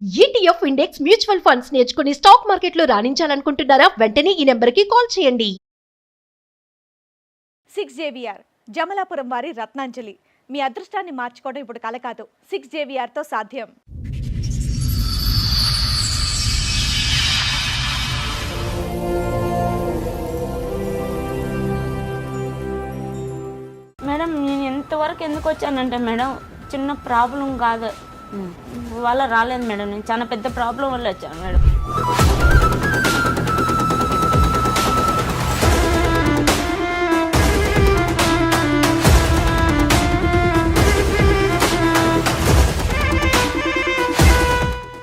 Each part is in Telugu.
ఈటీఎఫ్ ఇండెక్స్ మ్యూచువల్ ఫండ్స్ నేర్చుకుని స్టాక్ మార్కెట్లో రాణించాలనుకుంటున్నారా? వెంటనే ఈ నెంబర్కి కాల్ చేయండి. 6JVR జమలాపురం వారి రత్నాంజలి. మీ అదృష్టాన్ని మార్చుకోవడం ఇప్పుడు కల కాదు, 6JVRతో సాధ్యం. మేడం నేను ఎంతవరకు ఎందుకు వచ్చానంటే మేడం చిన్న ప్రాబ్లం కాదు వల్ల రాలేదు మేడం, నేను చాలా పెద్ద ప్రాబ్లం వల్ల వచ్చాను మేడం.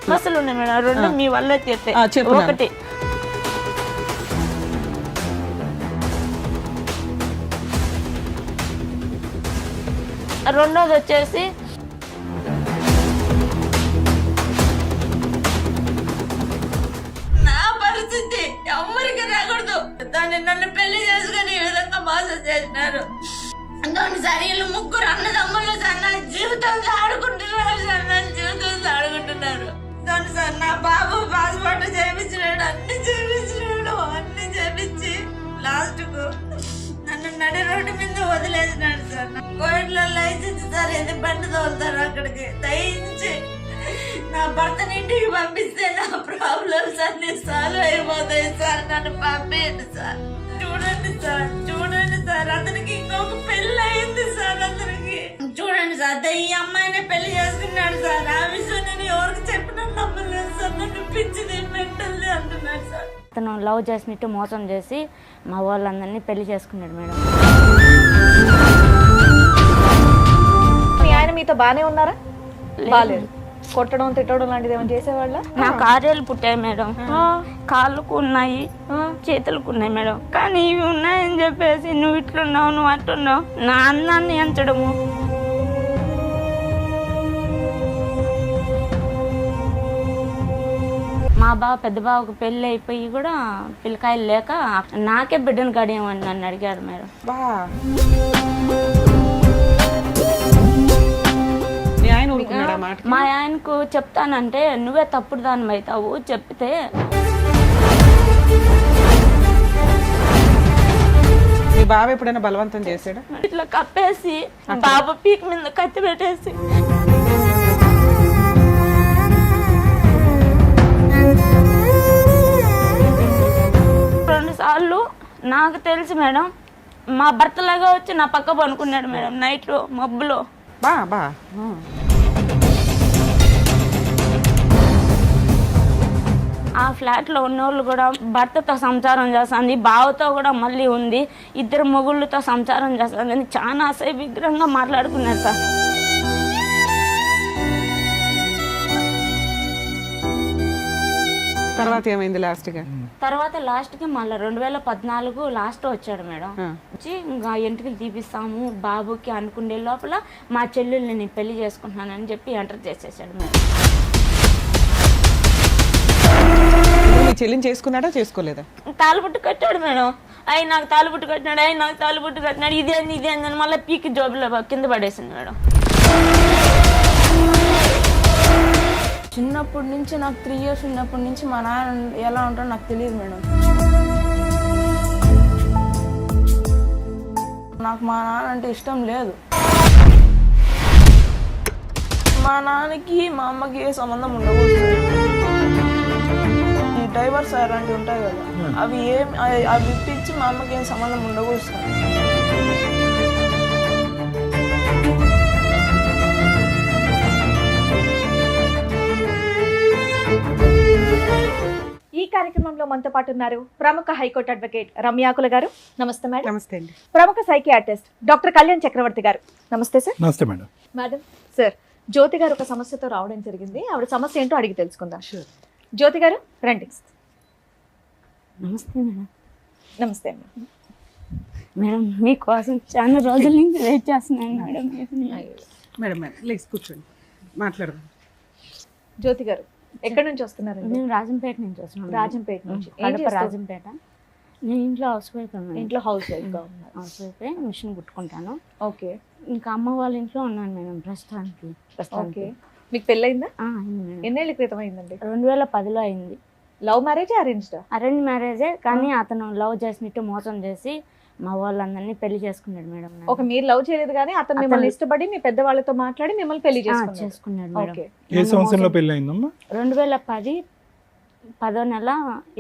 సమస్యలు ఉన్నాయి మేడం, రెండు మీ వల్ల తీర్తాయి. ఒకటి రెండోది వచ్చేసి నా పరిస్థితి ఎవరికి రాకూడదు. దాన్ని నన్ను పెళ్లి చేసుకుని ఈ విధంగా మోసం చేసినారు. దాని సరియలు ముగ్గురు అన్నదమ్ములు సార్ నా జీవితంతో ఆడుకుంటున్నారు సార్, నా జీవితంతో ఆడుకుంటున్నారు. దాన్ని సార్ నా బాబు పాస్పోర్ట్ చేయించినాడు, అన్ని చేపించి లాస్ట్ కు నన్ను నడి రోడ్డు మీద వదిలేసినాడు సార్. కోవిడ్లో లైసెన్స్ సార్ ఎంత బండి తోలుతారు అక్కడికి. దయించి నా భర్తని ఇంటికి పంపిస్తే నా ప్రాబ్లమ్స్ అన్ని సాల్వ్ అయిపోతాయి సార్. నన్ను పంపేయండి సార్. చూడండి సార్ అతనికి ఇంకొక పెళ్లి అయింది సార్. అతనికి చూడండి సార్, ఈ అమ్మాయిని పెళ్లి చేసుకున్నాడు సార్. ఆ విషయం నేను ఎవరికి చెప్పినా నమ్మలేదు సార్. నన్ను పిచ్చిది మెంటల్లీ అంటున్నాడు సార్. అతను లవ్ చేసినట్టు మోసం చేసి మా వాళ్ళందరినీ పెళ్లి చేసుకున్నాడు మేడం. మీ ఆయన మీతో బానే ఉన్నారా? బాలేదు. కొట్టడం తిట్టడం లాంటిది ఏమైనా చేసేవాళ్ళ? నా కార్యాలు పుట్టాయి మేడం, కాళ్ళకు ఉన్నాయి, చేతులకు ఉన్నాయి మేడం. కానీ ఇవి ఉన్నాయని చెప్పేసి నువ్వు ఇట్లున్నావు, నువ్వు అట్లున్నావు, నా అందాన్ని ఎంచడము. మా బావ పెద్ద బావకు పెళ్ళి అయిపోయి కూడా పిల్లకాయలు లేక నాకే బిడ్డను గడియమని నన్ను అడిగాడు మేడం. మా ఆయనకు చెప్తానంటే నువ్వే తప్పుడు దాని అవుతావు చెప్తే మీ బావ ఎప్పుడైనా బలవంతం చేశాడా? ఇట్లా కప్పేసి బాబు పీక్ మీద కత్తి పెట్టేసి రెండు సార్లు నాకు తెలిసి మేడం మా భర్తలాగా వచ్చి నా పక్క పనుకున్నాడు మేడం నైట్లో మబ్బులో. ఆ ఫ్లాట్లో ఉన్నోళ్ళు కూడా భర్తతో సంసారం చేస్తుంది, బావతో కూడా మళ్ళీ ఉంది, ఇద్దరు మొగుళ్ళతో సంసారం చేస్తుంది అని చాలా అసభ్యంగా మాట్లాడుకున్నారు సార్. తర్వాత ఏమైంది లాస్ట్గా? తర్వాత లాస్ట్కి మళ్ళీ 2014 లాస్ట్ వచ్చాడు మేడం. వచ్చి ఇంకా ఎంటికలు తీపిస్తాము బాబుకి అనుకునే లోపల మా చెల్లెల్ని నేను పెళ్లి చేసుకుంటున్నానని చెప్పి ఎంటర్ చేసేసాడు మేడం. మీ చెల్లిని చేసుకున్నాడా చేసుకోలేదా? తాలిబుట్టు కట్టాడు మేడం. అయి నాకు తాలిబుట్టు కట్టినాడు, అయి నాకు తాలిబుట్టు కట్టినాడు, ఇదేంది అని మళ్ళీ పీకి జోబులో కింద పడేసింది మేడం. చిన్నప్పటి నుంచి నాకు 3 years ఉన్నప్పటి నుంచి మా నాన్న ఎలా ఉంటాడో నాకు తెలియదు మేడం. నాకు మా నాన్న అంటే ఇష్టం లేదు. మా నాన్నకి మా అమ్మకి ఏ సంబంధం ఉండకూడదు. ఈ డైవర్స్ అలాంటివి ఉంటాయి కదా, అవి ఇప్పించి మా అమ్మకి ఏం సంబంధం ఉండకూడదు సార్. ఈ కార్యక్రమంలో మనతో పాటు ఉన్నారు ప్రముఖ హైకోర్టు అడ్వకేట్ రమ్యాకుల గారు. నమస్తే మేడం. నమస్తే అండి. ప్రముఖ సైకియాట్రిస్ట్ డాక్టర్ కళ్యాణ్ చక్రవర్తి గారు. నమస్తే సార్. నమస్తే మేడం. మేడం సార్, జ్యోతి గారు ఒక సమస్యతో రావడం జరిగింది. ఆవిడ సమస్య ఏంటో అడిగి తెలుసుకుందాం. జ్యోతి గారు రండి. నమస్తే మేడం. నమస్తే మేడం మీకోసం చాలా రోజుల నుంచి వెయిట్ చేస్తున్నాను మేడం. మేడం లేచి కూర్చోండి, మాట్లాడదాం. జ్యోతి గారు ఎక్కడి నుంచి వస్తున్నారు? మేము రాజంపేట నుంచి వస్తున్నాం. రాజంపేట నుంచి. రాజంపేట. నేను ఇంట్లో హౌస్ వైఫ్. ఇంట్లో హౌస్ వైఫ్గా ఉన్నారు. హౌస్ వైఫ్, మిషన్ కుట్టుకుంటాను. ఓకే. ఇంకా అమ్మ వాళ్ళ ఇంట్లో ఉన్నాను మేడం ప్రస్తుతానికి. ఓకే. మీకు పెళ్ళయిందా? అయింది మేడం. ఎన్నేళ్ల క్రితం అయిందండి? 2010లో అయింది. Love marriage, arranged? అరేంజ్ మ్యారేజే, కానీ అతను లవ్ చేసినట్టు మోసం చేసి మా వాళ్ళందరినీ పెళ్లి చేసుకున్నాడు మేడం. ఒక మీరు లవ్ చేయలేదు కానీ అతను మిమ్మల్ని ఇష్టపడి మీ పెద్దవాళ్ళతో మాట్లాడి మిమ్మల్ని పెళ్లి చేసుకున్నాడు మేడం. ఓకే. ఏ సంవత్సరంలో పెళ్లి అయిందమ్మా? 2010 10వ నెల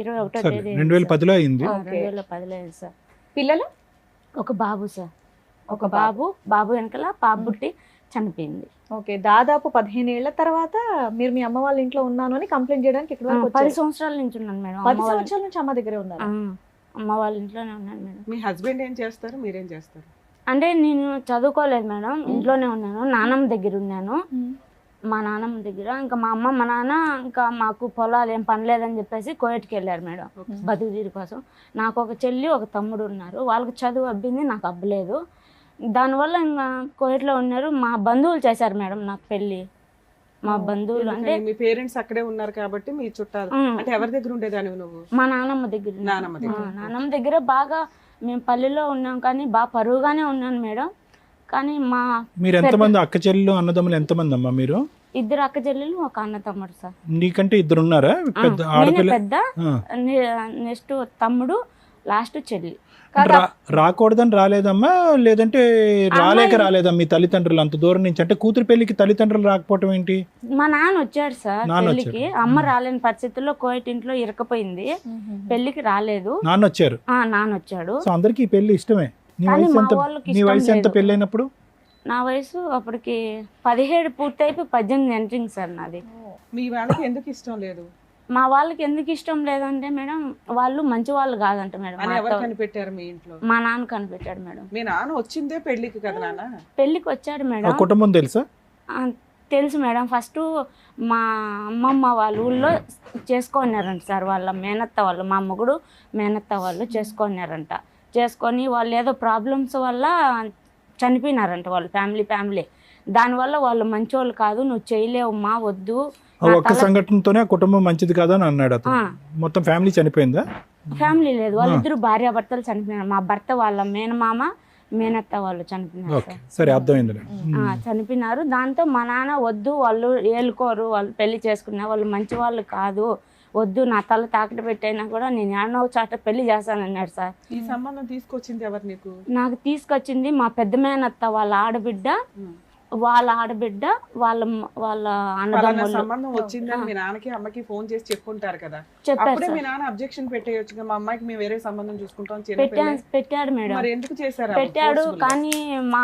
21వ సరే, తేదీ 2010లో అయింది. 2010లో అయింది సార్. పిల్లలు? ఒక బాబు సార్. ఒక బాబు వెనకాల పాప పుట్టి చనిపోయింది. ఓకే. దాదాపు 15 ఏళ్ల తర్వాత మీరు మీ అమ్మ వాళ్ళ ఇంట్లో ఉన్నాను అని కంప్లైంట్ చేయడానికి ఇక్కడ వరకు 10 సంవత్సరాల నుంచి ఉన్నాను మేడం. 10 సంవత్సరాల నుంచి అమ్మ దగ్గరే ఉన్నారు? అమ్మ వాళ్ళ ఇంట్లోనే ఉన్నాను మేడం. మీ హస్బెండ్ ఏం చేస్తారు, మీరేం చేస్తారు? అంటే నేను చదువుకోలేదు మేడం, ఇంట్లోనే ఉన్నాను. నానమ్మ దగ్గర ఉన్నాను. మా నాన్నమ్మ దగ్గర. ఇంకా మా అమ్మ మా నాన్న ఇంకా మాకు పొలాలు ఏం పనిలేదని చెప్పేసి కోయట్కి వెళ్ళారు మేడం బతుకు తీరు కోసం. నాకు ఒక చెల్లి ఒక తమ్ముడు ఉన్నారు. వాళ్ళకి చదువు అబ్బింది, నాకు అబ్బలేదు. దానివల్ల ఇంకా కోయట్లో ఉన్నారు. మా బంధువులు చేశారు మేడం నాకు పెళ్ళి. మా బంధువులు అంటే మీ పేరెంట్స్ అక్కడే ఉన్నారు కాబట్టి మీ చుట్టాలు. అంటే ఎవరి దగ్గర ఉండేదానివి నువ్వు? మా నాన్నమ్మ దగ్గర. నానమ్మ దగ్గర బాగా మేము పల్లెలో ఉన్నాం కానీ బాగా పరువుగానే ఉన్నాను మేడం. కానీ మీరు ఎంతమంది అక్క చెల్లెలు అన్నదమ్ములు ఎంతమంది అమ్మా మీరు? 2 అక్క చెల్లెలు, ఒక అన్న తమ్ముడు సార్. నీకంటే 2 ఉన్నారా? పెద్ద ఆడపిల్ల పెద్ద, నెక్స్ట్ తమ్ముడు, లాస్ట్ చెల్లి. రాకూడదని రాలేదమ్మా, లేదంటే రాలేక రాలేదా మీ తల్లిదండ్రులు అంత దూరం నుంచి? అంటే కూతురు పెళ్లికి తల్లిదండ్రులు రాకపోవటం ఏంటి? మా నాన్న వచ్చాడు సార్ పెళ్లికి. అమ్మ రాలేని పరిస్థితుల్లో కోయట్ ఇంట్లో ఇరకపోయింది, పెళ్లికి రాలేదు. నాన్న వచ్చారు? నాన్న వచ్చాడు. సో అందరికి ఈ పెళ్లి ఇష్టమే. నీ వయసు ఎంత పెళ్ళైనప్పుడు? నా వయసు అప్పటికి 17 పూర్తి అయిపోయి 18 ఎంట్రింగ్ సార్ నాది. మీ వాళ్ళకి ఎందుకు ఇష్టం లేదు? మా వాళ్ళకి ఎందుకు ఇష్టం లేదంటే మేడం, వాళ్ళు మంచి వాళ్ళు కాదంట మేడం. ఎవరు కనిపెట్టారు మీ ఇంట్లో? మా నాన్న కనిపెట్టాడు మేడం. మీ నాన్న వచ్చిందే పెళ్లికి కదా నాన్న? పెళ్లికి వచ్చాడు మేడం. కుటుంబం తెలుసా? తెలుసు మేడం. ఫస్ట్ మా అమ్మమ్మ వాళ్ళ ఊళ్ళో చేసుకున్నారంట సార్. వాళ్ళ మేనత్త వాళ్ళు, మా మొగుడు మేనత్త వాళ్ళు చేసుకున్నారంట. చేసుకొని వాళ్ళు ఏదో ప్రాబ్లమ్స్ వల్ల చనిపోయినారంట వాళ్ళు, ఫ్యామిలీ. దానివల్ల వాళ్ళు మంచోళ్ళు కాదు, నువ్వు చేయలేవమ్మా, వద్దు. ఒక్క సంఘటనతోనే ఆ కుటుంబం మంచిది కాదు అని అన్నాడు అతను. మొత్తం ఫ్యామిలీ చనిపోయిందా? ఫ్యామిలీ లేదు, వాళ్ళిద్దరు భార్యాభర్తలు చనిపోయినారు. మా భర్త వాళ్ళ మేనమామ మేనత్త వాళ్ళు చనిపోయినారు. సరే, అర్థమైంది. చనిపోయినారు. దాంతో మా నాన్న వద్దు, వాళ్ళు ఏలుకోరు, వాళ్ళు పెళ్లి చేసుకున్నా వాళ్ళు మంచి వాళ్ళు కాదు, వద్దు, నా తల తాకట పెట్టైనా కూడా నేను ఏడనో చాట పెళ్లి చేస్తానన్నాడు సార్. ఈ సంబంధం తీసుకొచ్చింది ఎవరు నీకు? నాకు తీసుకొచ్చింది మా పెద్ద మేనత్త వాళ్ళ ఆడబిడ్డ, వాళ్ళ అన్నదమ్ములు. సంబంధం వచ్చిందని మీ నాన్నకి అమ్మకి ఫోన్ చేసి చెప్పుకుంటారు కదా, అప్పుడే మీ నాన్న అబ్జెక్షన్ పెట్టేయచ్చు, మా అమ్మాయికి మేము వేరే సంబంధం చూసుకుంటాం. పెట్టాడు మేడం. మరి ఎందుకు చేశారు? పెట్టాడు, కానీ మా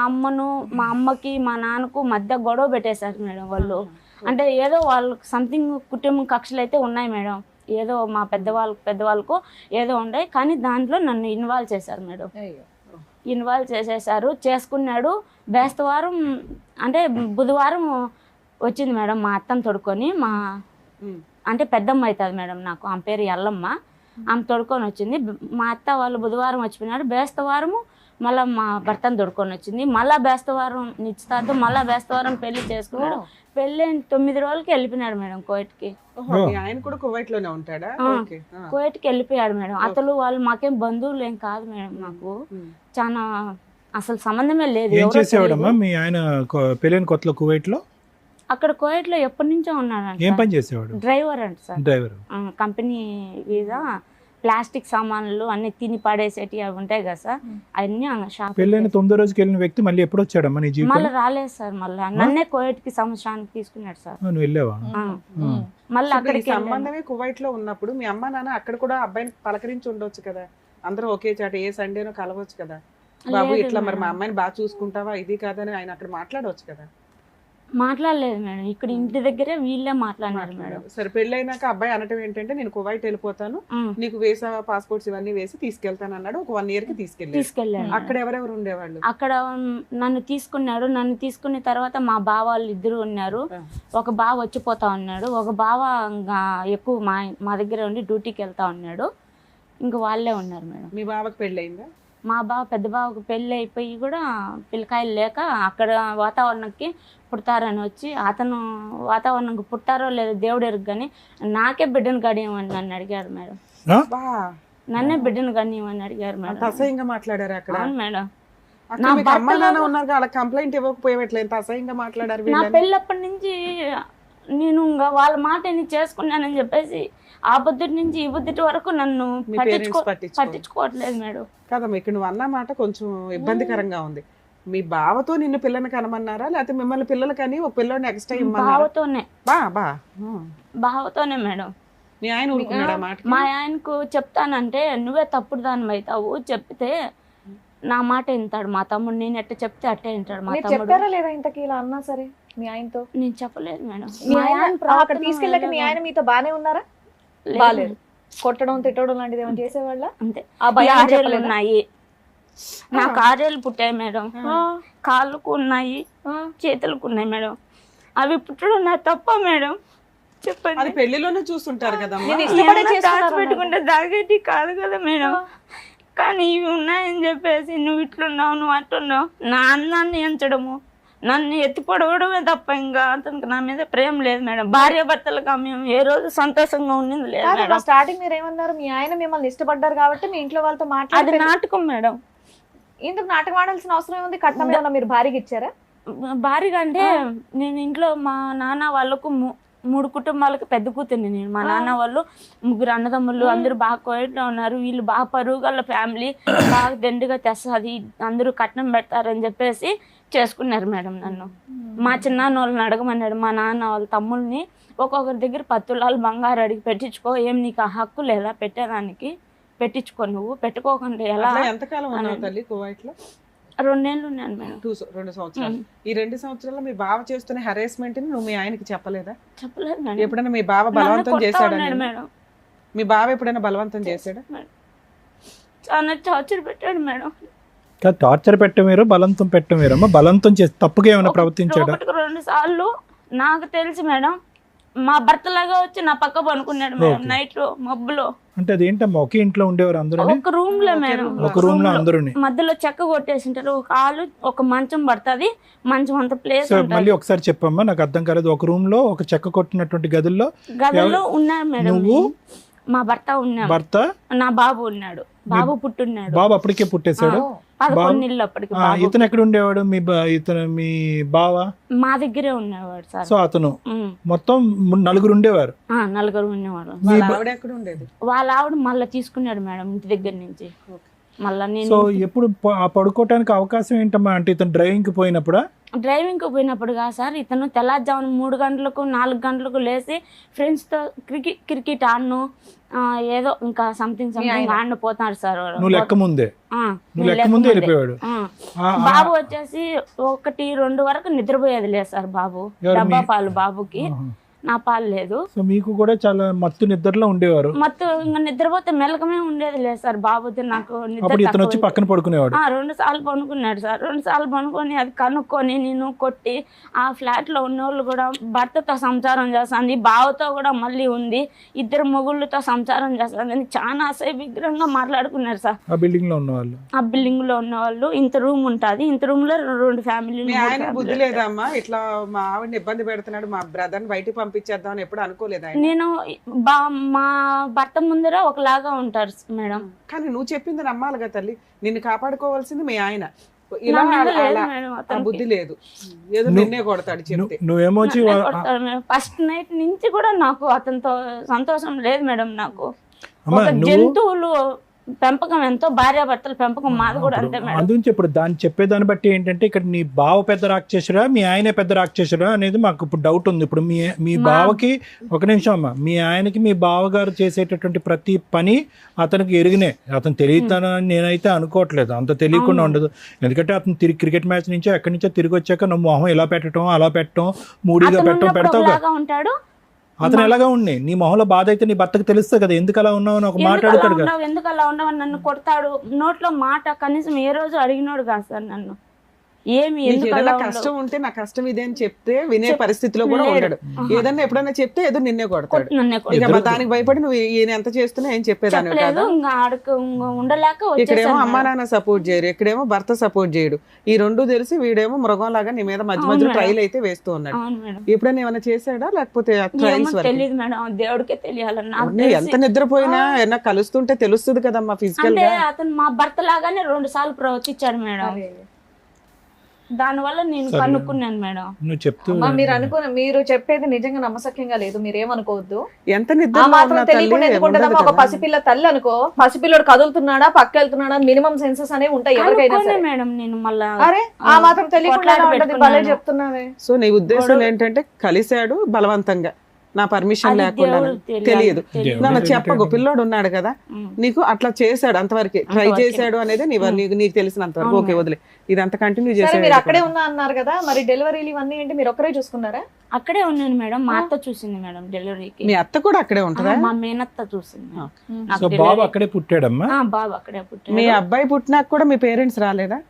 అమ్మకి మా నాన్నకు మధ్య గొడవ పెట్టేశారు మేడం వాళ్ళు. అంటే ఏదో వాళ్ళకి సంథింగ్ కుటుంబ కక్షలు అయితే ఉన్నాయి మేడం, ఏదో మా పెద్దవాళ్ళకు ఏదో ఉన్నాయి. కానీ దాంట్లో నన్ను ఇన్వాల్వ్ చేశారు మేడం. ఇన్వాల్వ్ చేసేసారు. చేసుకున్నాడు. బేస్తవారం అంటే బుధవారం వచ్చింది మేడం మా అత్తను తొడుకొని. అంటే పెద్దమ్మ అవుతుంది మేడం నాకు, ఆమె పేరు ఎల్లమ్మ. ఆమె తొడుకొని వచ్చింది. మా అత్త వాళ్ళు బుధవారం వచ్చిపోయినాడు. బేస్తవారము మళ్ళీ మా భర్తను తొడుకొని వచ్చింది. మళ్ళీ బేస్తవారం నిశ్చితార్థం, మళ్ళీ బేస్తవారం పెళ్లి చేసుకున్నాడు. పెళ్ళి 9 రోజులకి వెళ్ళిపోయినాడు మేడం కోయట్కి. ఆయన కూడా కువైట్ లోనే ఉంటాడా? కోయట్కి వెళ్ళిపోయాడు మేడం. అతను వాళ్ళు మాకేం బంధువులు ఏం కాదు మేడం, మాకు చాలా అసలు సంబంధమే లేదు. ఏం చేసేవాడమ్మా మీ ఆయన పెళ్ళైన కొత్తలో కువైట్ లో? అక్కడ కోయట్ లో ఎప్పటి నుంచో ఉన్నాడు. ఏం పని చేసేవాడు? డ్రైవర్ అంట సార్. డ్రైవర్. కంపెనీ మీద ప్లాస్టిక్ సామాన్లు అన్ని తిని పడేసేటి అవి ఉంటాయి కదా సార్, అన్ని షాప్. పెళ్ళైన 9వ రోజుకి వెళ్ళిన వ్యక్తి మళ్ళీ ఎప్పుడు వచ్చాడమ్మా నీ జీవితం? మళ్ళీ రాలేదు సార్. మళ్ళీ నన్నే కోయట్కి సంవత్సరానికి తీసుకున్నాడు సార్. నువ్వు వెళ్ళావా? మళ్ళీ అక్కడికి సంబంధమే కువైట్ లో ఉన్నప్పుడు మీ అమ్మ నాన్న అక్కడ కూడా అబ్బాయిని పలకరించి ఉండొచ్చు కదా, అందరూ ఒకే చాట ఏ సండేనో కలవచ్చు కదా. బాబు ఇట్లా మరి మా అమ్మాయిని బాగా చూసుకుంటావా, ఇది కాదని ఆయన అక్కడ మాట్లాడవచ్చు కదా. మాట్లాడలేదు మేడం, ఇక్కడ ఇంటి దగ్గరే వీళ్ళే మాట్లాడినారు మేడం. సరే, పెళ్ళైనాక అబ్బాయి అనటం ఏంటంటే నేను కువైట్ వెళ్ళిపోతాను, నీకు వీసా పాస్పోర్ట్స్ ఇవన్నీ వేసి తీసుకెళ్తాను అన్నాడు. ఒక 1 year కి తీసుకెళ్ళాడు. అక్కడ ఎవరెవరు ఉండేవాళ్ళు? అక్కడ నన్ను తీసుకున్నాడు. నన్ను తీసుకున్న తర్వాత మా బావ వాళ్ళు 2 ఉన్నారు. ఒక బావ వచ్చిపోతా ఉన్నాడు, ఒక బావ ఎక్కువ మా దగ్గర ఉండి డ్యూటీకి వెళ్తా ఉన్నాడు. ఇంకా వాళ్ళే ఉన్నారు మేడం. మీ బావకి పెళ్ళయిందా? మా బావ పెద్ద బావకు పెళ్ళి అయిపోయి కూడా పిల్లకాయలు లేక అక్కడ వాతావరణంకి పుడతారని వచ్చి, అతను వాతావరణంకి పుట్టారో లేదో దేవుడు ఎరుగు, కానీ నాకే బిడ్డను గడియమని నన్ను అడిగారు మేడం. నన్నే బిడ్డను గడియమని అడిగారు మేడం. అసహ్యంగా మాట్లాడారు అక్కడ? అవును మేడం. అమ్మ నాన్న ఉన్నారు, కంప్లైంట్ ఇవ్వకపోయేట్లేదు, అసహ్యంగా మాట్లాడారు. నా పెళ్ళప్పటి నుంచి నేను ఇంకా వాళ్ళ మాట నేను చేసుకున్నానని చెప్పేసి ఆ బుద్ధి నుంచి ఈ బుద్ధి వరకు నన్ను మీ పేరెంట్స్ పట్టించుకోవట్లేదు మేడం. కదమ్మా ఇక్కడ నువ్వు అన్న మాట కొంచెం ఇబ్బందికరంగా ఉంది. మీ బావతో నిన్ను పిల్లని కనమన్నారా లేకపోతే మిమ్మల్ని పిల్లలు కానీ ఒక పిల్లని ఎక్స్ట్రా ఇమ్మన్నారా? బావతోనే బావతోనే మేడం. మీ ఆయన ఊరుకున్నాడా మాట? మా ఆయనకు చెప్తానంటే నువ్వే తప్పుడు దాని అవుతావు, చెప్తే నా మాట వింటాడు మా తమ్ముడు. నేను ఎట్ట చెప్తే అట్టే వింటాడు మా మీరు తమ్ముడు. చెప్పారా లేదా ఇంతకి ఇలా అన్నా సరే మీ ఆయనతో? నేను చెప్పలేదు మేడం. మీ మా ఆయన ఆయన అక్కడ తీసుకెళ్ళాక మీ ఆయన మీతో బానే ఉన్నారా? లేదు. బాలేదు. కొట్టడం తిట్టడం లాంటిది ఏమైనా చేసేవాళ్ళ? అంతే. ఆ భయం ఆరేళ్ళు చెప్పలేదా? ఉన్నాయి నాకు, 6 ఏళ్ళు పుట్టాయి మేడం. కాళ్ళకు ఉన్నాయి, చేతులకు ఉన్నాయి మేడం. అవి పుట్టడం నా తప్ప మేడం? అది చెప్పండి. పెళ్లిలోనే చూస్తుంటారు కదమ్మా. నేను ఇష్టపడే ఏమన్నా చేసుకున్నాను దాచిపెట్టుకుంటే దాగేటి కాదు కదా మేడం. కానీ ఇవి ఉన్నాయని చెప్పేసి నువ్వు ఇట్లున్నావు, నువ్వు అట్టున్నావు, నా అందాన్ని ఎంచడము, నన్ను ఎత్తి పొడవడమే తప్ప ఇంకా అతనికి నా మీద ప్రేమ లేదు మేడం. భార్య భర్తలుగా మేము ఏ రోజు సంతోషంగా ఉండింది లేదు మేడం. స్టార్టింగ్ మీరు ఏమన్నారు? మీ ఆయన మిమ్మల్ని ఇష్టపడ్డారు కాబట్టి మీ ఇంట్లో వాళ్ళతో అది మాట్లాడి నాటకం మేడం. ఇందుకు నాటకం ఆడాల్సిన అవసరం ఏముంది? కట్నం ఏమన్నా మీరు భారీగా ఇచ్చారా? భారీగా అంటే నేను ఇంట్లో మా నాన్న వాళ్ళకు 3 కుటుంబాలకు పెద్ద కూతుర్ని నేను. మా నాన్న వాళ్ళు 3 అన్నదమ్ములు, అందరూ బాగా కోయట్లో ఉన్నారు. వీళ్ళు బాగా పరుగుల ఫ్యామిలీ, బాగా దండిగా తెస్తుంది, అందరూ కట్నం పెడతారని చెప్పేసి చేసుకున్నారు మేడం నన్ను. మా చిన్నాన్న వాళ్ళని అడగమన్నాడు మా నాన్న వాళ్ళ తమ్ముళ్ళని, ఒక్కొక్కరి దగ్గర 10 తులాలు బంగారు అడిగి పెట్టించుకో, ఏం నీకు ఆ హక్కు లేదా పెట్టేదానికి? పెట్టించుకో, నువ్వు పెట్టుకోకుండా ఎలా? ఎంతకాలం ఉన్నావు తల్లి కువైట్ లో? 2 ఏళ్ళు ఉన్నాను మేడం. 2 సంవత్సరాలు. ఈ 2 సంవత్సరాల్లో మీ బావ చేస్తున్న హెరాస్మెంట్ ని నువ్వు మీ ఆయనకి చెప్పలేదా? చెప్పలేదు మేడం. ఎప్పుడైనా మీ బావ బలవంతం చేశాడా? మేడం మీ బావ ఎప్పుడైనా బలవంతం చేశాడా? చాలా టార్చర్ పెట్టాడు మేడం. టార్చర్ పెట్టం వేరు, బలవంతం పెట్టం వేరమ్మా. బలవంతం చేసి తప్పుగా ఏమైనా ప్రవర్తించాడా? 1-2 సార్లు నాకు తెలిసి మేడం మా భర్త లాగా వచ్చి నా పక్క పనుకున్నాడు మేడం. నైట్ లో మబ్బులో. అంటే అదేంటమ్మా, ఒకే ఇంట్లో ఉండేవారు అందరూ? ఒక రూమ్ లో మేడం, ఒక రూమ్ లో అందరూ మధ్యలో చెక్క కొట్టేసింటారు. ఒక హాలు, ఒక మంచం పడుతుంది, మంచం అంత ప్లేస్. మళ్ళీ ఒకసారి చెప్పమ్మా, నాకు అర్థం కాలేదు. ఒక రూమ్ లో ఒక చెక్క కొట్టినటువంటి గదిలో ఉన్నారు మేడం. నువ్వు, మా భర్త ఉన్నాడు, భర్త, నా బాబు ఉన్నాడు. బాబు పుట్టున్నాడు. బాబు అప్పటికే పుట్టేశాడు. 11 నెలలు అప్పటికి. ఇతను ఎక్కడ ఉండేవాడు? ఇతను మీ బావ మా దగ్గరే ఉండేవాడు సార్. సో అతను మొత్తం 4 ఉండేవారు. 4 ఉండేవాడు. ఆవిడ ఎక్కడ ఉండేది? వాళ్ళ ఆవిడ మళ్ళీ తీసుకున్నాడు మేడం ఇంటి దగ్గర నుంచి. మళ్ళీ నేను సో ఎప్పుడు పడుకోవటానికి అవకాశం ఏంటమ్మా? అంటే ఇతను డ్రైవింగ్ కి పోయినప్పుడా? డ్రైవింగ్ కు పోయినప్పుడు కాదు సార్. ఇతను తెల్లారుజామున 3 గంటలకు 4 గంటలకు లేచి ఫ్రెండ్స్ తో క్రికెట్ ఆడను, ఏదో ఇంకా సంథింగ్ ఆడిన పోతాడు సార్. నువ్వు లెక్క ముందే వెళ్ళిపోయాడు. బాబు వచ్చేసి 1-2 వరకు నిద్రపోయేది లేదు సార్. బాబు డబ్బా పాలు బాబుకి, నా పాలు లేదు. సో మీకు కూడా చాలా మత్తు నిద్రలో ఉండేవారు. మత్తు ఇంకా నిద్రపోతే మెలకమే ఉండేది లేదు సార్. బాబుతో నాకు అప్పుడు ఇతను వచ్చి పక్కన పడుకునేవాడు. 2 సార్లు పనుకున్నాడు సార్. 2 సార్లు పనుకొని అది కనుక్కొని నేను కొట్టి, ఆ ఫ్లాట్ లో ఉన్న వాళ్ళు కూడా భర్తతో సంసారం చేస్తుంది, బావతో కూడా మళ్ళీ ఉంది, 2 మొగుళ్ళతో సంసారం చేస్తుంది అని చాలా అసహ్యంగా మాట్లాడుకున్నారు సార్. ఆ బిల్డింగ్ లో ఉన్న వాళ్ళు, ఆ బిల్డింగ్ లో ఉన్న వాళ్ళు. ఇంత రూమ్ ఉంటుంది, ఇంత రూమ్ లో 2 ఫ్యామిలీలు. మీ ఆయన బుద్ధి లేదమ్మా? ఇట్లా మా ఆవిడని ఇబ్బంది పెడుతున్నాడు, మా బ్రదర్ బయటకు పంపించేద్దాం ఎప్పుడు అనుకోలేదా? నేను మా భర్త ముందర ఒకలాగా ఉంటారు మేడం. కానీ నువ్వు చెప్పింది నమ్మాలి కదా తల్లి. నిన్ను కాపాడుకోవాల్సింది మీ ఆయన. ఇలా బుద్ధి లేదు, ఏదో నిన్నే కొడతాడు చెప్తే. నువ్వేమో ఫస్ట్ నైట్ నుంచి కూడా నాకు అతనితో సంతోషం లేదు మేడం. నాకు ఒక జంతువులు పెంపకం ఎంతో, భార్యాభర్తల పెంపకం మాది కూడా అంతే మేడం. అందుకే ఇప్పుడు దాన్ని చెప్పేదాన్ని బట్టి ఏంటంటే ఇక్కడ నీ బావ పెద్ద రాక్షసుడా మీ ఆయనే పెద్ద రాక్షసుడా అనేది మాకు ఇప్పుడు డౌట్ ఉంది. ఇప్పుడు మీ బావకి, ఒక నిమిషం అమ్మా, మీ ఆయనకి మీ బావగారు చేసేటటువంటి ప్రతి పని అతనికి ఎరిగినే. అతను తెలియతానని నేనైతే అనుకోవట్లేదు, అంత తెలియకుండా ఉండదు. ఎందుకంటే అతను క్రికెట్ మ్యాచ్ నుంచో ఎక్కడి నుంచో తిరిగి వచ్చాక నువ్వు మొహం ఇలా పెట్టడం, అలా పెట్టడం, మూడీగా పెట్టడం పెడతావు. ఉంటాడు అతను ఎలాగా ఉన్నాయి? నీ మొహంలో బాధ అయితే నీ భర్తకు తెలుస్తుంది కదా, ఎందుకు అలా ఉన్నావు అని ఒక మాట్లాడతాడు కదా. ఎందుకు అలా ఉన్నావు అని నన్ను కొడతాడు. నోట్లో మాట కనీసం ఏ రోజు అడిగినోడు కాదు సార్ నన్ను. ఏమి కష్టం ఉంటే నా కష్టం ఇదే అని చెప్తే వినే పరిస్థితిలో కూడా ఉండడు. ఏదన్నా ఎప్పుడైనా చెప్తే ఏదో నిన్నే కొడతాడు. దానికి భయపడి నువ్వు ఈయన ఎంత చేస్తున్నా ఏం చెప్పేదాన్ని కాదు. ఉండలేక ఇక్కడేమో అమ్మా నాన్న సపోర్ట్ చేయరు, ఇక్కడేమో భర్త సపోర్ట్ చేయడు. ఈ 2 తెలిసి వీడేమో మృగం లాగా నీ మీద మధ్య మధ్య ట్రైల్ అయితే వేస్తూ ఉన్నాడు. ఎప్పుడైనా ఏమైనా చేశాడా లేకపోతే తెలియదు మేడం, దేవుడికే తెలియాలన్నా. ఎంత నిద్రపోయినా ఏమన్నా కలుస్తుంటే తెలుస్తుంది కదమ్మా ఫిజికల్ గా. అతను మా భర్త లాగానే 2 సార్లు ప్రవర్తించాడు మేడం. దానివల్ల నేను సరే. కనుక్కున్నాను మేడం. నువ్వు చెప్తూ అమ్మా మీరు చెప్పేది నిజంగా నమ్మసక్యంగా లేదు, మీరేమనుకోవద్దు. ఎంత ఆ నిద్ర మాత్రం తెలియకుండా ఎందుకు ఉంటుందమ్మా? ఒక పసిపిల్ల తల్లి అనుకో, పసిపిల్లడు కదులుతున్నాడా పక్క వెళ్తున్నాడా మినిమం సెన్సెస్ అనేవి ఉంటాయి ఎవరికైనా కనుక్కున్నా సరే. మేడం నేను మళ్ళా. అరే ఆ మాత్రం తెలియకుండా ఎలా ఉంటది? భలే పెట్టుకున్నాను. చెప్తున్నావే. సో నీ ఉద్దేశం ఏంటంటే కలిశాడు బలవంతంగా, నా పర్మిషన్ అది లేకుండా? దేవుడు తెలియదు. తెలియదు. నన్ను చెప్పకు, పిల్లోడు ఉన్నాడు కదా, నీకు అట్లా చేశాడు అంతవరకే, ట్రై చేశాడు అనేది నీకు తెలిసినంత వరకు. ఓకే వదిలే, ఇది అంత కంటిన్యూ సరే చేశాడు. మీరు అక్కడే ఉన్నా అన్నారు కదా, మరి డెలివరీలు ఇవన్నీ ఏంటి మీరు ఒక్కరే చూసుకున్నారా? అక్కడే ఉన్నాను మేడం. మా అత్త చూసింది మేడం డెలివరీకి. మీ అత్త కూడా అక్కడే ఉంటుందా? మా మేనత్త చూసింది మేడం. నాకు సో బాబు delivery- అక్కడే పుట్టాడమ్మా. బాబు అక్కడే పుట్టాడు. మీ అబ్బాయి పుట్టినాక కూడా మీ పేరెంట్స్ రాలేదా?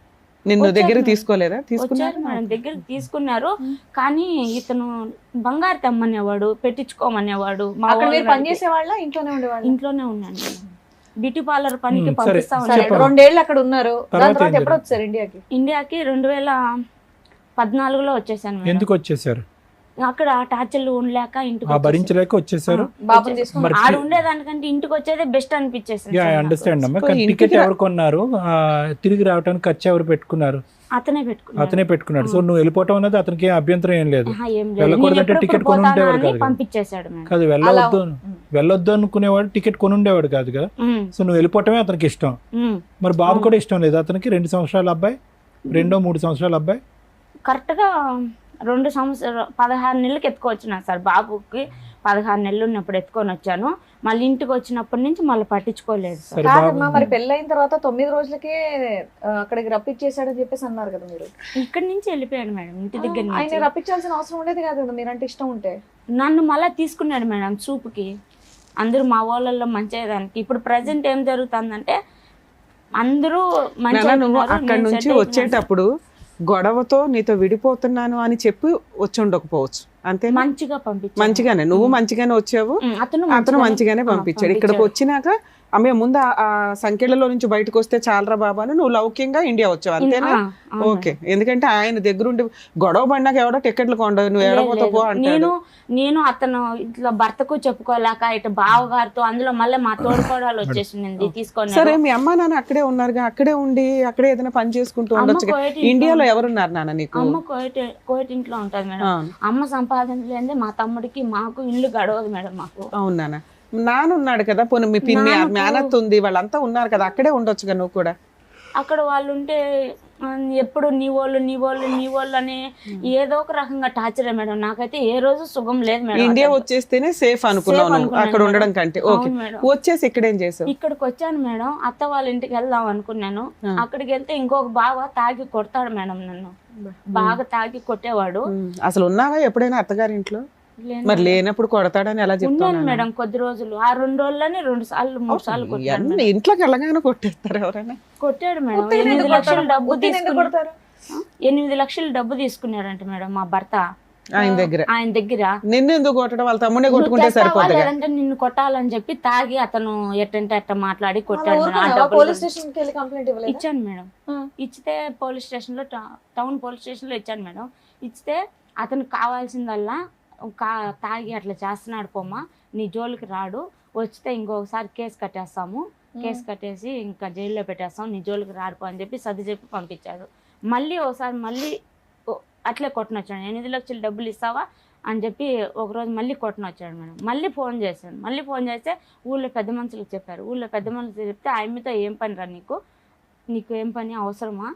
నిన్ను దగ్గర తీసుకోలేదా? తీసుకున్నారు వచ్చారు మేడం, దగ్గరికి తీసుకున్నారు. కానీ ఇతను బంగారు తెమ్మనేవాడు, పెట్టించుకోమనేవాడు. మా అక్కడ మీరు వాళ్ళు పని చేసే వాళ్ళ ఇంట్లోనే ఉండేవాళ్ళు? ఇంట్లోనే ఉన్నాను మేడం. బ్యూటీ పార్లర్ పనికి సరే. పంపిస్తా సరే ఉన్నాడు. 2 ఏళ్ళు అక్కడ ఉన్నారు. దాని తర్వాత తర్వాత ఏం ఎప్పుడు వచ్చారు ఇండియాకి? ఇండియాకి 2014లో వచ్చేసాను మేడం. ఎందుకు వచ్చేసారు? అక్కడ టార్చర్లు ఉండలేక ఇంటికి ఆ వచ్చేసాను. భరించలేక వచ్చేసారు. బాబుని తీసుకుని మరి ఆడ ఉండేదానికంటే ఇంటికి వచ్చేదే బెస్ట్ అనిపించేసింది యా సార్ నాకు. అండర్స్టాండ్ అమ్మా. సో కానీ ఇంటికి టికెట్ ఎవరు కొన్నారు? తిరిగి రావడానికి ఖర్చు ఎవరు పెట్టుకున్నారు? అతనే పెట్టుకున్నాడు. అతనే పెట్టుకున్నాడు. సో నువ్వు వెళ్ళిపోవటం అనేది అతనికి అభ్యంతరం ఏం లేదు. ఏం లేదు. వెళ్ళకూడదంటే నేను టికెట్ ఎప్పుడెప్పుడు కొని ఉండేవాడు పోతానా అని కాదు. పంపించేశాడు మేడం. కాదు, వెళ్ళొద్దు అనుకునేవాడు, టికెట్ కొని ఉండేవాడు కాదు కదా. ఉమ్, సో నువ్వు వెళ్ళిపోవటమే అతనికి ఇష్టం. ఉమ్. మరి బాబు కూడా ఇష్టం లేదు అతనికి? 2 సంవత్సరాల అబ్బాయి, 2-3 సంవత్సరాల అబ్బాయి. కరెక్ట్ గా 2 సంవత్సరాలు 16 నెలలకు ఎత్తుకొచ్చినా సార్. బాబుకి 16 నెలలు ఉన్నప్పుడు ఎత్తుకొని వచ్చాను. మళ్ళీ ఇంటికి వచ్చినప్పటి నుంచి మళ్ళీ పట్టించుకోలేదు సార్. సరే బాబు కాదమ్మా, మరి పెళ్ళైన తర్వాత 9 రోజులకే అక్కడికి రప్పించేసాడని చెప్పేసి అన్నారు కదా మీరు. ఇక్కడి నుంచి వెళ్ళిపోయాడు మేడం, ఇంటి దగ్గర ఆయన నుంచి. రప్పించాల్సిన అవసరం ఉండేది కాదు కదా, మీరంటే ఇష్టం ఉంటే. నన్ను మళ్ళీ తీసుకున్నాడు మేడం చూపుకి. అందరూ మా వాళ్ళల్లో మంచిదానికి. ఇప్పుడు ప్రజెంట్ ఏం జరుగుతుందంటే అందరూ నాన్న, నువ్వు మంచిగా అక్కడి నుంచి వచ్చేటప్పుడు గొడవతో నీతో విడిపోతున్నాను అని చెప్పి వచ్చి ఉండకపోవచ్చు, అంతే? మంచిగా పంపించాడు. మంచిగానే, నువ్వు మంచిగానే వచ్చావు, అతను మంచిగానే పంపించాడు. ఇక్కడికి వచ్చినాక ఆమె ముందు ఆ సంఖ్యలలో నుంచి బయటకు వస్తే చాలరా బాబా అని నువ్వు లౌక్యంగా ఇండియా వచ్చావు, అంతేనా? ఓకే. ఎందుకంటే ఆయన దగ్గరుండి గొడవ పడినాక ఎవడో టికెట్లు కొండవు, నువ్వు ఏడపోతా పో అంటాడు. నేను అతను ఇట్లా భర్తకు చెప్పుకోలేక ఇటు బావగారితో, అందులో మళ్ళీ మా తోడుకోడలు వచ్చేసింది తీసుకొని. సరే, మీ అమ్మ నాన్న అక్కడే ఉన్నారుగా, అక్కడే ఉండి అక్కడే ఏదైనా పని చేసుకుంటూ ఉండొచ్చు. ఇండియాలో ఎవరున్నారు నాన్న నీకు? అమ్మ కోయట్ ఇంట్లో ఉంటది మేడం. అమ్మ సంపాదించలేదే మా తమ్ముడికి మాకు ఇల్లు గడవదు మేడం మాకు. అవును నాన్న. నాన్న ఉన్నాడు కదా, పోనీ మీ పిన్ని మేనత్ ఉంది, వాళ్ళంతా ఉన్నారు కదా, అక్కడే ఉండొచ్చుగా నువ్వు కూడా. అక్కడ వాళ్ళు ఉంటే ఎప్పుడు నీ వాళ్ళు అని ఏదో ఒక రకంగా టార్చర్ మేడం. నాకైతే ఏ రోజు సుఖం లేదు మేడం. ఇండియా వచ్చేస్తేనే సేఫ్ అనుకున్నావు నువ్వు, అక్కడ ఉండడం కంటే. ఓకే, వచ్చేసి ఇక్కడ ఏం చేసావు? ఇక్కడికి వచ్చాను మేడం, అత్త వాళ్ళ ఇంటికి వెళ్దాం అనుకున్నాను. అక్కడికి వెళ్తే ఇంకొక బావ తాగి కొడతాడు మేడం నన్ను. బాగా తాగి కొట్టేవాడు. అసలు ఉన్నావా ఎప్పుడైనా అత్తగారి ఇంట్లో? మరి లేనప్పుడు కొడతాడని ఎలా ఉన్నాను చెప్తాను మేడం కొద్ది రోజులు. ఆ 2 రోజుల్లోనే 2 సార్లు 3 సార్లు కొట్టాడు మేడం. ఇంట్లోకి వెళ్ళగానే కొట్టేస్తారు ఎవరైనా? కొట్టాడు మేడం. 8 లక్షలు డబ్బు తీసుకున్నాడు. 8 లక్షలు డబ్బు తీసుకున్నాడంట మేడం మా భర్త ఆయన దగ్గర. నిన్ను ఎందుకు కొట్టడం? వాళ్ళ తమ్ముడే కొట్టుకుంటే సరిపోతుంది. లేదంటే నిన్ను కొట్టాలని చెప్పి తాగి అతను ఎట్టంటే అట్ట మాట్లాడి కొట్టాడు మేడం. ఆ డబ్బులు పోలీస్ స్టేషన్ కి వెళ్ళి కంప్లైంట్ ఇవ్వలేదు? ఇచ్చాను మేడం. ఇచ్చితే పోలీస్ స్టేషన్ లో టౌన్ పోలీస్ స్టేషన్ లో ఇచ్చాను మేడం. ఇచ్చితే అతనికి కావాల్సిందల్లా తాగి అట్లా చేస్తున్నాడు పోమ్మా, నీ జోలికి రాడు, వచ్చితే ఇంకొకసారి కేసు కట్టేస్తాము, కేసు కట్టేసి ఇంకా జైల్లో పెట్టేస్తాం, నీ జోలికి రాడుపో అని చెప్పి సర్ది చెప్పి పంపించాడు. మళ్ళీ ఒకసారి మళ్ళీ అట్లే కొట్టనొచ్చాడు. 8 లక్షలు డబ్బులు ఇస్తావా అని చెప్పి ఒకరోజు మళ్ళీ కొట్టనొచ్చాడు మేడం. మళ్ళీ ఫోన్ చేశాను. మళ్ళీ ఫోన్ చేస్తే ఊళ్ళో పెద్ద మనుషులకు చెప్పారు. ఊళ్ళో పెద్ద మనుషులు చెప్తే ఆయనతో ఏం పని రా నీకు ఏం పని అవసరమా?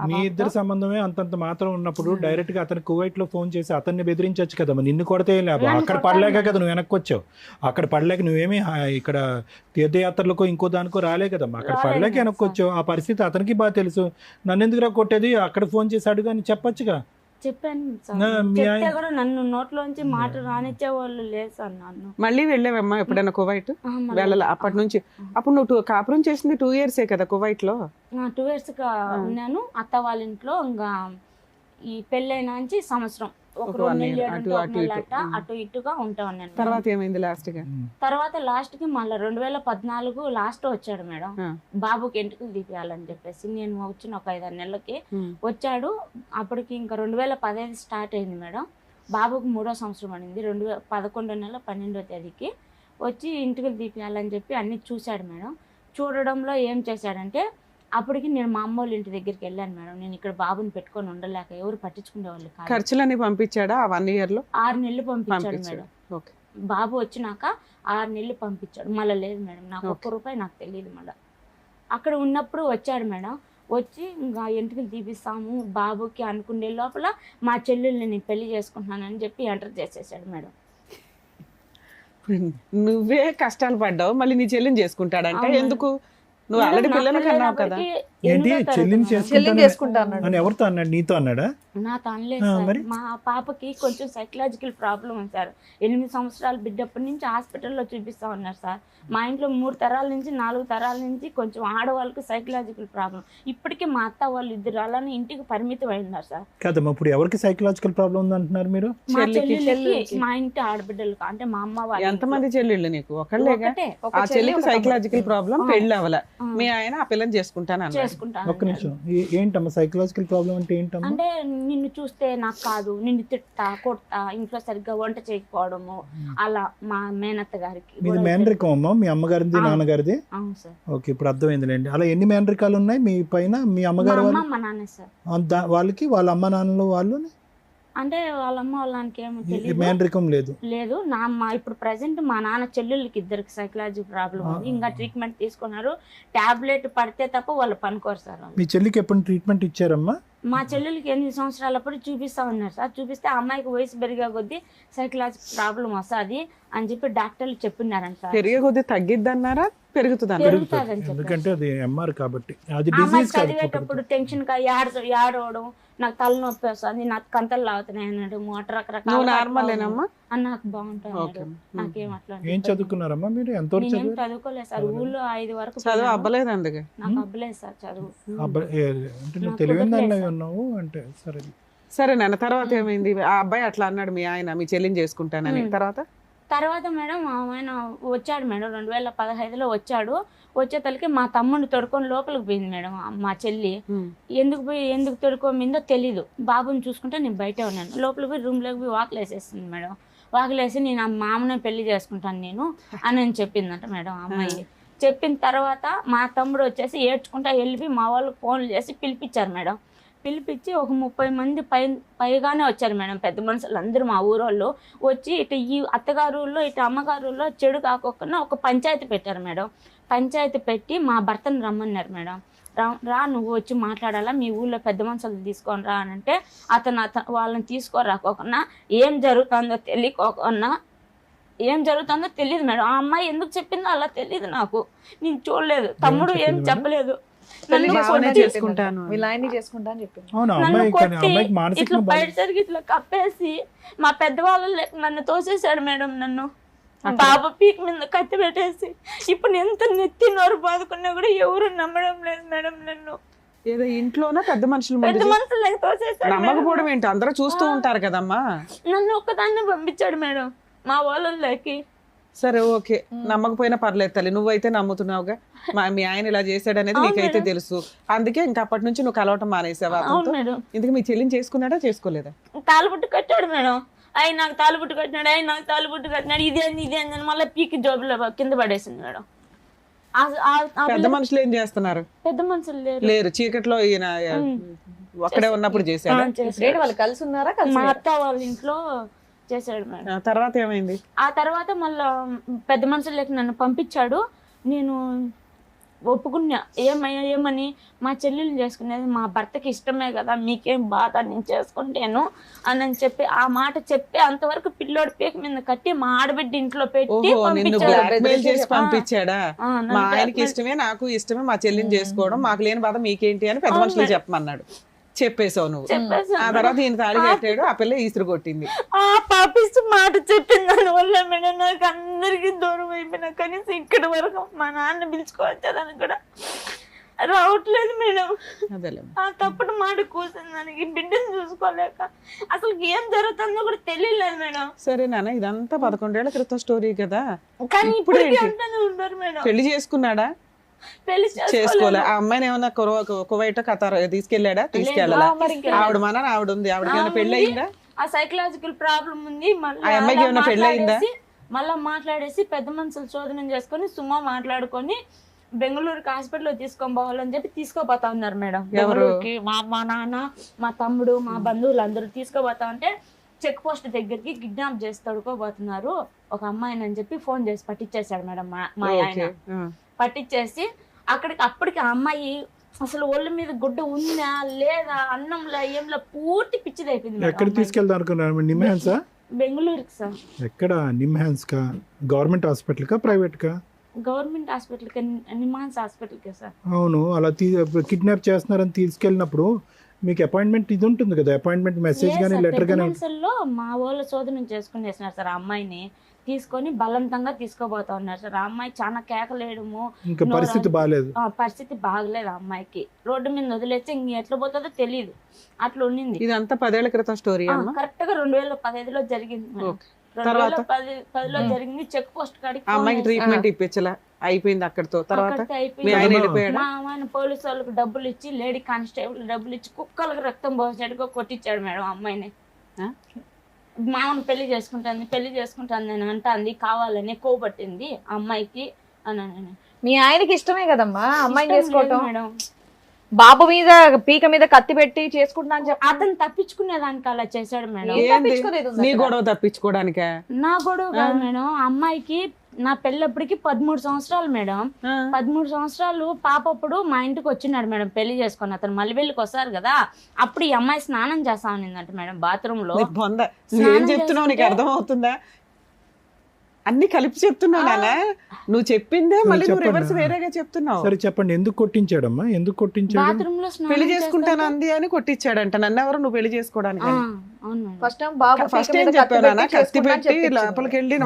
మీ ఇద్దరు సంబంధమే అంతంత మాత్రం ఉన్నప్పుడు డైరెక్ట్ గా అతను కువైట్ లో ఫోన్ చేసి అతన్ని బెదిరించవచ్చు కదా. నిన్ను కొడితే ఏం లాభం? అక్కడ పడలేక కదా నువ్వు వెనక్కి వచ్చావు. అక్కడ పడలేక నువ్వేమి ఇక్కడ తీర్థయాత్రలకో ఇంకో దానికో రాలే కదమ్మా. అక్కడ పడలేక వెనక్కి వచ్చావు. ఆ పరిస్థితి అతనికి బాగా తెలుసు. నన్ను ఎందుకురా కొట్టేది, అక్కడ ఫోన్ చేశాడు కానీ చెప్పొచ్చుగా. చెప్పాను చెప్తే కూడా నన్ను నోట్లోంచి మాట రానిచ్చే వాళ్ళు లేదు సార్. నన్ను మళ్ళీ వెళ్ళావమ్మా ఎప్పుడైనా కువైట్? వెళ్ళాలి అప్పటి నుంచి. అప్పుడు నువ్వు కాపురం చేసింది 2 years కదా కువైట్ లో? 2 years ఉన్నాను అత్త వాళ్ళ ఇంట్లో. ఇంకా ఈ పెళ్ళైన నుంచి సంవత్సరం అటు ఇటుగా ఉంటా ఉన్నాను. తర్వాత ఏమైంది లాస్ట్ గా? తర్వాత లాస్ట్ కి మళ్ళీ 2014 లాస్ట్ వచ్చాడు మేడం. బాబుకి ఎంటుకలు తీపియాలని చెప్పేసి. నేను వచ్చిన ఒక 5-6 నెలలకి వచ్చాడు. అప్పటికి ఇంకా 2015 స్టార్ట్ అయింది మేడం. బాబుకి 3వ సంవత్సరం అనింది. 11 నెల 12వ తేదీకి వచ్చి ఎంటుకలు తీపియాలని చెప్పి అన్ని చూశాడు మేడం. చూడడంలో ఏం చేశాడంటే అప్పటికి నేను మా అమ్మ వాళ్ళ ఇంటి దగ్గరికి వెళ్ళాను మేడం. నేను ఇక్కడ బాబుని పెట్టుకొని ఉండలేక ఎవరు పట్టించుకునే వాళ్ళు కాదు. ఖర్చులన్నీ పంపించాడా ఆ 1 year లో? 6 నెలలు పంపించాడు మేడం. ఓకే. బాబు వచ్చినాక 6 నెలలు పంపించాడు. మళ్ళీ లేదు మేడం, నాకు ఒక్క రూపాయి నాకు తెలియదు. మళ్ళీ అక్కడ ఉన్నప్పుడు వచ్చాడు మేడం. వచ్చి ఇంకా ఎంటికలు తీపిస్తాము బాబుకి అనుకునే లోపల మా చెల్లెల్ని నేను పెళ్లి చేసుకుంటున్నానని చెప్పి ఎంటర్ చేసేసాడు మేడం. నువ్వే కష్టాలు పడ్డావు, మళ్ళీ నీ చెల్లిని చేసుకుంటాడంటే ఎందుకు? నువ్వు ఆల్రెడీ పిల్లలకి అన్నావు కదా. ఏంటి చెల్లిని చేసుకుంటా అన్నాడు. అని ఎవరితో అన్నాడు? నీతో అన్నాడా? నాతో అనలేదు సార్. మా పాపకి కొంచెం సైకలాజికల్ ప్రాబ్లం ఉంది సార్. 8 సంవత్సరాల బిడ్డప్పటి నుంచి హాస్పిటల్లో చూపిస్తా ఉన్నారు సార్. మా ఇంట్లో 3 తరాల నుంచి 4 తరాల నుంచి కొంచెం ఆడవాళ్ళకి సైకలాజికల్ ప్రాబ్లం. ఇప్పటికీ మా అత్త వాళ్ళు 2 అలానే ఇంటికి పరిమితం అయినారు సార్. కదమ్మా, ఇప్పుడు ఎవరికి సైకలాజికల్ ప్రాబ్లం ఉంది అంటున్నారు మీరు? మా చెల్లెళ్ళకి, మా ఇంటి ఆడబిడ్డలకు, అంటే మా అమ్మ వాళ్ళు. ఎంతమంది చెల్లెళ్ళు నీకు? ఒకళ్ళేగా. ఆ చెల్లికి సైకలాజికల్ ప్రాబ్లం, పెళ్ళి అవ్వల. మీ ఆయన ఆ పిల్లని చేసుకుంటాను. ఒక్క నిమిషం, ఏంటమ్మా సైకలాజికల్ ప్రాబ్లం అంటే ఏంటమ్మా? అంటే నిన్ను చూస్తే నాకు కాదు, నిన్ను తిట్టా కొడతా, ఇంట్లో సరిగ్గా వంట చేయకపోవడము, అలా మా మేనత్త గారికి. మీది మేనరికం అమ్మా? మీ అమ్మగారిది నాన్నగారిది? అవును సార్. ఓకే, ఇప్పుడు అర్థమైందిలేండి. అలా ఎన్ని మేనరికాలు ఉన్నాయి మీ పైన? మీ అమ్మగారు వాళ్ళు, మా నాన్న సార్, వాళ్ళకి వాళ్ళ అమ్మ నాన్నలు వాళ్ళు అంటే వాళ్ళ అమ్మ వాళ్ళకి ఏమో తెలియదు, మేనరికం లేదు. లేదు ఇప్పుడు ప్రెసెంట్ మా నాన్న చెల్లెళ్ళకి 2 సైకలాజీ ప్రాబ్లం ఉంది. ఇంకా ట్రీట్మెంట్ తీసుకున్నారు. టాబ్లెట్ పడితే తప్ప వాళ్ళు పనుకోరు సార్. మీ చెల్లికి ఎప్పుడు ట్రీట్మెంట్ ఇచ్చారమ్మా? మా చెల్లెలకి 8 సంవత్సరాలప్పుడు చూపిస్తా ఉన్నారు సార్. చూపిస్తే అమ్మాయికి వయసు పెరిగే కొద్దీ సైకలాజికల్ ప్రాబ్లం వస్తుంది అని చెప్పి డాక్టర్లు చెప్పినారంట. పెరిగే కొద్దీ తగ్గిద్ది అన్నారా, పెరుగుతుందని? పెరుగుతుందని చెప్పి. ఎందుకంటే అది ఎంఆర్ కాబట్టి. అది అమ్మాయి చదివేటప్పుడు టెన్షన్ గా ఏడవడం, నాకు తలనొప్పి వస్తుంది, నాకు కంతలు లాగుతున్నాయి అన్నాడు. రకరకాల నార్మలేనమ్మా? నాకు బాగుంటుంది. నాకేం అట్లా. ఏం చదువుకున్నారమ్మా మీరు? ఎంతవరకు నేను చదువుకోలేదు సార్. ఊళ్ళో 5 వరకు చదువు అవ్వలేదు. అందుకే నాకు అవ్వలేదు సార్ చదువు. అంటే తెలివిందని ఉన్నావు అంటే. సరే సరే నాన్న, తర్వాత ఏమైంది? ఆ అబ్బాయి అట్లా అన్నాడు మీ ఆయన, మీ చెల్లిని చేసుకుంటానని. తర్వాత మేడం ఆయన వచ్చాడు మేడం. 2015లో వచ్చాడు. వచ్చేతలకి మా తమ్ముడిని తొడుకొని లోపలికి పోయింది మేడం మా చెల్లి. ఎందుకు తొడుకోమిందో తెలీదు. బాబుని చూసుకుంటే నేను బయటే ఉన్నాను. లోపలికి పోయి రూమ్లోకి పోయి వాకిలు వేసేస్తుంది మేడం. వాకిలు వేసి నేను ఆ మామనే పెళ్లి చేసుకుంటాను నేను అని చెప్పిందంట మేడం అమ్మాయి. చెప్పిన తర్వాత మా తమ్ముడు వచ్చేసి ఏడ్చుకుంటా వెళ్ళిపోయి మా వాళ్ళకి ఫోన్లు చేసి పిలిపించారు మేడం. పిలిపించి ఒక 30 మంది పైగానే వచ్చారు మేడం. పెద్ద మనుషులు అందరూ మా ఊరోళ్ళు వచ్చి ఇటు ఈ అత్తగారుల్లో ఇటు అమ్మగారుల్లో చెడు కాకుండా ఒక పంచాయతీ పెట్టారు మేడం. పంచాయతీ పెట్టి మా భర్తను రమ్మన్నారు మేడం. రా నువ్వు వచ్చి మాట్లాడాలా, మీ ఊళ్ళో పెద్ద మనుషులు తీసుకొని రా అని అంటే అతను వాళ్ళని తీసుకొని ఏం జరుగుతుందో తెలియదు మేడం. ఆ అమ్మాయి ఎందుకు చెప్పిందో అలా తెలియదు నాకు. నేను చూడలేదు, తమ్ముడు ఏం చెప్పలేదు. చేసుకుంటాను ఇట్లా బయట జరిగి ఇట్లా కప్పేసి మా పెద్దవాళ్ళు నన్ను తోసేసాడు మేడం. నన్ను బాబు పీక్ మీద కత్తి పెట్టేసి ఇప్పుడు ఎంత నెత్తి నోరు బాదుకున్నా కూడా ఎవరు నమ్మడం లేదు మేడం. నన్ను ఏదో ఇంట్లోనే పెద్ద మనుషులు తోసేసాడు. నమ్మకపోవడం ఏంటి? అందరూ చూస్తూ ఉంటారు కదమ్మా. నన్ను ఒక్కదాన్ని పంపించాడు మేడం మా వాళ్ళకి. సరే ఓకే, నమ్మకపోయినా పర్లేదు తల్లి, నువ్వైతే నమ్ముతున్నావుగా. మీ ఆయన ఇలా చేశాడు అనేది నీకైతే తెలుసు, అందుకే ఇంకా అప్పటి నుంచి నువ్వు కలవటం మానేసావా? ఇందుకు మీ చెల్లిని చేసుకున్నాడా చేసుకోలేదా? తాళబుట్టు కట్టాడు మేడం. ఆయన నాకు తాళబుట్టు కట్టినాడు, ఇదే అని మళ్ళీ పీకి జోబులో కింద పడేసింది మేడం. పెద్ద మనుషులు ఏం చేస్తున్నారు? పెద్ద మనుషులు లేరు. చీకట్లో ఈయన అక్కడే ఉన్నప్పుడు చేశాడు. వాళ్ళు కలిసి ఉన్నారా? మా అత్త వాళ్ళ ఇంట్లో చేశాడు మేడం. తర్వాత ఏమైంది? ఆ తర్వాత మళ్ళా పెద్ద మనుషులకి నన్ను పంపించాడు. నేను ఒప్పుకున్నా. ఏమని మా చెల్లెలు చేసుకునేది మా భర్తకి ఇష్టమే కదా, మీకేం బాధ, నేను చేసుకుంటాను అని చెప్పి ఆ మాట చెప్పి అంతవరకు పిల్లోడి పీక మీద కట్టి మా ఆడబిడ్డ ఇంట్లో పెట్టి పంపించాడా? మా ఆయనకి ఇష్టమే, నాకు ఇష్టమే, మా చెల్లిని చేసుకోవడం, మాకు లేని బాధ మీకేంటి అని పెద్ద మనుషులు చెప్పమన్నాడు. చెప్పేసావు నువ్వు. ఆ తర్వాత ఈయన తాళి కట్టాడు, ఆ పిల్ల ఈసురు కొట్టింది. ఆ పాపిస్తూ మాట చెప్పింది దాని వల్ల మేడం నాకు అందరికి దూరం అయిపోయినా. కనీసం ఇక్కడ వరకు మా నాన్న పిలుచుకోవచ్చదని కూడా రావట్లేదు మేడం. ఆ తప్పుడు మాట కూర్చుంది దానికి. బిడ్డను చూసుకోలేక అసలు ఏం జరుగుతుందో కూడా తెలియలేదు మేడం. సరే నాన్న, ఇదంతా 11 ఏళ్ల క్రితం స్టోరీ కదా. కానీ ఇప్పుడు ఉంటారు మేడం. పెళ్లి చేసుకున్నాడా? పెళ్లి చేసుకోలే. ఆ అమ్మాయిని ఏమన్నా కువైట్ ఖతార్ తీసుకెళ్ళాడా? తీసుకెళ్ళాలా? ఆవిడ మన ఆవిడ ఉంది. ఆవిడకి ఏమైనా పెళ్లి అయిందా? ఆ సైకలాజికల్ ప్రాబ్లం ఉంది. ఆ అమ్మాయికి ఏమైనా పెళ్లి అయిందా? మళ్ళా మాట్లాడేసి పెద్ద మనుషులు శోధనం చేసుకొని సుమా మాట్లాడుకొని బెంగళూరుకి హాస్పిటల్లో తీసుకొని పోవాలని చెప్పి తీసుకోపోతా ఉన్నారు మేడం. బెంగళూరుకి మా నాన్న, మా తమ్ముడు, మా బంధువులు అందరూ తీసుకోపోతా ఉంటే చెక్ పోస్ట్ దగ్గరికి కిడ్నాప్ చేసి తడుకోబోతున్నారు ఒక అమ్మాయిని అని చెప్పి ఫోన్ చేసి పట్టించేశాడు మేడం మా ఆయన. పట్టించేసి అప్పటికి ఆ అమ్మాయి అసలు ఒళ్ళ మీద గుడ్డ ఉందా లేదా అన్నంలో ఏంలో పూర్తి పిచ్చిది అయిపోయింది. ఎక్కడ తీసుకెళ్దాం అనుకున్నారు? నిమ్హాన్సా? బెంగళూరుకి సార్. ఎక్కడ? నిమ్హాన్స్ కా? గవర్నమెంట్ హాస్పిటల్ కా ప్రైవేట్ కా? గవర్నమెంట్ హాస్పిటల్కి, నిమ్హాన్స్ హాస్పిటల్కి సార్. అవును, అలా కిడ్నాప్ చేస్తున్నారని తీసుకెళ్ళినప్పుడు మీకు అపాయింట్మెంట్ ఇది ఉంటుంది కదా, అపాయింట్మెంట్ మెసేజ్ కానీ లెటర్ కానీ. లో మా వాళ్ళ శోధన చేసుకునేసినారు సార్. ఆ అమ్మాయిని తీసుకొని బలవంతంగా తీసుకోబోతా ఉన్నారు సార్. ఆ అమ్మాయి చాలా కేకలేయడము, ఇంకా పరిస్థితి బాగాలేదు. పరిస్థితి బాగలేదు ఆ అమ్మాయికి. రోడ్డు మీద వదిలేస్తే ఇంక ఎట్లా పోతుందో తెలియదు, అట్లా ఉండింది. ఇదంతా 10 ఏళ్ల క్రితం స్టోరీ. కరెక్ట్ గా 2015లో జరిగింది. 2010లో జరిగింది. చెక్ పోస్ట్ కాడికి అమ్మాయికి ట్రీట్మెంట్ ఇప్పించలా, అయిపోయింది అక్కడితో. తర్వాత మా ఆయన పోలీసు వాళ్ళకి డబ్బులు ఇచ్చి, లేడీ కానిస్టేబుల్ డబ్బులు ఇచ్చి కుక్కలకు రక్తం పోసినట్టుగా కొట్టించాడు మేడం అమ్మాయిని. మామని పెళ్లి చేసుకుంటాను అని అంటాంది, కావాలని కోపట్టింది అమ్మాయికి అని. మీ ఆయనకి ఇష్టమే కదమ్మా అమ్మాయిని చేసుకోవటం మేడం. బాబు మీద పీక మీద కత్తి పెట్టి చేసుకుంటున్నా అని చెప్పి అతను తప్పించుకునేదానికి అలా చేశాడు మేడం. నీ గొడవ తప్పించుకోవడానికా? నా గొడవ కాదు మేడం. అమ్మాయికి నా పెళ్ళప్పటికి 13 సంవత్సరాలు మేడం. 13 సంవత్సరాలు పాపప్పుడు మా ఇంటికి వచ్చినాడు మేడం పెళ్లి చేసుకొని. అతను మళ్ళీకి వస్తారు కదా, అప్పుడు ఈ అమ్మాయి స్నానం చేస్తా ఉన్నిందంట మేడం బాత్రూమ్ లో. ఏం చెప్తున్నావు నీకు అర్థం అవుతుందా? అన్ని కలిపి చెప్తున్నావు నానా, నువ్వు చెప్పిందే మళ్ళీ నువ్వు రివర్స్ వేరేగా చెప్తున్నావు. సరే చెప్పండి, ఎందుకు కొట్టించాడమ్మా? ఎందుకు కొట్టించాడు? బాత్రూమ్ లో పెళ్లి చేసుకుంటాను అంది అని కొట్టించాడంట. నన్ను ఎవరు నువ్వు పెళ్లి చేసుకోవడానికి? ఫస్ట్ ఏం చెప్పావు నాన్న? కత్తి పెట్టి లోపలికి వెళ్ళి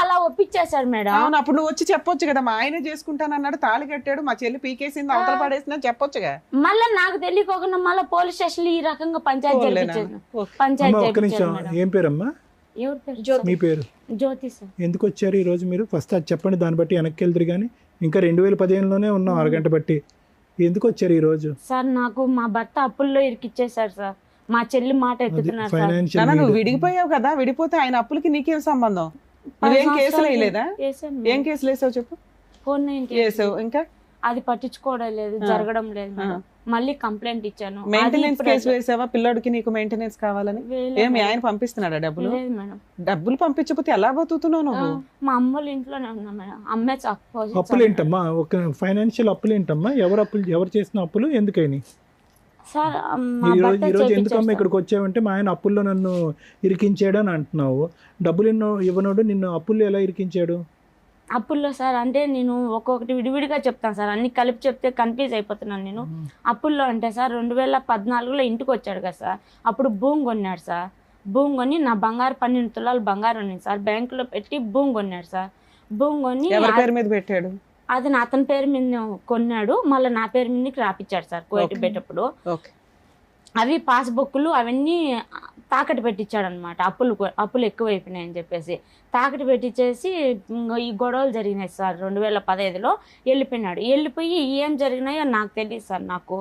అలా ఒప్పించేశాడు మేడం. అవును, అప్పుడు నువ్వు వచ్చి చెప్పొచ్చు కదా, మా ఆయనే చేసుకుంటాను అన్నాడు, తాళి కట్టాడు, మా చెల్లి పీకేసింది, అవతల పడేసింది అని చెప్పొచ్చుగా. మళ్ళీ నాకు తెలియకోకుండా మళ్ళీ పోలీస్ స్టేషన్ ఈ రకంగా పంచాయతీ ఏం పేరమ్మా? మీ పేరు? జ్యోతి సార్. ఎందుకు వచ్చారు ఈ రోజు మీరు? ఫస్ట్ అది చెప్పండి, దాన్ని బట్టి వెనక్కి వెళ్తారు. కానీ ఇంకా 2015లోనే ఉన్నాం, అరగంట బట్టి. ఎందుకు వచ్చారు ఈ రోజు? సార్ నాకు మా భర్త అప్పుల్లో ఇరికిచ్చేసారు సార్. మా చెల్లి మాట ఎత్తుతున్నారు సార్. ఫైనాన్షియల్ నువ్వు విడిగిపోయావు కదా, విడిపోతే ఆయన అప్పులకి నీకేం సంబంధం? నువ్వేం కేసులు వేయలేదా? ఏం కేసులు వేసావు చెప్పు? వేసావు. ఇంకా అది పట్టించుకోవడం లేదు, జరగడం లేదు మేడం. మళ్ళీ కంప్లైంట్ ఇచ్చాను. మెయింటెనెన్స్ కేసు వేసావా? పిల్లోడికి నీకు మెయింటెనెన్స్ కావాలని ఏమి ఆయన పంపిస్తున్నాడా డబ్బులు? డబ్బులు పంపించకపోతే ఎలా బతుకుతున్నావు నువ్వు? మా అమ్మోళ్ళ ఇంట్లోనే ఉన్నా మేడం. అమ్మే అప్పులు ఏంటమ్మా? ఒక ఫైనాన్షియల్ అప్పులు ఏంటమ్మా? ఎవరు చేసిన అప్పులు ఎందుకని? సార్ ఈ రోజు ఎందుకమ్మా ఇక్కడికి వచ్చావంటే మా ఆయన అప్పుల్లో నన్ను ఇరికించాడు అని అంటున్నావు. డబ్బులు ఇవ్వనోడు నిన్ను అప్పుల్లో ఎలా ఇరికించాడు? అప్పుల్లో సార్ అంటే నేను ఒక్కొక్కటి విడివిడిగా చెప్తాను సార్, అన్ని కలిపి చెప్తే కన్ఫ్యూజ్ అయిపోతున్నాను నేను. అప్పుల్లో అంటే సార్ 2014లో ఇంటికి వచ్చాడు కదా సార్, అప్పుడు భూమి కొన్నాడు సార్. భూమి కొని నా బంగారు 12 తులాలు బంగారం ఉంది సార్, బ్యాంకులో పెట్టి భూమి కొన్నాడు సార్. భూమి కొని ఎవరి పేరు మీద పెట్టాడు? అది అతని పేరు మీద కొన్నాడు, మళ్ళీ నా పేరు మీదకి రాపిచ్చాడు సార్ కోయిట్ పెట్టేటప్పుడు. అవి పాస్బుక్లు అవన్నీ తాకట్టు పెట్టించాడు అనమాట. అప్పులు ఎక్కువైపోయినాయని చెప్పేసి తాకట్టు పెట్టించేసి ఈ గొడవలు జరిగినాయి సార్. 2015లో వెళ్ళిపోయినాడు. వెళ్ళిపోయి ఏం జరిగినాయో నాకు తెలియదు సార్. నాకు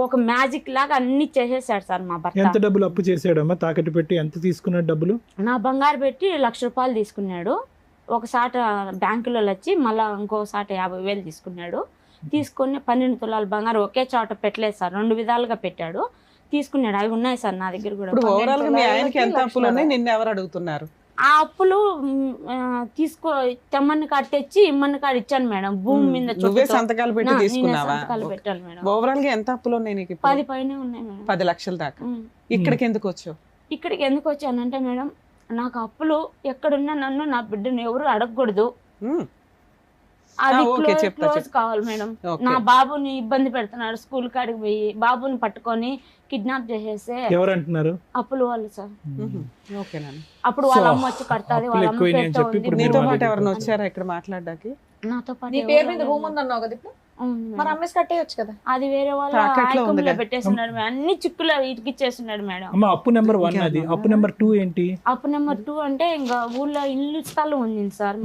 ఒక మ్యాజిక్ లాగా అన్ని చేసేసాడు సార్ మా భర్త. ఎంత డబ్బులు అప్పు చేసాడమ్మా? తాకట్టు పెట్టి ఎంత తీసుకున్నాడు డబ్బులు? నా బంగారు పెట్టి 1,00,000 రూపాయలు తీసుకున్నాడు. ఒకసాట బ్యాంకులో వచ్చి మళ్ళీ ఇంకోసాట 50,000 తీసుకున్నాడు. తీసుకుని 12 తులాలు బంగారు ఒకే చోట పెట్టలేదు సార్, 2 విధాలుగా పెట్టాడు. తీసుకున్నాడు. అవి ఉన్నాయి సార్ నా దగ్గర కూడా. నిన్ను ఎవరు అడుగుతున్నారు? ఆ అప్పులు తెమ్మని కాడ తెచ్చి ఇమ్మని కాడ ఇచ్చాను మేడం. భూమి మీద సంతకాలు పెట్టి తీసుకున్నావా? పెట్టాను మేడం. ఓవరాల్ గా ఎంత అప్పులు ఉన్నాయి నీకు? 10 పైన ఉన్నాయి మేడం. 10 లక్షల దాకా. ఇక్కడికి ఎందుకు వచ్చావు? ఇక్కడికి ఎందుకు వచ్చానంటే మేడం, నాకు అప్పులు ఎక్కడున్నా నన్ను నా బిడ్డను ఎవరు అడగకూడదు, అది క్లోజ్ కావాలి మేడం. నా బాబుని ఇబ్బంది పెడుతున్నాడు, స్కూల్ కాడికి పోయి బాబుని పట్టుకొని కిడ్నాప్ చేసేస్తే ఎవరంటున్నారు? అప్పులు వాళ్ళు సార్. అప్పుడు వాళ్ళ అమ్మ వచ్చి కడతాది, వాళ్ళ అమ్మ నీతో పాటు ఎవరైనా వచ్చారా ఇక్కడ మాట్లాడడానికి? నాతో పాటు. నీ పేరు మీద రూమ్ ఉందన్నావు కదా ఇప్పుడు, మరి అమ్మేసి కట్టేయచ్చు కదా. అది వేరే వాళ్ళ పెట్టేస్తున్నాడు, అన్ని చిక్కులు ఇరికిచ్చేస్తున్నాడు మేడం. అప్పు నెంబర్ 1 అది. అప్పు నెంబర్ 2 ఏంటి? అప్పు నెంబర్ 2 అంటే ఇంకా ఊళ్ళో ఇల్లు స్థలం ఉంది సార్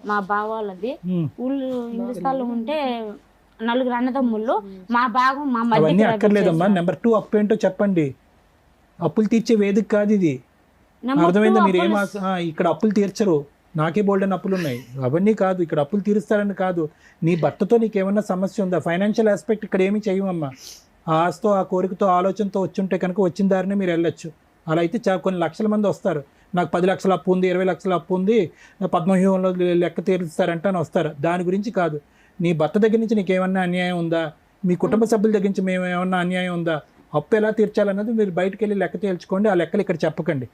మా బావ వాళ్ళది. ఊళ్ళో ఇల్లు స్థలం ఉంటే 4 అన్నదమ్ముళ్ళు, మా భాగం మా మధ్య. అక్కర్లేదమ్మా, నెంబర్ 2 అప్పు ఏంటో చెప్పండి. అప్పులు తీర్చే వేదిక కాదు ఇది, అర్థమైందా? మీరు ఇక్కడ అప్పులు తీర్చరు. నాకే బోల్డెన్ అప్పులు ఉన్నాయి. అవన్నీ కాదు, ఇక్కడ అప్పులు తీరుస్తారని కాదు. నీ భర్తతో నీకేమన్నా సమస్య ఉందా? ఫైనాన్షియల్ ఆస్పెక్ట్ ఇక్కడ ఏమీ చేయమమ్మా. ఆ ఆశతో, ఆ కోరికతో, ఆలోచనతో వచ్చుంటే కనుక వచ్చిన దారినే మీరు వెళ్ళొచ్చు. అలా అయితే కొన్ని లక్షల మంది వస్తారు. నాకు 10 లక్షల అప్పు ఉంది, 20 లక్షల అప్పు ఉంది, పద్మవ్యూహంలో లెక్క తీరుస్తారంటే అని వస్తారు. దాని గురించి కాదు. నీ భర్త దగ్గర నుంచి నీకేమన్నా అన్యాయం ఉందా? మీ కుటుంబ సభ్యుల దగ్గర నుంచి మేము ఏమన్నా అన్యాయం ఉందా? అప్పు ఎలా తీర్చాలన్నది మీరు బయటకు వెళ్ళి లెక్క తేల్చుకోండి. ఆ లెక్కలు ఇక్కడ చెప్పకండి.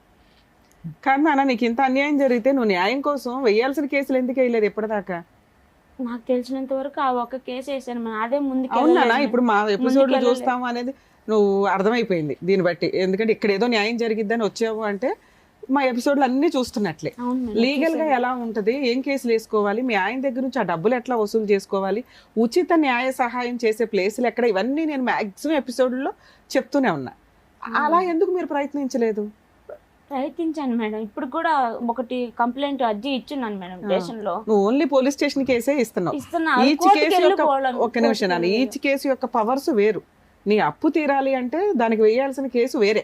కానీ నాన్న, నీకు ఇంత అన్యాయం జరిగితే నువ్వు న్యాయం కోసం వేయాల్సిన కేసులు ఎందుకు వేయలేదు ఇప్పటిదాకా? నాకు తెలిసినంత వరకు ఆ ఒక్క కేసు వేసాను మేడం. అదే ముందుకు అవునా? వెళ్ళలేదు. ఇప్పుడు మా ఎపిసోడ్ లో ముందుకు చూస్తాము అనేది నువ్వు అర్థమైపోయింది దీన్ని బట్టి. ఎందుకంటే ఇక్కడ ఏదో న్యాయం జరిగిద్దని వచ్చావు అంటే మా ఎపిసోడ్లు అన్ని చూస్తున్నట్లే. అవును మేడం. లీగల్ గా ఎలా ఉంటది, ఏం కేసులు వేసుకోవాలి, మీ ఆయన దగ్గర నుంచి ఆ డబ్బులు ఎట్లా వసూలు చేసుకోవాలి, ఉచిత న్యాయ సహాయం చేసే ప్లేసులు ఎక్కడ, ఇవన్నీ నేను మాక్సిమం ఎపిసోడ్లో చెప్తూనే ఉన్నా. అలా ఎందుకు మీరు ప్రయత్నించలేదు? ప్రయత్నించాను మేడం. ఇప్పుడు కూడా ఒకటి కంప్లైంట్ అర్జీ ఇచ్చున్నాను మేడం స్టేషన్ లో. నువ్వు ఓన్లీ పోలీస్ స్టేషన్ కేసే ఇస్తున్నావు. ఇస్తున్నా. ఈచ్ కేసు యొక్క ఒక్క నిమిషం నాన్న, ఈచ్ కేసు యొక్క పవర్స్ వేరు. నీ అప్పు తీరాలి అంటే దానికి వేయాల్సిన కేసు వేరే.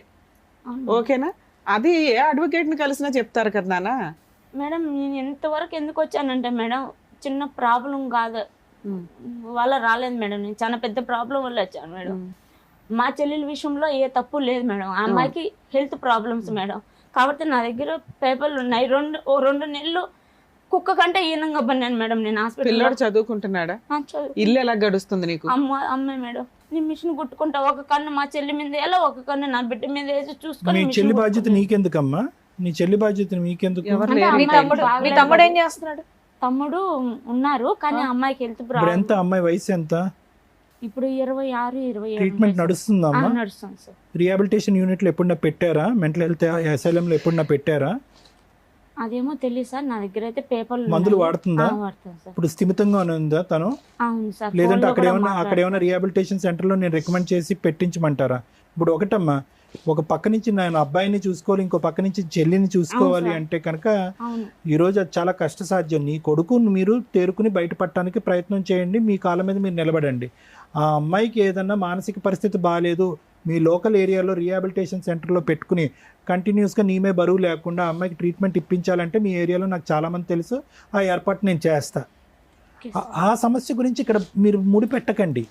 ఓకేనా? అది ఏ అడ్వకేట్ ని కలిసినా చెప్తారు కదా నాన్న. మేడం నేను ఎంతవరకు ఎందుకు వచ్చానంటే మేడం, చిన్న ప్రాబ్లం కాదు వల్ల రాలేదు మేడం. నేను చాలా పెద్ద ప్రాబ్లం వల్ల వచ్చాను మేడం. మా చెల్లెల విషయంలో ఏ తప్పు లేదు మేడం. ఆ అమ్మాయికి హెల్త్ ప్రాబ్లమ్స్ మేడం. కాబట్టి నా దగ్గర పేపర్లు ఉన్నాయి. 2 నెలలు కుక్క కంటే ఈనంగా పన్నాను మేడం నేను హాస్పిటల్. పిల్లోడు చదువుకుంటున్నాడా? ఇల్లు ఎలా గడుస్తుంది నీకు? అమ్మాయి మేడం, నేను మిషన్ కుట్టుకుంటా. ఒక కన్ను మా చెల్లి మీద ఎలా, ఒక కన్ను నా బిడ్డ మీద వేసి చూసుకొని. మీ చెల్లి బాధ్యత నీకెందుకమ్మా? నీ చెల్లి బాధ్యత నీకెందుకు? మీ తమ్ముడు ఏం చేస్తున్నాడు? తమ్ముడు ఉన్నారు కానీ అమ్మాయికి హెల్త్ ఇప్పుడు ప్రాబ్లం. ఎంత అమ్మాయి వయసు ఎంత? ఇప్పుడు 26, 27 ట్రీట్మెంట్ నడుస్తుందా అమ్మా? నడుస్తుంది సార్. రిహాబిలిటేషన్ యూనిట్లో ఎప్పుడన్నా పెట్టారా? మెంటల్ హెల్త్ అసైలంలో ఎప్పుడన్నా పెట్టారా? అదేమో తెలియదు సార్. నా దగ్గర అయితే పేపర్లు మందులు వాడుతుందా? వాడుతుంది సార్. ఇప్పుడు స్థిమితంగా ఉందా తను? అవును సార్. లేదంటే అక్కడ ఏమైనా రిహాబిలిటేషన్ సెంటర్లో నేను రికమెండ్ చేసి పెట్టించమంటారా? ఇప్పుడు ఒకటమ్మా, ఒక పక్క నుంచి నేను అబ్బాయిని చూసుకోవాలి, ఇంకో పక్క నుంచి చెల్లిని చూసుకోవాలి అంటే కనుక ఈరోజు అది చాలా కష్టసాధ్యం. నీ కొడుకు మీరు తేరుకుని బయటపడటానికి ప్రయత్నం చేయండి. మీ కాళ్ళ మీద మీరు నిలబడండి. ఆ అమ్మాయికి ఏదన్నా మానసిక పరిస్థితి బాగాలేదు, మీ లోకల్ ఏరియాలో రిహాబిలిటేషన్ సెంటర్లో పెట్టుకుని కంటిన్యూస్గా నీమే బరువు లేకుండా అమ్మాయికి ట్రీట్మెంట్ ఇప్పించాలంటే మీ ఏరియాలో నాకు చాలామంది తెలుసు. ఆ ఏర్పాటు నేను చేస్తా. ఆ సమస్య గురించి ఇక్కడ మీరు ముడిపెట్టకండి.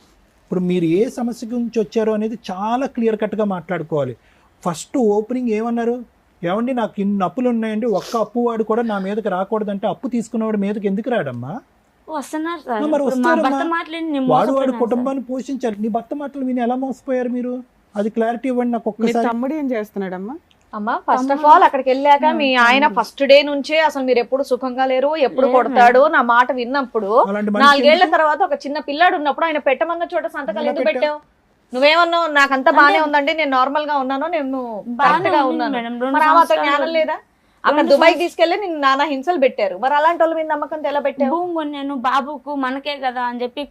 ఇప్పుడు మీరు ఏ సమస్య గురించి వచ్చారో అనేది చాలా క్లియర్ కట్గా మాట్లాడుకోవాలి. ఫస్ట్ ఓపెనింగ్ ఏమన్నారు? ఏమండి నాకు ఇన్ని అప్పులు ఉన్నాయండి, ఒక్క అప్పు వాడు కూడా నా మీదకి రాకూడదంటే అప్పు తీసుకున్నవాడు మీదకి ఎందుకు రాడమ్మా? వస్తున్నారు సార్. మరి వాడు వస్తున్నారు. కుటుంబాన్ని పోషించాలి. నీ భర్త మాటలు విని ఎలా మోసపోయారు మీరు? అది క్లారిటీ ఇవ్వండి నాకు ఒక్కసారి. తమ్ముడు ఏం చేస్తున్నాడమ్మా? అమ్మా ఫస్ట్ ఆఫ్ ఆల్ అక్కడికి వెళ్ళాక మీ ఆయన ఫస్ట్ డే నుంచే అసలు మీరు ఎప్పుడు సుఖంగా లేరు, ఎప్పుడు కొడతాడు నా మాట విన్నప్పుడు, 4 ఏళ్ల తర్వాత ఒక చిన్న పిల్లాడు ఉన్నప్పుడు ఆయన పెట్టమన్న చోట సంతకాలు ఎందుకు పెట్టావు? నువ్వేమన్నావు? నాకంతా బానే ఉందండి, నేను నార్మల్ గా ఉన్నాను, నేను కరెక్ట్ గా ఉన్నాను. మరి ఆ మాత్రం జ్ఞానం లేదా? అక్కడ దుబాయ్ తీసుకెళ్లి నిన్ను నానా హింసలు పెట్టారు. మరి అలాంటి వాళ్ళ మీద నమ్మకంతో ఎలా పెట్టావు? నేను బాబుకు మనకే కదా అని చెప్పి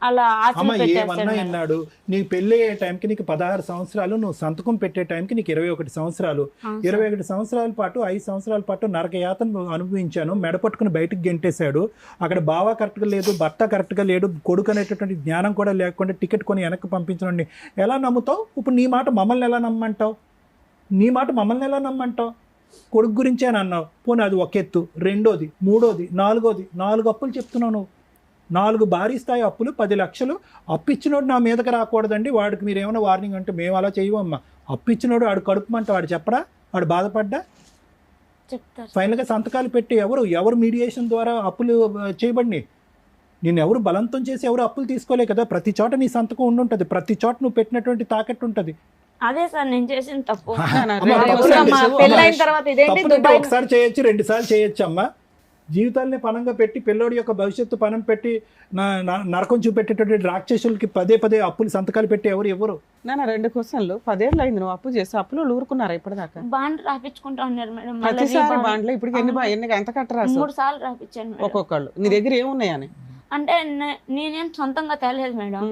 అలా అమ్మ ఏమన్నా విన్నాడు. నీకు పెళ్లి అయ్యే టైంకి నీకు 16 సంవత్సరాలు, నువ్వు సంతకం పెట్టే టైంకి నీకు 21 సంవత్సరాలు. 21 సంవత్సరాల పాటు 5 సంవత్సరాల పాటు నరక యాతన అనుభవించాను. మెడపట్టుకుని బయటకు గెంటేశాడు. అక్కడ బావ కరెక్ట్గా లేదు, భర్త కరెక్ట్గా లేడు, కొడుకు అనేటటువంటి జ్ఞానం కూడా లేకుండా టికెట్ కొని వెనక్కి పంపించండి. ఎలా నమ్ముతావు? ఇప్పుడు నీ మాట మమ్మల్ని ఎలా నమ్మంటావు? నీ మాట మమ్మల్ని ఎలా నమ్మంటావు? కొడుకు గురించే అని అన్నావు. పోనీ అది ఒక ఎత్తు. రెండోది, మూడోది, 4 అప్పులు చెప్తున్నావు నువ్వు. 4 భారీ స్థాయి అప్పులు, 10 లక్షలు అప్పు ఇచ్చినోడు నా మీదకి రాకూడదండి, వాడికి మీరు ఏమైనా వార్నింగ్ అంటే మేము అలా చేయవమ్మా. అప్పు ఇచ్చినోడు వాడు కడుపుమంట వాడు చెప్పడా? వాడు బాధపడ్డా? చెప్తారు. ఫైనల్గా సంతకాలు పెట్టి ఎవరు మీడియేషన్ ద్వారా అప్పులు చేయబడినాయి? నేను ఎవరు బలవంతం చేసి ఎవరు అప్పులు తీసుకోలే కదా. ప్రతి చోట నీ సంతకం ఉండుంటుంది, ప్రతి చోట నువ్వు పెట్టినటువంటి తాకట్టు ఉంటుంది. అదే సార్ నేను చేసిన తప్పు. పెళ్ళైన తర్వాత ఇదేంటి దుబాయ్ ఒకసారి చేయొచ్చు, 2 సార్లు చేయొచ్చు అమ్మా. జీవితాలని పనంగా పెట్టి పిల్లోడి యొక్క భవిష్యత్తు పనం పెట్టి నరకం చూపెట్టేటువంటి రాక్షసులకి పదే అప్పులు సంతకాలు పెట్టి ఎవరు? నా 2 క్వశ్చన్లు. 10 ఏళ్ళు అయింది నువ్వు అప్పు చేసి, అప్పులు ఊరుకున్నారా ఇప్పటిదాకా? బాండ్ రాపించుకుంటా ఉన్నారు మేడం. ప్రతిసారి బాండ్లు ఇప్పటికి ఎన్ని ఎంత కట్టరా? 3 సార్లు రాపించాను మేడం. ఒక్కొక్కళ్ళు. నీ దగ్గర ఏమున్నాయని? అంటే నేనేం సొంతంగా తేలేదు మేడం.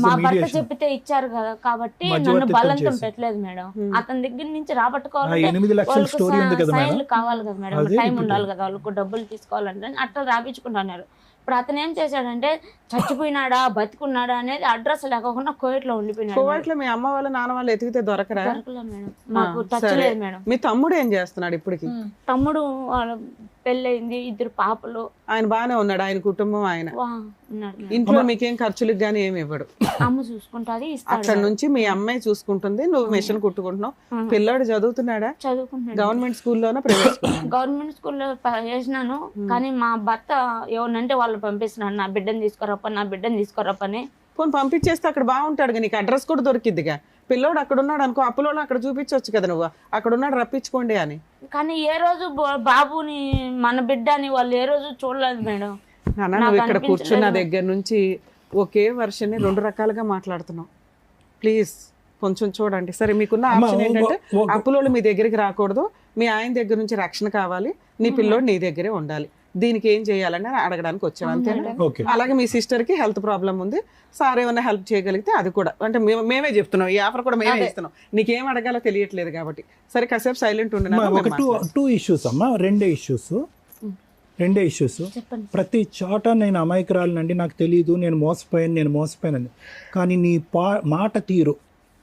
మా భర్త చెప్పితే ఇచ్చారు కదా కాబట్టి నన్ను బలంతం పెట్టలేదు మేడం. అతని దగ్గర నుంచి రాబట్టుకోవాలి, 8 లక్షల స్టోరీ ఉంది కదా మేడం. సైన్లు కావాలి కదా మేడం, టైం ఉండాలి కదా, వాళ్ళకు డబ్బులు తీసుకోవాలంటే అట్లా రాపించుకుంటున్నారు. ఇప్పుడు అతను ఏం చేశాడంటే చచ్చిపోయినాడా బతికున్నాడా అనేది అడ్రస్ లేకుండా కోవిట్లో ఉండిపోయినాడు. కోవిట్లో మీ అమ్మ వాళ్ళ నాన్న వాళ్ళు ఎతికితే దొరకరా? దొరకలే మేడం, మాకు టచ్ సరే. లేదు మేడం. మీ తమ్ముడు ఏం చేస్తున్నాడు ఇప్పటికి? తమ్ముడు వాళ్ళ పెళ్ళయింది, 2 పాపలు. ఆయన బాగానే ఉన్నాడు, ఆయన కుటుంబం ఆయన ఉన్నాడు మేడం. ఇంట్లో మీకేం ఖర్చులకు గానీ ఏమి ఇవ్వడు? అమ్మ చూసుకుంటాది, అక్కడ ఇస్తాడు. నుంచి మీ అమ్మాయి చూసుకుంటుంది, నువ్వు మిషన్ కుట్టుకుంటున్నావు. పిల్లాడు చదువుతున్నాడా? చదువుకుంటున్నాడు. గవర్నమెంట్ స్కూల్లోనా ప్రైవేట్ స్కూల్? గవర్నమెంట్ స్కూల్లో వేసినాను, కానీ మా భర్త ఎవరినంటే వాళ్ళు పంపిస్తున్నాడు, నా బిడ్డను తీసుకురప్ప, నా బిడ్డను తీసుకురప్పని. పోనీ పంపించేస్తే అక్కడ బాగుంటాడు, నీకు అడ్రస్ కూడా దొరికిద్దిగా. పిల్లోడు అక్కడ ఉన్నాడు అనుకో, అప్పులోడు అక్కడ చూపించవచ్చు కదా నువ్వు, అక్కడ ఉన్నాడు రప్పించుకోండి అని. కానీ ఏ రోజు బాబుని మన బిడ్డ అని వాళ్ళు ఏ రోజు చూడలేదు మేడం. నాన్న నువ్వు ఇక్కడ కూర్చున్న దగ్గర నుంచి ఒకే వర్షన్ని 2 రకాలుగా మాట్లాడుతున్నావు. ప్లీజ్ కొంచెం చూడండి. సరే, మీకున్న ఆప్షన్ ఏంటంటే అప్పులోళ్ళు మీ దగ్గరికి రాకూడదు, మీ ఆయన దగ్గర నుంచి రక్షణ కావాలి, నీ పిల్లోడు నీ దగ్గరే ఉండాలి. దీనికి ఏం చేయాలని అడగడానికి వచ్చాను, అంతేనా? అలాగే మీ సిస్టర్ కి హెల్త్ ప్రాబ్లం ఉంది, సార్ ఏమైనా హెల్ప్ చేయగలిగితే అది కూడా, అంటే మేమే చెప్తున్నాం, ఈ ఆఫర్ కూడా మేమే ఇస్తున్నాం. నీకేం అడగాలో తెలియట్లేదు కాబట్టి సరే కాసేపు సైలెంట్ ఉండి. టూ ఇష్యూస్ అమ్మా, రెండే ఇష్యూస్. ప్రతి చోట నేను అమాయకురాలనండి, నాకు తెలియదు, నేను మోసపోయాను. కానీ నీ మాట తీరు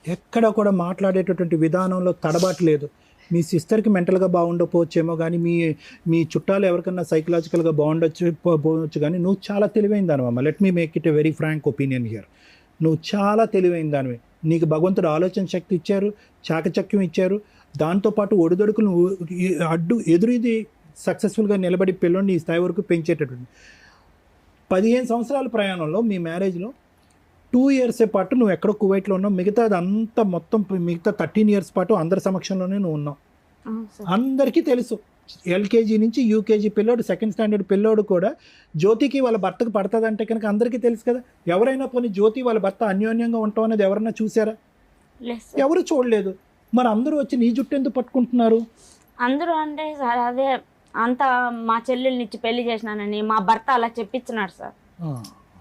ఎక్కడ కూడా మాట్లాడేటటువంటి విధానంలో తడబాట్లేదు. మీ సిస్టర్కి మెంటల్గా బాగుండకపోవచ్చేమో, కానీ మీ చుట్టాలు ఎవరికన్నా సైకలాజికల్గా పోవచ్చు, కానీ నువ్వు చాలా తెలివైన దానివమ్మ. Let me make it a very frank opinion here. నువ్వు చాలా తెలివైన దానివి. నీకు భగవంతుడు ఆలోచన శక్తి ఇచ్చారు, చాకచక్యం ఇచ్చారు, దాంతోపాటు ఒడిదొడుకులు ఎదురుది సక్సెస్ఫుల్గా నిలబడి పిల్లని ఈ స్థాయి వరకు పెంచేటటువంటి 15 సంవత్సరాల ప్రయాణంలో మీ మ్యారేజ్లో 2 years పాటు నువ్వు ఎక్కడో కువైట్లో ఉన్నావు, మిగతా 13 years పాటు అందరి సమక్షంలోనే నువ్వు ఉన్నావు. అందరికీ తెలుసు. LKG నుంచి UKG పిల్లోడు, 2nd standard పిల్లోడు కూడా జ్యోతికి వాళ్ళ భర్తకు పడుతుందంటే కనుక అందరికీ తెలుసు కదా. ఎవరైనా పోనీ జ్యోతి వాళ్ళ భర్త అన్యోన్యంగా ఉంటాం అనేది ఎవరైనా చూసారా? ఎవరు చూడలేదు. మరి అందరూ వచ్చి నీ జుట్టు ఎందుకు పట్టుకుంటున్నారు? అందరూ అంటే సార్ అదే అంతా మా చెల్లెల్ని ఇచ్చి పెళ్లి చేసినానని మా భర్త అలా చెప్పించినాడు సార్.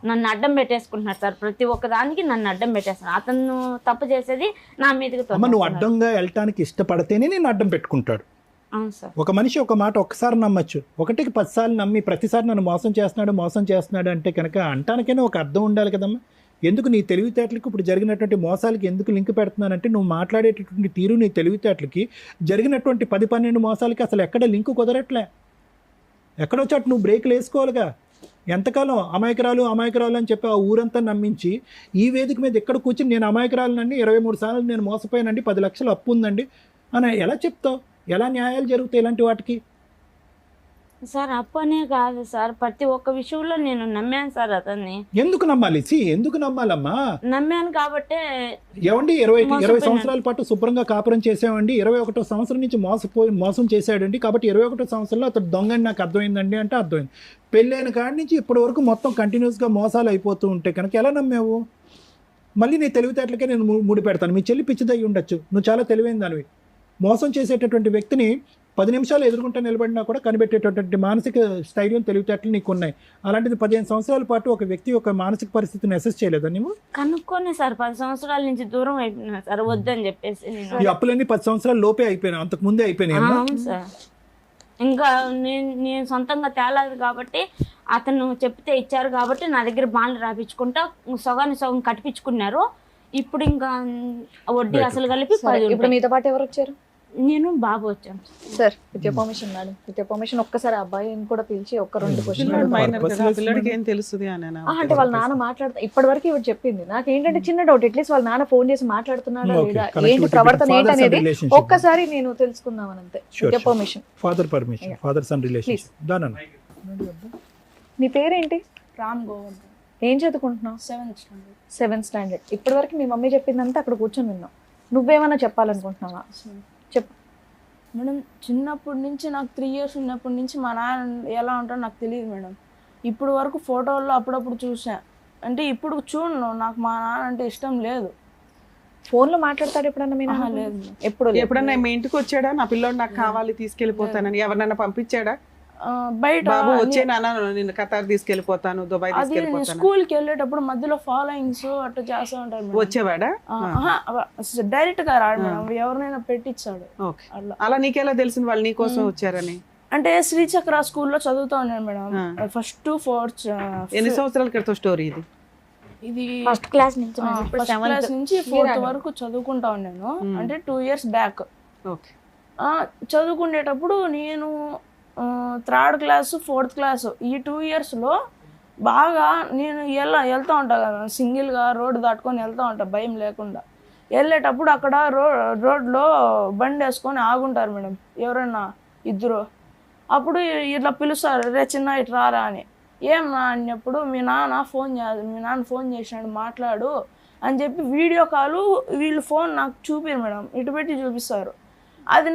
నన్ను అడ్డం పెట్టేసుకుంటున్నాడు సార్, ప్రతి ఒక్క దానికి నన్ను అడ్డం పెట్టేస్తున్నాడు. అతను తప్పు చేసేది నా మీదకి. నువ్వు అడ్డంగా వెళ్ళటానికి ఇష్టపడితేనే నేను అడ్డం పెట్టుకుంటాడు. అవును సార్. ఒక మనిషి ఒక మాట ఒక్కసారి నమ్మచ్చు, 1కి 10 సార్లు నమ్మి ప్రతిసారి నన్ను మోసం చేస్తున్నాడు అంటే కనుక అంటానికైనా ఒక అర్థం ఉండాలి కదమ్మా. ఎందుకు నీ తెలివితేటలకు ఇప్పుడు జరిగినటువంటి మోసాలకి ఎందుకు లింక్ పెడుతున్నానంటే, నువ్వు మాట్లాడేటటువంటి తీరు నీ తెలివితేటలకి జరిగినటువంటి 10-12 మోసాలకి అసలు ఎక్కడ లింకు కుదరట్లే. ఎక్కడో చోట నువ్వు బ్రేక్లు వేసుకోవాలిగా. ఎంతకాలం అమాయకురాలు అని చెప్పి ఆ ఊరంతా నమ్మించి ఈ వేదిక మీద ఎక్కడ కూర్చుని నేను అమాయకురాలనండి, 23 సార్లు నేను మోసపోయానండి, 10 లక్షలు అప్పు ఉందండి అని ఎలా చెప్తావు? ఎలా న్యాయాలు జరుగుతాయి ఇలాంటి వాటికి? సార్ అప్పనే కాదు సార్, ప్రతి ఒక్క విషయంలో నేను నమ్మాను సార్ అతన్ని. ఎందుకు నమ్మాలి? ఎందుకు నమ్మాలమ్మా? నమ్మాను కాబట్టే. ఏమండి 20 సంవత్సరాల పాటు శుభ్రంగా కాపురం చేసామండి, 21వ సంవత్సరం నుంచి మోసం చేశాడండి, కాబట్టి 21వ సంవత్సరంలో అతడు దొంగని నాకు అర్థమైందండి అంటే అర్థమైంది. పెళ్ళైన కాడి నుంచి ఇప్పటి వరకు మొత్తం కంటిన్యూస్గా మోసాలు అయిపోతూ ఉంటే కనుక ఎలా నమ్మావు? మళ్ళీ నీ తెలివితేటలకే నేను ముడి పెడతాను. మీ చెల్లి పిచ్చిదయ్యి ఉండొచ్చు, నువ్వు చాలా తెలివైన దానివి. మోసం చేసేటటువంటి వ్యక్తిని 10 నిమిషాలు ఎదుర్కొంటూ నిలబడినా కూడా కనిపెట్టేటటువంటి మానసిక స్థైర్యం, తెలివితేటలు నీకు ఉన్నాయి. అలాంటిది 15 సంవత్సరాల పాటు ఒక వ్యక్తి యొక్క మానసిక పరిస్థితిని అసెస్ చేయలేదా నువ్వు? కనుక్కొని సార్ 10 సంవత్సరాల నుంచి దూరం అయిపోయినా సార్, వద్దని చెప్పేసి. ఈ అప్పులన్నీ 10 సంవత్సరాల లోపే అయిపోయినా, అంతకు ముందే అయిపోయినాయి. అవును సార్. ఇంకా నేను సొంతంగా తేలాదు కాబట్టి అతను చెప్తే ఇచ్చారు కాబట్టి నా దగ్గర బాండ్లు రాపించుకుంటా సగం కట్టించుకున్నారు. ఇప్పుడు ఇంకా వడ్డీ అసలు కలిపి 10. ఇప్పుడు మీతో పాటు ఎవరు వచ్చారు? నేను బాబు వచ్చాను sir. With your permission madam, with your permission ఒక్కసారి అబ్బాయిని కూడా పిలిచి 1-2 క్వశ్చన్. పిల్లడికి ఏం తెలుస్తుంది అంటే వాళ్ళ నాన్న మాట్లాడుతా ఇప్పటి వరకు ఇవి చెప్పింది. నాకు ఏంటంటే చిన్న డౌట్, అట్లీస్ట్ వాళ్ళ నాన్న ఫోన్ చేసి మాట్లాడుతున్నాడా లేదా, ఏంటి ప్రవర్తన ఏంటనేది ఒక్కసారి నేను తెలుసుకుందామని అంతే. With your permission. Father son relationship. నీ పేరేంటి? రామ్ గోవర్ధన్. ఏం చదువుకుంటున్నావు? 7th standard. ఇప్పటి వరకు మీ మమ్మీ చెప్పిందంతా అక్కడ కూర్చొని విన్నావు. నువ్వేమన్నా చెప్పాలనుకుంటున్నావా? చెప్పు మేడం. చిన్నప్పటి నుంచి నాకు 3 years ఉన్నప్పటి నుంచి మా నాన్న ఎలా ఉంటాడో నాకు తెలియదు మేడం. ఇప్పుడు వరకు ఫోటోల్లో అప్పుడప్పుడు చూసా, అంటే ఇప్పుడు చూడను. నాకు మా నాన్న అంటే ఇష్టం లేదు. ఫోన్ లో మాట్లాడతాడు ఎప్పుడన్నా? మీ నాన్న లేదు. ఎప్పుడన్నా మీ ఇంటికి వచ్చాడా? నా పిల్లోడు నాకు కావాలి తీసుకెళ్లిపోతానని ఎవరినైనా పంపించాడా? బయట బాబు వచ్చే నాన్న నేను ఖతార్ తీసుకెళ్లిపోతాను, దుబాయ్ తీసుకెళ్లిపోతాను. స్కూల్ కి వెళ్ళేటప్పుడు మధ్యలో ఫాలోయింగ్స్ అట్లా చేస్తూ ఉంటాడు. వచ్చేవాడా? డైరెక్ట్ గా రాడు మేడం, ఎవరినైనా పెట్టించాడు. అలా నీకెలా తెలిసింది వాళ్ళు నీ కోసం వచ్చారని? అంటే శ్రీచక్ర స్కూల్లో చదువుతా ఉన్నాను మేడం. First to fourth. ఎన్ని సంవత్సరాల క్రితం స్టోరీ ఇది? ఇది ఫస్ట్ క్లాస్ నుంచి ఫస్ట్ క్లాస్ నుంచి 4th వరకు చదువుకుంటా ఉన్నాను. అంటే 2 years బ్యాక్. ఓకే. చదువుకునేటప్పుడు నేను 3rd class 4th class ఈ 2 yearsలో బాగా నేను వెళ్తూ ఉంటా కదా, సింగిల్గా రోడ్డు దాటుకొని వెళ్తూ ఉంటా భయం లేకుండా. వెళ్ళేటప్పుడు అక్కడ రోడ్లో బండి వేసుకొని ఆగుంటారు మేడం ఎవరన్నా ఇద్దరు. అప్పుడు ఇట్లా పిలుస్తారు, రే చిన్న ఇటు రారా అని. ఏమన్నా అన్నప్పుడు మీ నాన్న ఫోన్ చేసినాడు మాట్లాడు అని చెప్పి వీడియో కాలు వీళ్ళు ఫోన్ నాకు చూపిరు మేడం, ఇటు పెట్టి చూపిస్తారు. అది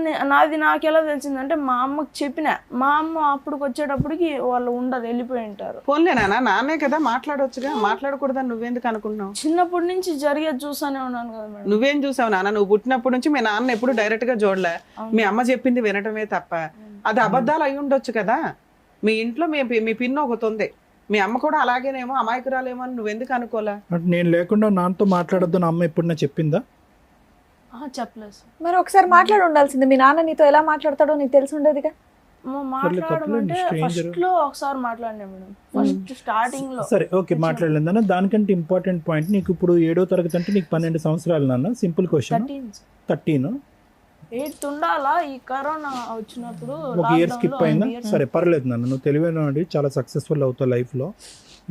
నాకు ఎలా తెలిసిందంటే మా అమ్మకి చెప్పిన. మా అమ్మ అప్పుడు వచ్చేటప్పటికి వాళ్ళు ఉండరు, వెళ్ళిపోయి ఉంటారు. ఫోన్లేనా? నాన్నే కదా, మాట్లాడొచ్చుగా. మాట్లాడకూడదని నువ్వెందుకు అనుకుంటున్నావు? చిన్నప్పటి నుంచి జరిగేది చూసానే ఉన్నాను కదా మేడం. నువ్వేం చూసావు నాన్న? నువ్వు పుట్టినప్పటి నుంచి మీ నాన్న ఎప్పుడు డైరెక్ట్ గా చూడలే. మీ అమ్మ చెప్పింది వినటమే తప్ప. అది అబద్ధాలు అయి ఉండొచ్చు కదా. మీ ఇంట్లో మీ పిన్న ఒకటి ఉంది, మీ అమ్మ కూడా అలాగేనేమో అమాయకురాలేమో అని నువ్వెందుకు అనుకోలే? నేను లేకుండా నాన్నతో మాట్లాడొద్దు నా అమ్మ ఎప్పుడన్నా చెప్పిందా? చెప్పలేదు. మరి ఒకసారి మాట్లాడి ఉండాల్సింది. మీ నాన్న నీతో ఎలా మాట్లాడతాడో నీకు తెలిసి ఉండేదిగా. మాట్లాడమంటే ఫస్ట్ లో ఒకసారి మాట్లాడినా మేడం, ఫస్ట్ స్టార్టింగ్ లో. సరే ఓకే, మాట్లాడలేదు నాన్న. దానికంటే ఇంపార్టెంట్ పాయింట్, నీకు ఇప్పుడు 7వ తరగతి అంటే నీకు 12 సంవత్సరాలు నాన్న. Simple question. 13 8 ఉండాలా? ఈ కరోనా వచ్చినప్పుడు ఒక ఇయర్ స్కిప్ అయిందా? సరే పర్లేదు నాన్న, నువ్వు తెలివైన చాలా సక్సెస్ఫుల్ అవుతావు లైఫ్లో.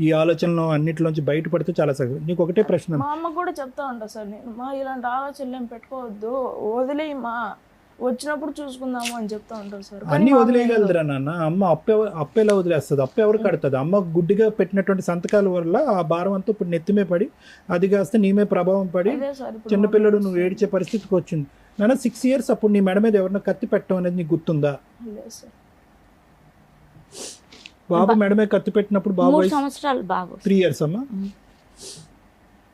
ఈ ఆలోచనలు అన్నిటిలోంచి బయటపడితే చాలా సక్సెస్. నీకు ఒకటే ప్రశ్న. మా అమ్మ కూడా చెప్తా ఉంటా సార్, నేను ఇలాంటి ఆలోచనలు ఏం పెట్టుకోవద్దు, వదిలేయి మా, వచ్చినప్పుడు చూసుకుందాము అని చెప్తా ఉంటారు సార్. అన్ని వదిలేయగలదురా నాన్న. అమ్మ అప్పు ఎలా వదిలేస్తుంది? అప్పు ఎవరు కడుతుంది? అమ్మ గుడ్డిగా పెట్టినటువంటి సంతకాల వల్ల ఆ భారం అంతా ఇప్పుడు నెత్తిమే పడి, అది కాస్త నీమే ప్రభావం పడి చిన్నపిల్లడు నువ్వు ఏడ్చే పరిస్థితికి వచ్చింది నాన్న. 6 years అప్పుడు నీ మెడ మీద ఎవరన్నా కత్తి పెట్టడం అనేది నీకు గుర్తుందా? బాబు మెడ మీద కత్తి పెట్టినప్పుడు బాబు 3 సంవత్సరాలు బాబు. 3 years అమ్మా.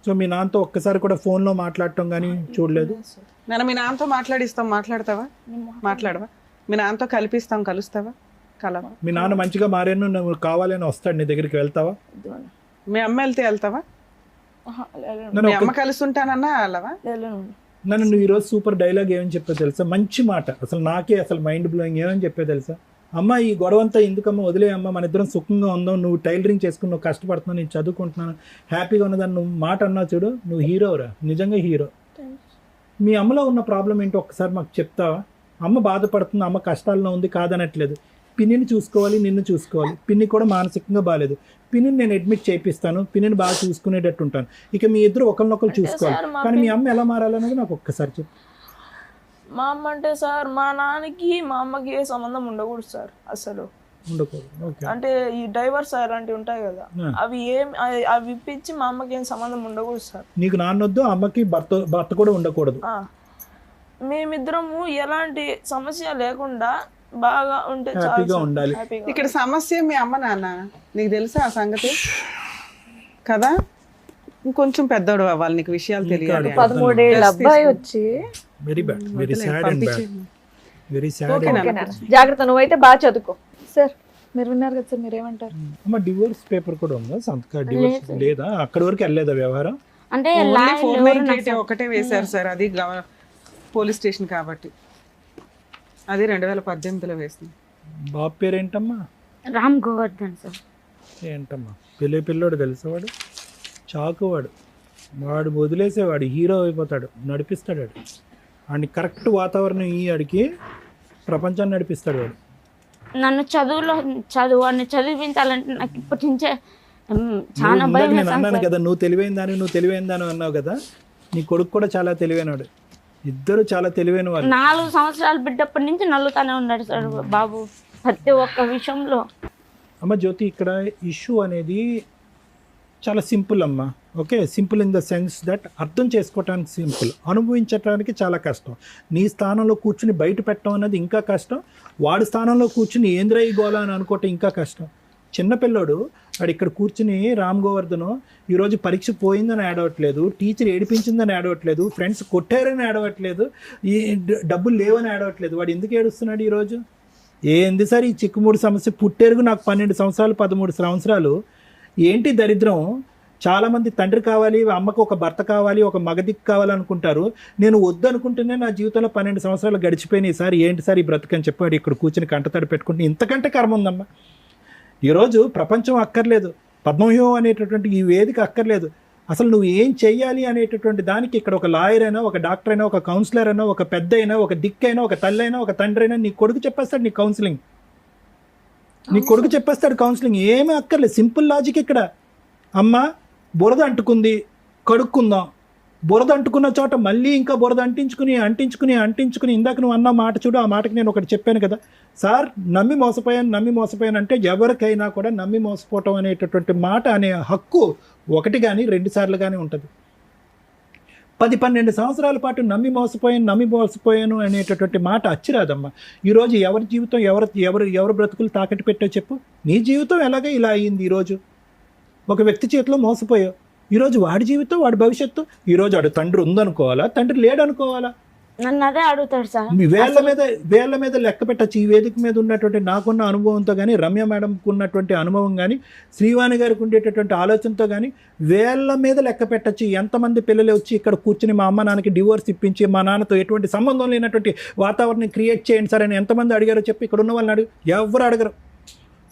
సో మీ నాన్నతో ఒక్కసారి కూడా ఫోన్లో మాట్లాడటం కానీ చూడలేదు? నేను మీ నాన్నతో మాట్లాడిస్తాం, మాట్లాడతావా? మాట్లాడవా? మీ నాన్నతో కలుస్తావా? కలవా? మీ నాన్న మంచిగా మారాను నువ్వు కావాలని వస్తాడు నీ దగ్గరికి, వెళ్తావా? మీ అమ్మ వెళ్తావా? మీ అమ్మ కలుస్తుంటానన్నా వెళ్ళవా? నన్ను నువ్వు ఈరోజు సూపర్ డైలాగ్ ఏమని చెప్పా తెలుసా? మంచి మాట, అసలు నాకే అసలు మైండ్ బ్లోయింగ్. ఏమని చెప్పా తెలుసా? అమ్మ ఈ గొడవంతా ఎందుకమ్మా, వదిలే అమ్మ, మన ఇద్దరం సుఖంగా ఉందాం, నువ్వు టైలరింగ్ చేసుకుని నువ్వు కష్టపడుతున్నావు, నేను చదువుకుంటున్నాను, హ్యాపీగా ఉన్నదాన్ని నువ్వు మాట అన్నావు చూడు, నువ్వు హీరోరా, నిజంగా హీరో. మీ అమ్మలో ఉన్న ప్రాబ్లం ఏంటో ఒక్కసారి మాకు చెప్తావా? అమ్మ బాధపడుతుంది, అమ్మ కష్టాల్లో ఉంది కాదనట్లేదు. పిన్నిని చూసుకోవాలి, నిన్ను చూసుకోవాలి. పిన్ని కూడా మానసికంగా బాగాలేదు. పిన్నిని నేను అడ్మిట్ చేయిస్తాను, పిన్నిని బాగా చూసుకునేటట్టు ఉంటాను. ఇక మీ ఇద్దరు ఒకరినొకరు చూసుకోవాలి. కానీ మీ అమ్మ ఎలా మారాలనేది నాకు ఒక్కసారి చెప్పు. మా అమ్మ అంటే సార్, మా నాన్నకి మా అమ్మకి ఏ సంబంధం ఉండకూడదు సార్, అసలు ఉండకూడదు. అంటే ఈ డైవర్స్ అలాంటివి ఉంటాయి కదా, అవి ఇప్పించి మా అమ్మకి ఏం సంబంధం ఉండకూడదు సార్. నీకు నాన్నొద్దు, అమ్మకి భర్త కూడా ఉండకూడదు. మేమిద్దరము ఎలాంటి సమస్య లేకుండా బాగా ఉంటే హ్యాపీగా ఉండాలి. ఇక్కడ సమస్య మీ అమ్మ నాన్న, నీకు తెలుసా ఆ సంగతి కదా? ఇంకొంచెం పెద్దోడు అవ్వాలి, నీకు విషయాలు తెలియాలి. 13 ఏళ్ళ అబ్బాయి వచ్చి very bad, very sad and bad, very sad. జాగ్రత్త, నువ్వైతే బాగా చదువుకో. సార్ మీరు విన్నారు కదా సార్, మీరేమంటారు? అమ్మ డివోర్స్ పేపర్ కూడా ఉందా? సంతకా డివోర్స్ లేదా? అక్కడ వరకు వెళ్ళలేదా వ్యవహారం? అంటే 498 ఒకటే వేశారు సార్, అది పోలీస్ స్టేషన్ కాబట్టి, అది 2018లో వేసింది. బాబు పేరు ఏంటమ్మా? రామ్ గోవర్ధన్ సార్. ఏంటమ్మా పిల్లోడు తెలుసా? వాడు చాకువాడు, వాడు వదిలేసేవాడు, హీరో అయిపోతాడు, నడిపిస్తాడు వాడు. వాడిని కరెక్ట్ వాతావరణం ఈ ఆడికి ప్రపంచాన్ని నడిపిస్తాడు వాడు. నన్ను చదువుని చదివించాలంటే నాకు ఇప్పటి నుంచే చాలా భయం. నేను అన్నాను కదా నువ్వు తెలివైందాను అన్నావు కదా, నీ కొడుకు కూడా చాలా తెలివైనవాడు. ఇద్దరు చాలా తెలివైన వాళ్ళు. 4 సంవత్సరాలు బిడ్డప్పటి నుంచి నల్లుతానే ఉన్నాడు సార్ బాబు ప్రతి ఒక్క విషయంలో. అమ్మ జ్యోతి, ఇక్కడ ఇష్యూ అనేది చాలా సింపుల్ అమ్మ. Okay, simple in the sense that అర్థం చేసుకోవటానికి సింపుల్, అనుభవించడానికి చాలా కష్టం. నీ స్థానంలో కూర్చుని బయట పెట్టడం అనేది ఇంకా కష్టం, వాడి స్థానంలో కూర్చుని ఏంద్రయ్య గోలా అని అనుకోవటం ఇంకా కష్టం. చిన్నపిల్లోడు వాడు ఇక్కడ కూర్చుని రామ్ గోవర్ధన్ ఈరోజు పరీక్ష పోయిందని ఏడవట్లేదు, టీచర్ ఏడిపించిందని ఏడవట్లేదు, ఫ్రెండ్స్ కొట్టారని ఏడవట్లేదు, ఈ డబ్బులు లేవని ఏడవట్లేదు. వాడు ఎందుకు ఏడుస్తున్నాడు ఈరోజు? ఏంది సార్ ఈ చిక్కుముడి సమస్య? పుట్టేరుగు నాకు 12 సంవత్సరాలు 13 సంవత్సరాలు. ఏంటి దరిద్రం? చాలామంది తండ్రి కావాలి, అమ్మకు ఒక భర్త కావాలి, ఒక మగదిక్కు కావాలనుకుంటారు. నేను వద్దనుకుంటేనే నా జీవితంలో 12 సంవత్సరాలు గడిచిపోయినాయి సార్, ఏంటి సార్ ఈ బ్రతుకని చెప్పాడు ఇక్కడ కూర్చుని కంటతడి పెట్టుకుంటే. ఇంతకంటే కర్మ ఉందమ్మా. ఈరోజు ప్రపంచం అక్కర్లేదు, పద్మవ్యూహం అనేటటువంటి ఈ వేదిక అక్కర్లేదు. అసలు నువ్వు ఏం చెయ్యాలి అనేటటువంటి దానికి ఇక్కడ ఒక లాయర్ అయినా, ఒక డాక్టర్ అయినా, ఒక కౌన్సిలర్ అయినా, ఒక పెద్ద అయినా, ఒక దిక్కైనా, ఒక తల్లి అయినా, ఒక తండ్రి అయినా నీ కొడుకు చెప్పేస్తాడు నీ కౌన్సిలింగ్. నీ కొడుకు చెప్పేస్తాడు కౌన్సిలింగ్. ఏమీ అక్కర్లేదు, సింపుల్ లాజిక్ ఇక్కడ. అమ్మ బురద అంటుకుంది, కడుక్కుందాం. బురద అంటుకున్న చోట మళ్ళీ ఇంకా బురద అంటించుకుని ఇందాక నువ్వు అన్న మాట చూడు, ఆ మాటకి నేను ఒకటి చెప్పాను కదా సార్, నమ్మి మోసపోయాను అంటే ఎవరికైనా కూడా నమ్మి మోసపోవటం అనేటటువంటి మాట అనే హక్కు 1 కానీ 2 సార్లు కానీ ఉంటుంది. 10-12 సంవత్సరాల పాటు నమ్మి మోసపోయాను అనేటటువంటి మాట అచ్చిరాదమ్మా. ఈరోజు ఎవరి జీవితం ఎవరు బ్రతుకులు తాకట్టు పెట్టో చెప్పు. నీ జీవితం ఎలాగే ఇలా అయ్యింది. ఈరోజు ఒక వ్యక్తి చేతిలో మోసపోయావు. ఈరోజు వాడి జీవితం, వాడి భవిష్యత్తు. ఈరోజు వాడు తండ్రి ఉందనుకోవాలా, తండ్రి లేడనుకోవాలా? నన్ను అదే అడుగుతాడు సార్. మీ వేళ్ల మీద లెక్క పెట్టచ్చు. ఈ వేదిక మీద ఉన్నటువంటి నాకున్న అనుభవంతో కానీ, రమ్య మేడంకు ఉన్నటువంటి అనుభవం కానీ, శ్రీవాణి గారికి ఉండేటటువంటి ఆలోచనతో కానీ వేళ్ల మీద లెక్క పెట్టచ్చు. ఎంతమంది పిల్లలు వచ్చి ఇక్కడ కూర్చుని మా అమ్మ నాన్నకి డివోర్స్ ఇప్పించి మా నాన్నతో ఎటువంటి సంబంధం లేనటువంటి వాతావరణం క్రియేట్ చేయండి సార్ అని ఎంతమంది అడిగారో చెప్పి ఇక్కడ ఉన్న వాళ్ళని ఎవరు అడగరు.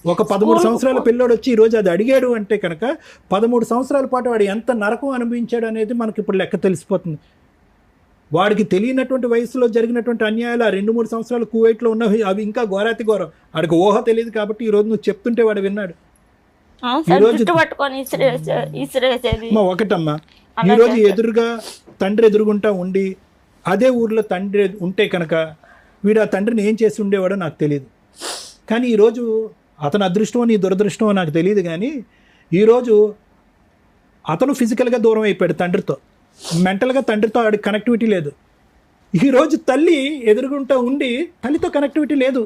ఒక 13 సంవత్సరాల పిల్లోడు వచ్చి ఈరోజు అది అడిగాడు అంటే కనుక 13 సంవత్సరాల పాటు వాడు ఎంత నరకం అనుభవించాడు అనేది మనకి ఇప్పుడు లెక్క తెలిసిపోతుంది. వాడికి తెలియనటువంటి వయసులో జరిగినటువంటి అన్యాయాలు ఆ 2-3 సంవత్సరాలు కువైట్లో ఉన్నవి అవి ఇంకా ఘోరాతి ఘోరం. వాడికి ఊహ తెలియదు కాబట్టి ఈరోజు నువ్వు చెప్తుంటే వాడు విన్నాడు. ఒకటమ్మా, ఈరోజు ఎదురుగా తండ్రి ఎదురుగుంటా ఉండి అదే ఊర్లో తండ్రి ఉంటే కనుక వీడు ఆ తండ్రిని ఏం చేసి ఉండేవాడో నాకు తెలియదు. కానీ ఈరోజు అతను అదృష్టమో నీ దురదృష్టమో నాకు తెలియదు. కానీ ఈరోజు అతను ఫిజికల్గా దూరం అయిపోయాడు తండ్రితో, మెంటల్గా తండ్రితో ఆడికి కనెక్టివిటీ లేదు. ఈరోజు తల్లి ఎదురుగుంటా ఉండి తల్లితో కనెక్టివిటీ లేదు.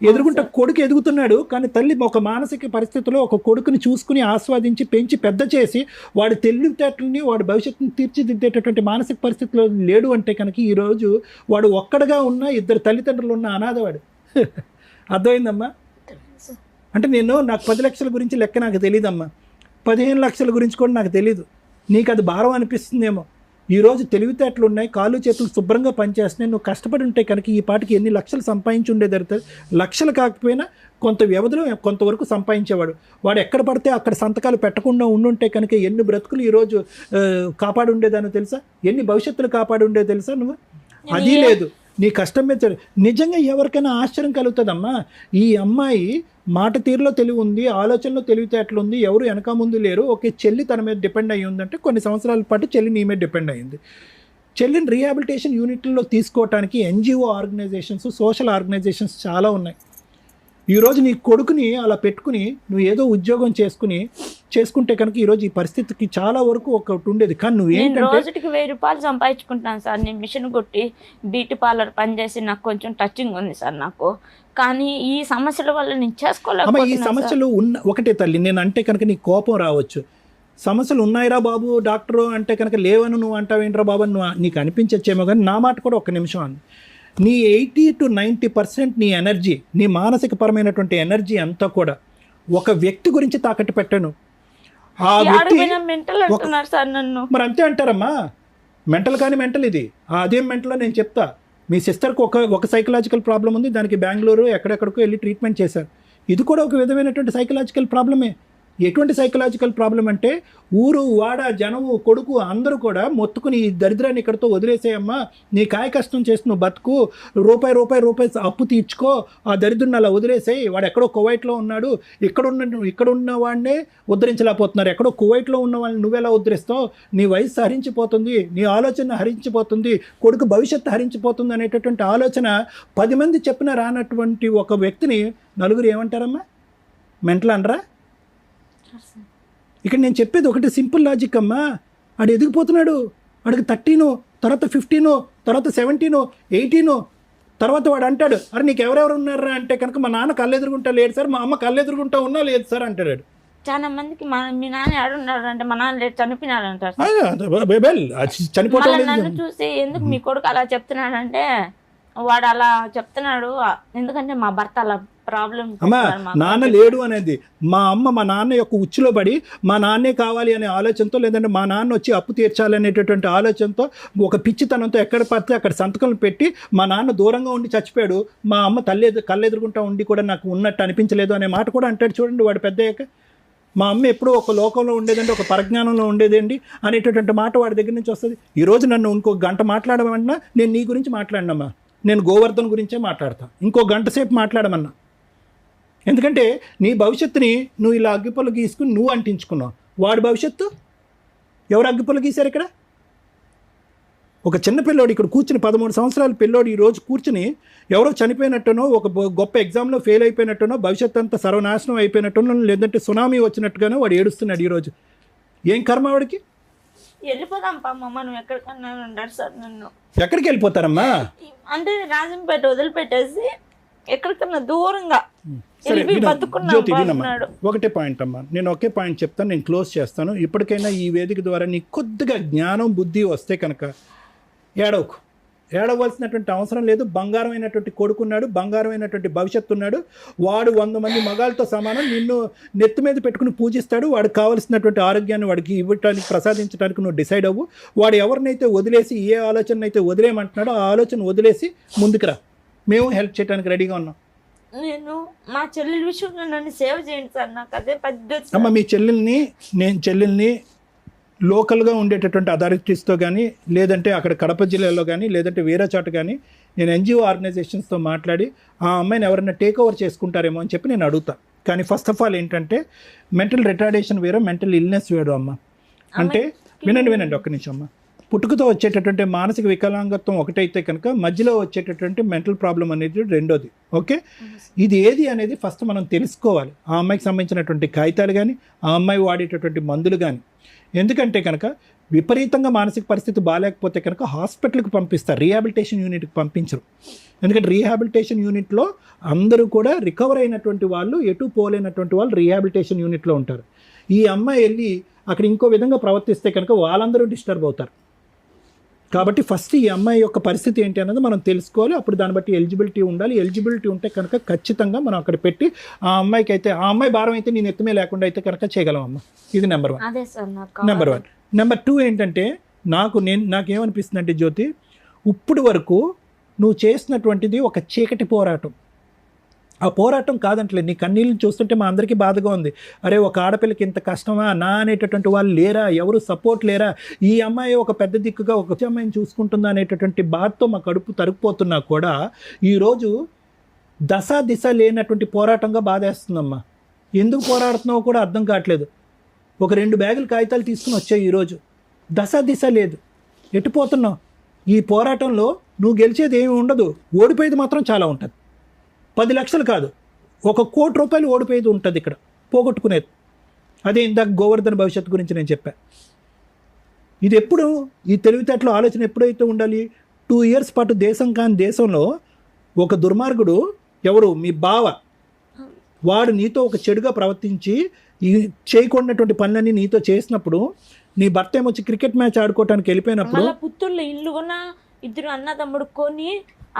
ఎదురుగుంటా కొడుకు ఎదుగుతున్నాడు కానీ తల్లి ఒక మానసిక పరిస్థితిలో ఒక కొడుకుని చూసుకుని ఆస్వాదించి పెంచి పెద్ద చేసి వాడి తెలివితేటల్ని వాడి భవిష్యత్తుని తీర్చిదిద్దేటటువంటి మానసిక పరిస్థితిలో లేడు అంటే కనుక ఈరోజు వాడు ఒక్కడగా ఉన్న 2 తల్లిదండ్రులు ఉన్న అనాథవాడు. అర్థమైందమ్మా? అంటే నాకు 10 లక్షల గురించి లెక్క నాకు తెలియదమ్మా, 15 లక్షల గురించి కూడా నాకు తెలీదు. నీకు అది భారం అనిపిస్తుందేమో. ఈరోజు తెలివితేటలు ఉన్నాయి, కాళ్ళు చేతులు శుభ్రంగా పనిచేస్తున్నాయి. నువ్వు కష్టపడి ఉంటే కనుక ఈ పాటికి ఎన్ని లక్షలు సంపాదించి ఉండేది. లక్షలు కాకపోయినా కొంత వ్యవధిలో కొంతవరకు సంపాదించేవాడు. వాడు ఎక్కడ పడితే అక్కడ సంతకాలు పెట్టకుండా ఉండుంటే కనుక ఎన్ని బ్రతుకులు ఈరోజు కాపాడు ఉండేదానో తెలుసా? ఎన్ని భవిష్యత్తులు కాపాడు ఉండేదో తెలుసా? నువ్వు అది లేదు. నీ కష్టం మీద నిజంగా ఎవరికైనా ఆశ్చర్యం కలుగుతుందమ్మా. ఈ అమ్మాయి మాట తీరులో తెలివి ఉంది, ఆలోచనలో తెలివితేటలు ఉంది, ఎవరు వెనక ముందు లేరు. ఓకే, చెల్లి తన మీద డిపెండ్ అయ్యి ఉందంటే కొన్ని సంవత్సరాల పాటు చెల్లి నీ మీద డిపెండ్ అయ్యింది. చెల్లిని రీహాబిలిటేషన్ యూనిట్లలో తీసుకోవడానికి ఎన్జిఓ ఆర్గనైజేషన్స్, సోషల్ ఆర్గనైజేషన్స్ చాలా ఉన్నాయి. ఈరోజు నీ కొడుకుని అలా పెట్టుకుని నువ్వు ఏదో ఉద్యోగం చేసుకుంటే కనుక ఈరోజు ఈ పరిస్థితికి చాలా వరకు ఒకటి ఉండేది. కానీ నువ్వేంటంటే రోజుకి 1000 రూపాయలు సంపాదించుకుంటాను సార్. నేను మిషన్ కొట్టి బ్యూటీ పార్లర్ పనిచేసి నాకు కొంచెం టచింగ్ ఉంది సార్ నాకు. కానీ ఈ సమస్యల వల్ల నేను చేసుకోలేకపోతున్నాను. ఈ సమస్యలు ఒకటే తల్లి, నేను అంటే కనుక నీకు కోపం రావచ్చు. సమస్యలు ఉన్నాయిరా బాబు డాక్టరు అంటే కనుక లేవని నువ్వు అంటావేంట్రా బాబు నీకు అనిపించచ్చేమో. కానీ నా మాట కూడా 1 నిమిషం అంది. నీ 80 to 90% నీ ఎనర్జీ, నీ మానసిక పరమైనటువంటి ఎనర్జీ అంతా కూడా ఒక వ్యక్తి గురించి తాకట్టు పెట్టాను. ఆ వ్యక్తి మరి అంతే అంటారమ్మా. మెంటల్ కానీ మెంటల్ ఇది. అదేం మెంటలో నేను చెప్తా. మీ సిస్టర్కి ఒక సైకలాజికల్ ప్రాబ్లం ఉంది, దానికి బెంగళూరు ఎక్కడెక్కడికో వెళ్ళి ట్రీట్మెంట్ చేశారు. ఇది కూడా ఒక విధమైనటువంటి సైకలాజికల్ ప్రాబ్లమే. ఎటువంటి సైకలాజికల్ ప్రాబ్లం అంటే ఊరు వాడ జనము కొడుకు అందరూ కూడా మొత్తుకుని ఈ దరిద్రాన్ని ఇక్కడితో వదిలేసేయమ్మా, నీ కాయ కష్టం చేసి నువ్వు బతుకు, రూపాయి అప్పు తీర్చుకో, ఆ దరిద్రుని అలా వదిలేసేయి. వాడు ఎక్కడో కువైట్లో ఉన్నాడు, ఇక్కడున్న వాడినే ఉద్ధరించలేకపోతున్నారు, ఎక్కడో కువైట్లో ఉన్న వాళ్ళని నువ్వెలా ఉద్ధరిస్తావు? నీ వయసు హరించిపోతుంది, నీ ఆలోచన హరించిపోతుంది, కొడుకు భవిష్యత్తు హరించిపోతుంది అనేటటువంటి ఆలోచన 10 మంది చెప్పినా రానటువంటి ఒక వ్యక్తిని నలుగురు ఏమంటారమ్మా? మెంటల్ అనరా? ఇక్కడ నేను చెప్పేది ఒకటి సింపుల్ లాజిక్ అమ్మా. ఆడు ఎదిగిపోతున్నాడు. వాడికి 13, తర్వాత 15, తర్వాత 17, 18, తర్వాత వాడు అంటాడు, అరే నీకు ఎవరెవరు ఉన్నారా అంటే కనుక మా నాన్న కళ్ళెదురుగుంటా లేడు సార్, మా అమ్మ కళ్ళెదురుగుంటా ఉన్నా లేదు సార్ అంటాడు. చాలా మందికి మీ నాన్న ఏడున్నాడు అంటే మా నాన్న లేడు చనిపోయినాడు అంటారు. నన్ను చూసి ఎందుకు మీ కొడుకు అలా చెప్తున్నాడు అంటే వాడు అలా చెప్తున్నాడు ఎందుకంటే మా భర్త అలా ప్రాబ్లం అమ్మా నాన్న లేడు అనేది మా అమ్మ మా నాన్న యొక్క ఉచ్చులో పడి మా నాన్నే కావాలి అనే ఆలోచనతో, లేదంటే మా నాన్న వచ్చి అప్పు తీర్చాలనేటటువంటి ఆలోచనతో, ఒక పిచ్చితనంతో ఎక్కడ పడితే అక్కడ సంతకాలు పెట్టి మా నాన్న దూరంగా ఉండి చచ్చిపోయాడు, మా అమ్మ కళ్ళెదురుకుంటా ఉండి కూడా నాకు ఉన్నట్టు అనిపించలేదు అనే మాట కూడా అంటాడు. చూడండి వాడు పెద్దయ్యాక, మా అమ్మ ఎప్పుడూ ఒక లోకంలో ఉండేదండి, ఒక పరిజ్ఞానంలో ఉండేదండి అనేటటువంటి మాట వాడి దగ్గర నుంచి వస్తుంది. ఈరోజు నన్ను ఇంకో గంట మాట్లాడమన్నా నేను నీ గురించి మాట్లాడినమ్మా, నేను గోవర్ధన్ గురించే మాట్లాడతా, ఇంకో గంట సేపు మాట్లాడమన్నా. ఎందుకంటే నీ భవిష్యత్తుని నువ్వు ఇలా అగ్గిపుల్ల గీసుకుని నువ్వు అంటించుకున్నావు. వాడి భవిష్యత్తు ఎవరు అగ్గిపుల్ల గీశారు ఇక్కడ? ఒక చిన్న పిల్లోడు ఇక్కడ కూర్చుని 13 సంవత్సరాల పిల్లోడు ఈరోజు కూర్చుని ఎవరో చనిపోయినట్టునో, ఒక గొప్ప ఎగ్జామ్లో ఫెయిల్ అయిపోయినట్టునో, భవిష్యత్తు అంతా సర్వనాశనం అయిపోయినట్టునో, లేదంటే సునామీ వచ్చినట్టుగానో వాడు ఏడుస్తున్నాడు ఈరోజు. ఏం కర్మ వాడికి? వెళ్ళిపోదాం పామ్మ, నువ్వు ఎక్కడికన్నా ఉంటాడు సార్. నన్ను ఎక్కడికి వెళ్ళిపోతారమ్మా? అంటే రాజంపేట వదిలిపెట్టేసి ఎక్కడికన్నా దూరంగా సరే వెళ్ళి జ్యోతి బతుకున్నాడు. వినమ్మా, ఒకటే పాయింట్ అమ్మా, నేను ఒకే పాయింట్ చెప్తాను, నేను క్లోజ్ చేస్తాను. ఇప్పటికైనా ఈ వేదిక ద్వారా నీకు కొద్దిగా జ్ఞానం బుద్ధి వస్తే కనుక ఏడవకు, ఏడవలసినటువంటి అవసరం లేదు. బంగారమైనటువంటి కొడుకున్నాడు, బంగారమైనటువంటి భవిష్యత్తు ఉన్నాడు. వాడు 100 మంది మగాళ్ళతో సమానం. నిన్ను నెత్తి మీద పెట్టుకుని పూజిస్తాడు. వాడికి కావలసినటువంటి ఆరోగ్యాన్ని వాడికి ఇవ్వటానికి, ప్రసాదించడానికి నువ్వు డిసైడ్ అవ్వు. వాడు ఎవరినైతే వదిలేసి, ఏ ఆలోచన అయితే వదిలేయమంటున్నాడో ఆ ఆలోచన వదిలేసి ముందుకు రా, మేము హెల్ప్ చేయడానికి రెడీగా ఉన్నాం. నేను మా చెల్లెల విషయంలో నన్ను సేవ్ చేయండి సార్, నాకు అదే పెద్ద. అమ్మ మీ చెల్లెల్ని లోకల్గా ఉండేటటువంటి అథారిటీస్తో కానీ, లేదంటే అక్కడ కడప జిల్లాలో కానీ, లేదంటే వేరే చోట కానీ నేను ఎన్జిఓ ఆర్గనైజేషన్స్తో మాట్లాడి ఆ అమ్మాయిని ఎవరైనా టేక్ ఓవర్ చేసుకుంటారేమో అని చెప్పి నేను అడుగుతా. కానీ ఫస్ట్ ఆఫ్ ఆల్ ఏంటంటే మెంటల్ రిటార్డేషన్ వేరు, మెంటల్ ఇల్నెస్ వేరు అమ్మ. అంటే వినండి ఒక్క నిమిషం అమ్మ. పుట్టుకతో వచ్చేటటువంటి మానసిక వికలాంగత్వం ఒకటైతే కనుక, మధ్యలో వచ్చేటటువంటి మెంటల్ ప్రాబ్లం అనేది రెండోది. ఓకే, ఇది ఏది అనేది ఫస్ట్ మనం తెలుసుకోవాలి. ఆ అమ్మాయికి సంబంధించినటువంటి కాగితాలు కానీ, ఆ అమ్మాయి వాడేటటువంటి మందులు కానీ. ఎందుకంటే కనుక విపరీతంగా మానసిక పరిస్థితి బాగాలేకపోతే కనుక హాస్పిటల్కి పంపిస్తారు, రీహాబిలిటేషన్ యూనిట్కి పంపించరు. ఎందుకంటే రీహాబిలిటేషన్ యూనిట్లో అందరూ కూడా రికవర్ అయినటువంటి వాళ్ళు, ఎటు పోలేనటువంటి వాళ్ళు రీహాబిలిటేషన్ యూనిట్లో ఉంటారు. ఈ అమ్మాయి వెళ్ళి అక్కడ ఇంకో విధంగా ప్రవర్తిస్తే కనుక వాళ్ళందరూ డిస్టర్బ్ అవుతారు. కాబట్టి ఫస్ట్ ఈ అమ్మాయి యొక్క పరిస్థితి ఏంటి అన్నది మనం తెలుసుకోవాలి. అప్పుడు దాన్ని బట్టి ఎలిజిబిలిటీ ఉండాలి. ఎలిజిబిలిటీ ఉంటే కనుక ఖచ్చితంగా మనం అక్కడ పెట్టి ఆ అమ్మాయికి అయితే, ఆ అమ్మాయి భారం అయితే నేను ఎత్తుమే లేకుండా అయితే కనుక చేయగలం అమ్మ. ఇది నెంబర్ 1. అదే సార్ నాకు నెంబర్ 1. నెంబర్ 2 ఏంటంటే నాకేమనిపిస్తుంది అంటే జ్యోతి, ఇప్పుడు వరకు నువ్వు చేసినటువంటిది ఒక చీకటి పోరాటం. ఆ పోరాటం కాదంటలేదు, నీ కన్నీళ్ళని చూస్తుంటే మా అందరికీ బాధగా ఉంది. అరే ఒక ఆడపిల్లకి ఇంత కష్టమా నా అనేటటువంటి వాళ్ళు లేరా, ఎవరు సపోర్ట్ లేరా, ఈ అమ్మాయి ఒక పెద్ద దిక్కుగా ఒక అమ్మాయిని చూసుకుంటుందా అనేటటువంటి బాధతో మా కడుపు తరుక్కుపోతున్నా కూడా ఈరోజు దిశ లేనటువంటి పోరాటంగా బాధేస్తుందమ్మా. ఎందుకు పోరాడుతున్నావో కూడా అర్థం కావట్లేదు. ఒక 2 బ్యాగులు కాగితాలు తీసుకుని వచ్చాయి, ఈరోజు దిశ లేదు. ఎటుపోతున్నావు? ఈ పోరాటంలో నువ్వు గెలిచేది ఏమి ఉండదు, ఓడిపోయేది మాత్రం చాలా ఉంటుంది. 10 లక్షలు కాదు, 1 కోటి రూపాయలు ఓడిపోయేది ఉంటుంది ఇక్కడ, పోగొట్టుకునేది. అదే ఇందాక గోవర్ధన్ భవిష్యత్తు గురించి నేను చెప్పాను. ఇది ఎప్పుడు ఈ తెలివితేటలో ఆలోచన ఎప్పుడైతే ఉండాలి? 2 ఇయర్స్ పాటు దేశం కాని దేశంలో ఒక దుర్మార్గుడు, ఎవరు మీ బావ, వాడు నీతో ఒక చెడుగా ప్రవర్తించి ఈ చేయకూడనటువంటి పనులన్నీ నీతో చేసినప్పుడు, నీ భర్త ఏమొచ్చి క్రికెట్ మ్యాచ్ ఆడుకోవటానికి వెళ్ళిపోయినప్పుడు, మళ్ళీ పుత్తూరులో ఇల్లు కొన్నా, 2 అన్నదమ్ముడు కొని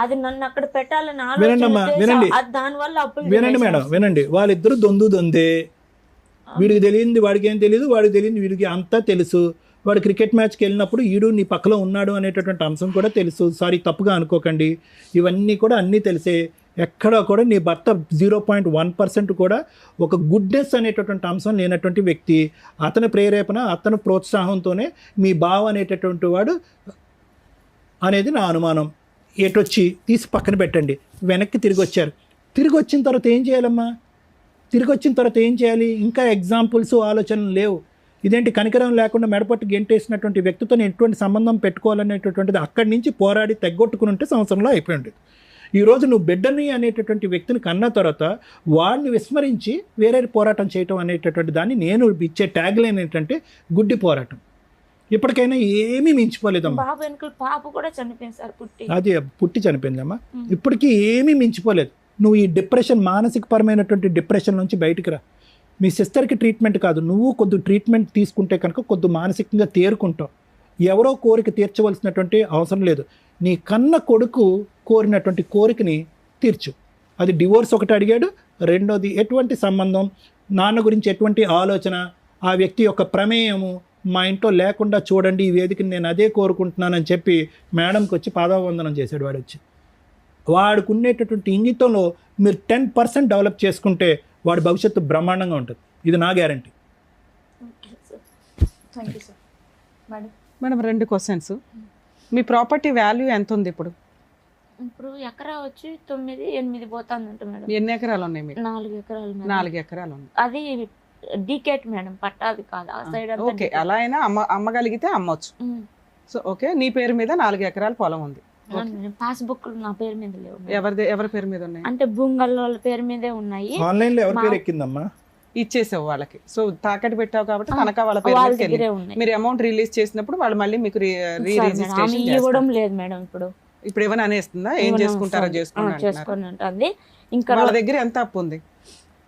అది నన్ను అక్కడ పెట్టాలని వినండమ్మా, వినండి, దానివల్ల వినండి మేడం, వినండి. వాళ్ళిద్దరు దొందే. వీడికి తెలియంది వాడికి ఏం తెలియదు, వాడికి తెలియంది వీడికి అంతా తెలుసు. వాడు క్రికెట్ మ్యాచ్కి వెళ్ళినప్పుడు ఈడు నీ పక్కలో ఉన్నాడు అనేటటువంటి అంశం కూడా తెలుసు. సారీ, తప్పుగా అనుకోకండి, ఇవన్నీ కూడా అన్నీ తెలిసే. ఎక్కడా కూడా నీ భర్త 0.1% కూడా ఒక గుడ్నెస్ అనేటటువంటి అంశం లేనటువంటి వ్యక్తి. అతని ప్రేరేపణ, అతని ప్రోత్సాహంతోనే మీ బావ అనేటటువంటి వాడు అనేది నా అనుమానం. ఎటొచ్చి తీసి పక్కన పెట్టండి, వెనక్కి తిరిగి వచ్చారు. తిరిగి వచ్చిన తర్వాత ఏం చేయాలమ్మా? తిరిగి వచ్చిన తర్వాత ఏం చేయాలి? ఇంకా ఎగ్జాంపుల్స్, ఆలోచనలు లేవు. ఇదేంటి కనికరం లేకుండా మెడపట్టు గెంటేసినటువంటి వ్యక్తితో నేను ఎటువంటి సంబంధం పెట్టుకోవాలనేటటువంటిది అక్కడి నుంచి పోరాడి తెగ్గొట్టుకుని ఉంటే సంవత్సరంలో అయిపోయింది. ఈరోజు నువ్వు బిడ్డని అనేటటువంటి వ్యక్తిని కన్న తర్వాత వాడిని విస్మరించి వేరే పోరాటం చేయటం అనేటటువంటి దాన్ని నేను ఇచ్చే ట్యాగ్లైన్ ఏంటంటే గుడ్డి పోరాటం. ఇప్పటికైనా ఏమీ మించిపోలేదమ్మా. బాబు వెనుకలు పాప కూడా చనిపోయింది సార్, అది పుట్టి చనిపోయిందమ్మా. ఇప్పటికీ ఏమీ మించిపోలేదు. నువ్వు ఈ డిప్రెషన్, మానసిక పరమైనటువంటి డిప్రెషన్ నుంచి బయటికి రా. మీ సిస్టర్కి ట్రీట్మెంట్ కాదు, నువ్వు కొద్ది ట్రీట్మెంట్ తీసుకుంటే కనుక కొద్ది మానసికంగా తేరుకుంటావు. ఎవరో కోరిక తీర్చవలసినటువంటి అవసరం లేదు. నీ కన్న కొడుకు కోరినటువంటి కోరికని తీర్చు. అది డివోర్స్ ఒకటి అడిగాడు, రెండోది ఎటువంటి సంబంధం, నాన్న గురించి ఎటువంటి ఆలోచన, ఆ వ్యక్తి యొక్క ప్రమేయము మా ఇంట్లో లేకుండా చూడండి, ఈ వేదికని నేను అదే కోరుకుంటున్నానని చెప్పి మేడంకి వచ్చి పాదావందనం చేశాడు. వాడు వచ్చి వాడికి ఉండేటటువంటి ఇంగితంలో మీరు 10% డెవలప్ చేసుకుంటే వాడి భవిష్యత్తు బ్రహ్మాండంగా ఉంటుంది. ఇది నా guarantee. Thank you sir. Madam madam 2 questions. Me property value ఎంత ఉంది ఇప్పుడు? ఇప్పుడు ఎకరా వచ్చి 9-8 పోతుందంట మేడం. ఎన్ని ఎకరాలు ఉన్నాయి మీకు? 4 ఎకరాలు మేడం. 4 ఎకరాలు ఉంది. అది డీకేట్ మేడం, పట్టాది కాదు ఆ సైడ్. ఓకే, అలా అయినా అమ్మగలిగితే అమ్మొచ్చు. సో ఓకే, నీ పేరు మీద 4 ఎకరాల పొలం ఉంది. పాస్బుక్ నా పేరు మీద లేవు. ఎవరి పేరు మీద ఉన్నాయి? అంటే భూంగల్ వాళ్ళ పేరు మీదే ఉన్నాయి. ఆన్లైన్ లో ఎవరి పేరు ఎక్కిందమ్మా? ఇచ్చేసావు వాళ్ళకి. సో తాకట్టు పెట్టావు కాబట్టి తనకా వాళ్ళ పేరు వాళ్ళ మీదకి దగ్గరే వెళ్ళింది. ఉన్నాయి. మీరు అమౌంట్ రిలీజ్ చేసినప్పుడు వాళ్ళు మళ్ళీ మీకు రిజిస్ట్రేషన్ ఇవ్వడం లేదు మేడం. ఇప్పుడు ఏమైనా అనేస్తుందా? ఏం చేసుకుంటారో చేసుకొని ఉంటుంది. ఇంకా వాళ్ళ దగ్గర ఎంత అప్పు ఉంది?